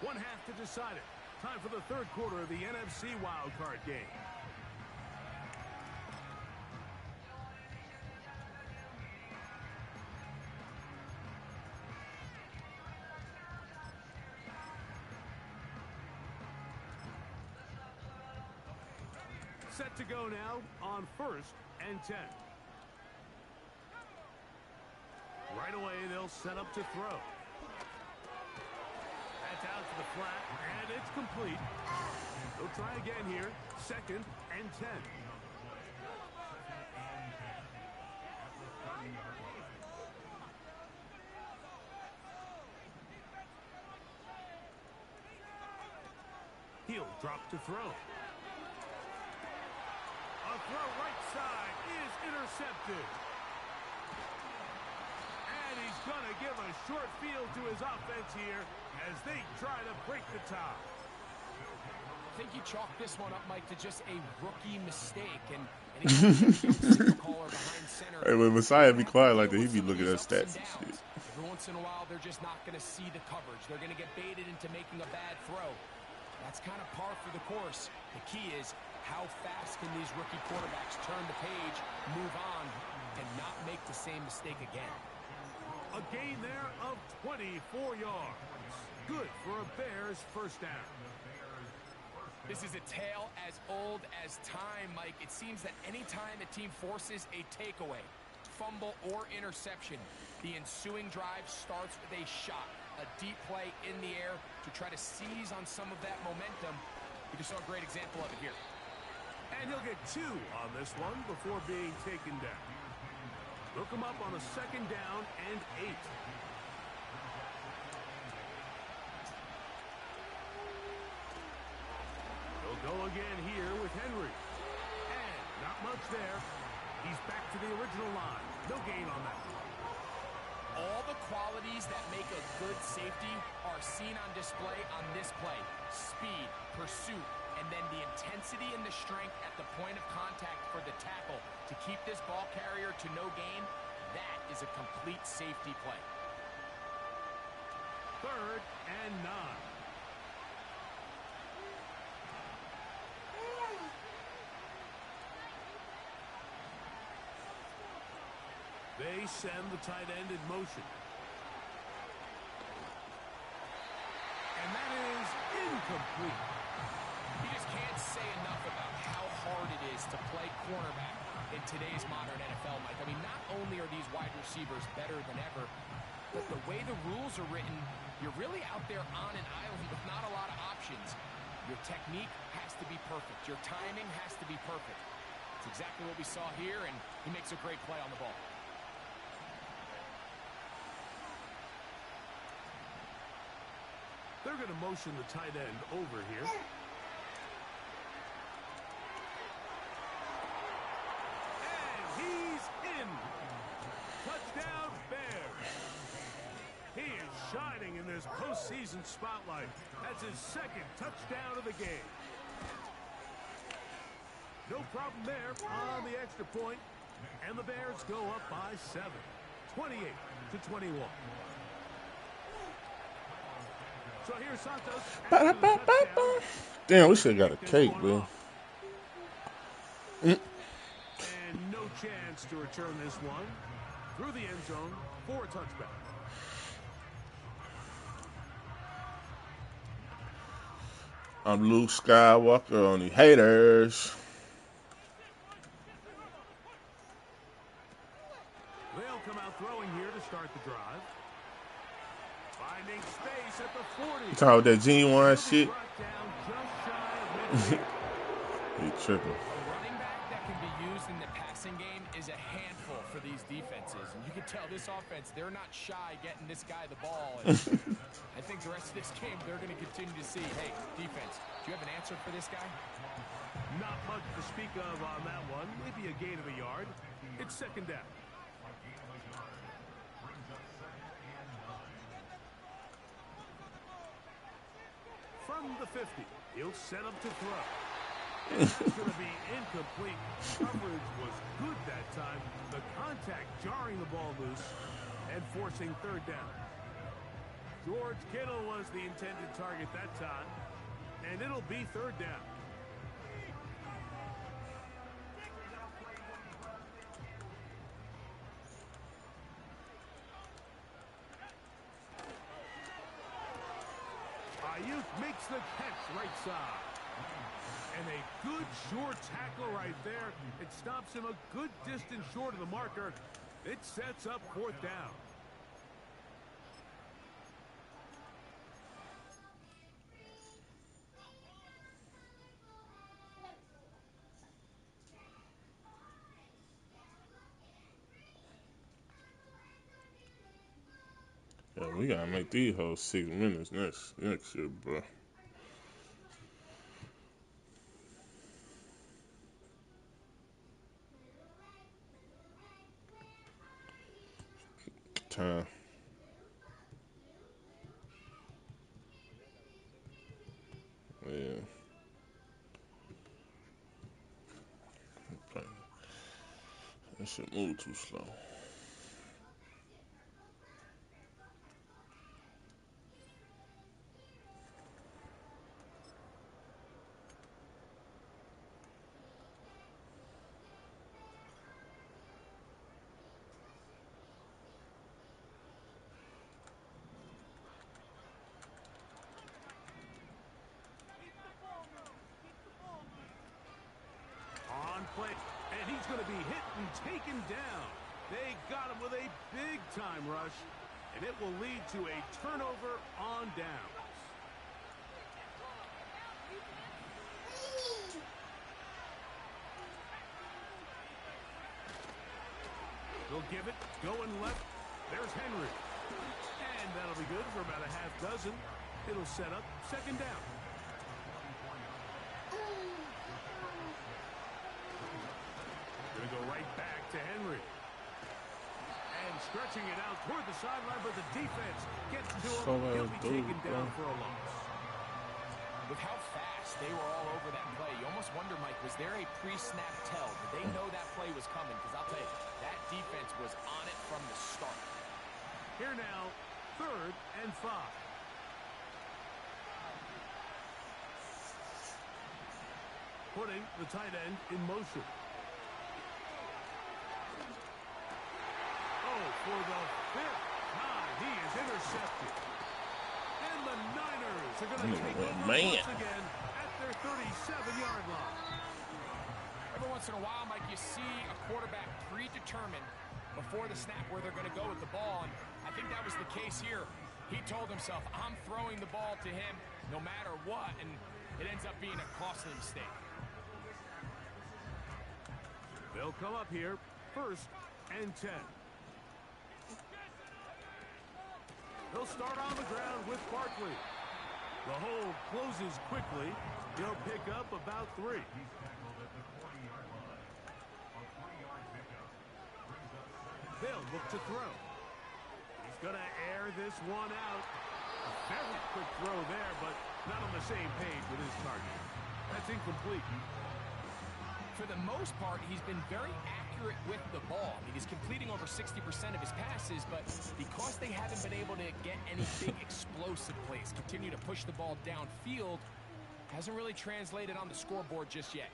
One half to decide it. Time for the 3rd quarter of the NFC wildcard game. Set to go now on 1st and 10. Right away, they'll set up to throw. That's out to the flat, and it's complete. They'll try again here. 2nd and 10. He'll drop to throw. A throw right side is intercepted. And he's going to give a short field to his offense here as they try to break the tie. I think you chalked this one up, Mike, to just a rookie mistake. And signal caller behind center. Hey, when Messiah be quiet like that, he be looking at stats and shit. Every once in a while, they're just not going to see the coverage. They're going to get baited into making a bad throw. That's kind of par for the course. The key is how fast can these rookie quarterbacks turn the page, move on, and not make the same mistake again. A gain there of 24 yards. Good for a Bears first down. This is a tale as old as time, Mike. It seems that any time a team forces a takeaway, fumble, or interception, the ensuing drive starts with a shot, a deep play in the air to try to seize on some of that momentum. We just saw a great example of it here. And he'll get 2 on this one before being taken down. Look him up on a 2nd down and 8. He'll go again here with Henry. And not much there. He's back to the original line. No gain on that. All the qualities that make a good safety are seen on display on this play. Speed, pursuit, and then the intensity and the strength at the point of contact for the tackle to keep this ball carrier to no gain. That is a complete safety play. 3rd and 9. They send the tight end in motion. And that is incomplete. You just can't say enough about how hard it is to play cornerback in today's modern NFL, Mike. I mean, not only are these wide receivers better than ever, but the way the rules are written, you're really out there on an island with not a lot of options. Your technique has to be perfect. Your timing has to be perfect. It's exactly what we saw here, and he makes a great play on the ball. They're going to motion the tight end over here. And he's in. Touchdown, Bears. He is shining in this postseason spotlight. That's his 2nd touchdown of the game. No problem there on the extra point. And the Bears go up by 7. 28-21. So here's Santos. Damn, we should have got a cake, bro. And no chance to return this one through the end zone for a touchback. I'm Luke Skywalker on the haters. They'll come out throwing here to start the drive. Finding space at the 40. You talking about that genuine shit? He tripping. A running back that can be used in the passing game is a handful for these defenses. And you can tell this offense, they're not shy getting this guy the ball. And I think the rest of this game, they're going to continue to see, hey, defense, do you have an answer for this guy? Not much to speak of on that one. Maybe a gain of a yard. It's second down. From the 50, he'll set up to throw. It's going to be incomplete. Coverage was good that time. The contact jarring the ball loose and forcing third down. George Kittle was the intended target that time, and it'll be third down. Ayuk makes the catch right side. And a good short tackle right there. It stops him a good distance short of the marker. It sets up fourth down. Yeah, we gotta make these whole 6 minutes next year, bro. Time. Yeah. That shit move too slow. Play, and he's going to be hit and taken down. They got him with a big-time rush, and it will lead to a turnover on downs. They'll give it, going left. There's Henry. And that'll be good for about a half dozen. It'll set up second down. Going to go right back to Henry. And stretching it out toward the sideline, but the defense gets to him. He'll be taken down for a loss. With how fast they were all over that play, you almost wonder, Mike, was there a pre-snap tell? Did they know that play was coming? Because I'll tell you, that defense was on it from the start. Here now, 3rd and 5. Putting the tight end in motion. For the 5th time, he is intercepted. And the Niners are going to take over once again at their 37-yard line. Every once in a while, Mike, you see a quarterback predetermined before the snap where they're going to go with the ball, and I think that was the case here. He told himself, I'm throwing the ball to him no matter what, and it ends up being a costly mistake. They'll come up here, 1st and 10. He'll start on the ground with Barkley. The hole closes quickly. He'll pick up about 3. They'll look to throw. He's going to air this one out. A very quick throw there, but not on the same page with his target. That's incomplete. For the most part, he's been very accurate with the ball. I mean, he's completing over 60% of his passes, but because they haven't been able to get any big explosive plays, continue to push the ball downfield, hasn't really translated on the scoreboard just yet.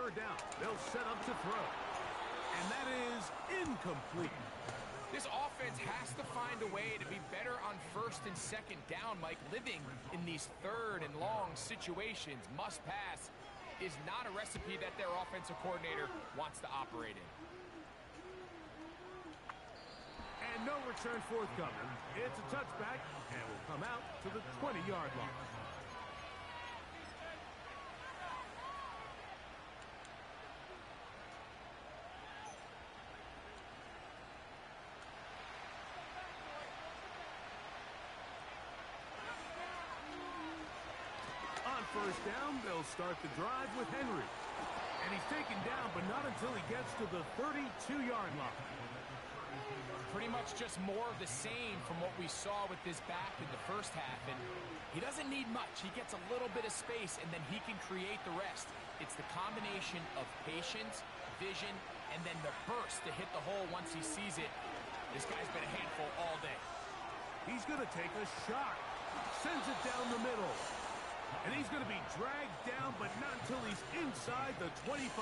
third down. They'll set up to throw. And that is incomplete. This offense has to find a way to be better on first and second down, Mike. Living in these third and long situations, must pass, is not a recipe that their offensive coordinator wants to operate in. And no return forthcoming. It's a touchback and will come out to the 20-yard line. First down, they'll start the drive with Henry. And he's taken down, but not until he gets to the 32-yard line. Pretty much just more of the same from what we saw with this back in the first half. And he doesn't need much. He gets a little bit of space, and then he can create the rest. It's the combination of patience, vision, and then the burst to hit the hole once he sees it. This guy's been a handful all day. He's going to take a shot. Sends it down the middle. And he's going to be dragged down, but not until he's inside the 25.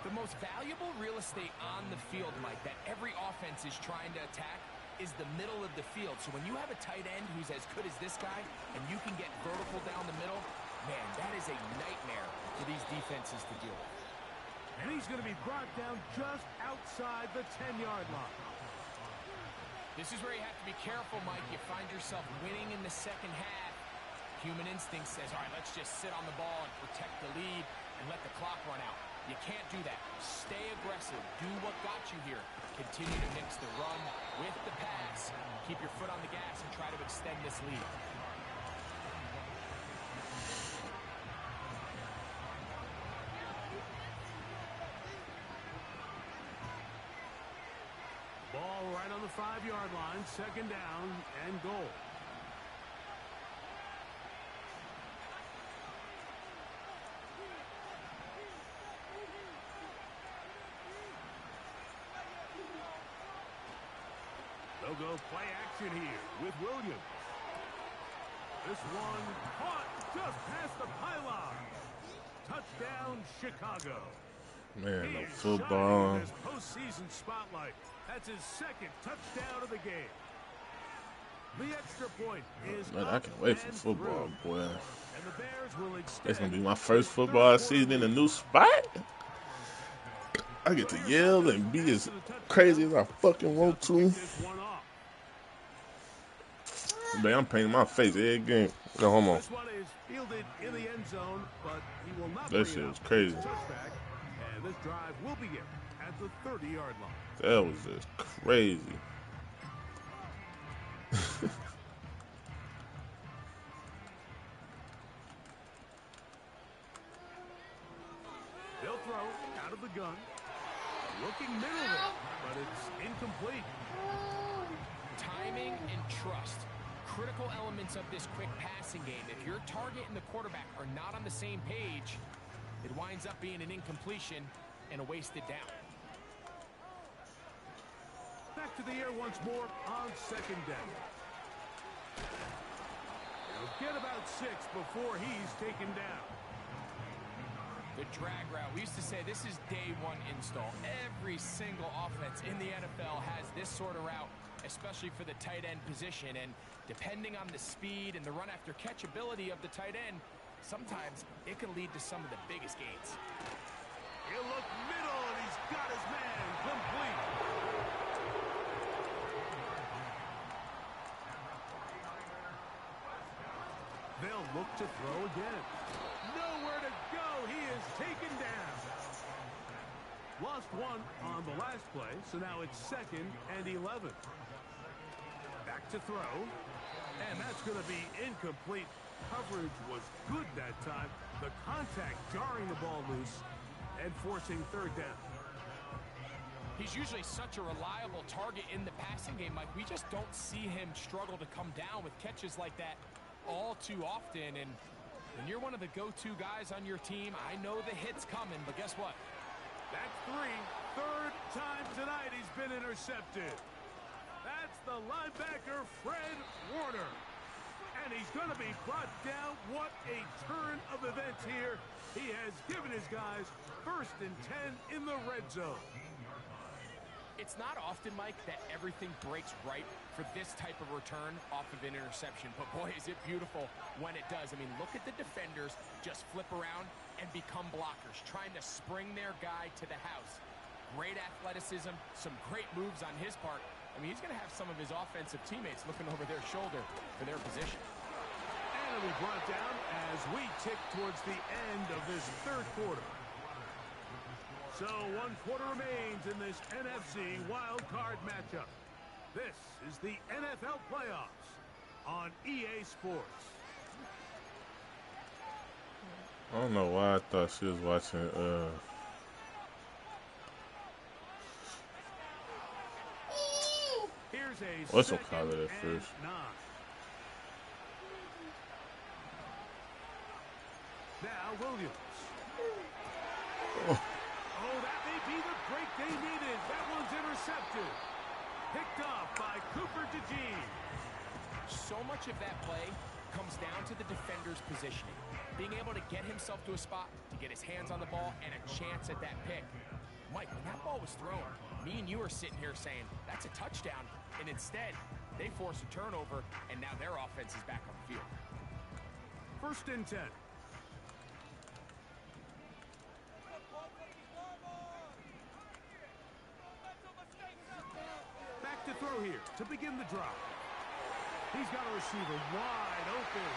The most valuable real estate on the field, Mike, that every offense is trying to attack is the middle of the field. So when you have a tight end who's as good as this guy, and you can get vertical down the middle, man, that is a nightmare for these defenses to deal with. And he's going to be brought down just outside the 10-yard line. This is where you have to be careful, Mike. You find yourself winning in the second half. Human instinct says, all right, let's just sit on the ball and protect the lead and let the clock run out. You can't do that. Stay aggressive. Do what got you here. Continue to mix the run with the pass. Keep your foot on the gas and try to extend this lead. Ball right on the 5-yard line. Second down and goal. They'll go play action here with Williams. This one caught just past the pylon. Touchdown, Chicago. Man, He no is football. shining in this postseason spotlight. That's his second touchdown of the game. The extra point is Man, I up can't wait for and football, through. boy. And the Bears will extend. It's gonna be my first football season in a new spot. I get to yell and be as crazy as I fucking want to. Man, I'm painting my face every game. No, hold on. This one is fielded in the end zone, but he will not That shit was crazy. Touchback, and this drive will begin at the 30-yard line. That was just crazy. They'll throw out of the gun. Looking middle there, but it's incomplete. Timing and trust. Critical elements of this quick passing game. If your target and the quarterback are not on the same page, it winds up being an incompletion and a wasted down. Back to the air once more on second down. He'll get about 6 before he's taken down. The drag route. We used to say this is day one install. Every single offense in the NFL has this sort of route, especially for the tight end position. And depending on the speed and the run after catch ability of the tight end, sometimes it can lead to some of the biggest gains. He'll look middle, and he's got his man complete. They'll look to throw again. Nowhere to go. He is taken down. Lost one on the last play, so now it's 2nd and 11. Back to throw. And that's going to be incomplete. Coverage was good that time. The contact jarring the ball loose and forcing 3rd down. He's usually such a reliable target in the passing game, Mike. We just don't see him struggle to come down with catches like that all too often. And when you're one of the go-to guys on your team, I know the hit's coming, but guess what? That's 3. 3rd time tonight he's been intercepted. That's the linebacker, Fred Warner. And he's going to be brought down. What a turn of events here. He has given his guys 1st and 10 in the red zone. It's not often, Mike, that everything breaks right for this type of return off of an interception. But, boy, is it beautiful when it does. I mean, look at the defenders just flip around and become blockers, trying to spring their guy to the house. Great athleticism, some great moves on his part. I mean, he's going to have some of his offensive teammates looking over their shoulder for their position. And it'll be brought down as we tick towards the end of this 3rd quarter. So 1 quarter remains in this NFC wildcard matchup. This is the NFL playoffs on EA Sports. I don't know why I thought she was watching Here's a what's we'll call it at first. 9. Now Williams. Oh, that may be the break they needed. That one's intercepted. Picked off by Cooper DeJean. So much of that play comes down to the defender's positioning. Being able to get himself to a spot, to get his hands on the ball, and a chance at that pick. Mike, when that ball was thrown, me and you are sitting here saying, that's a touchdown. And instead, they force a turnover, and now their offense is back on the field. 1st and 10. Back to throw here to begin the drive. He's got a receiver wide open.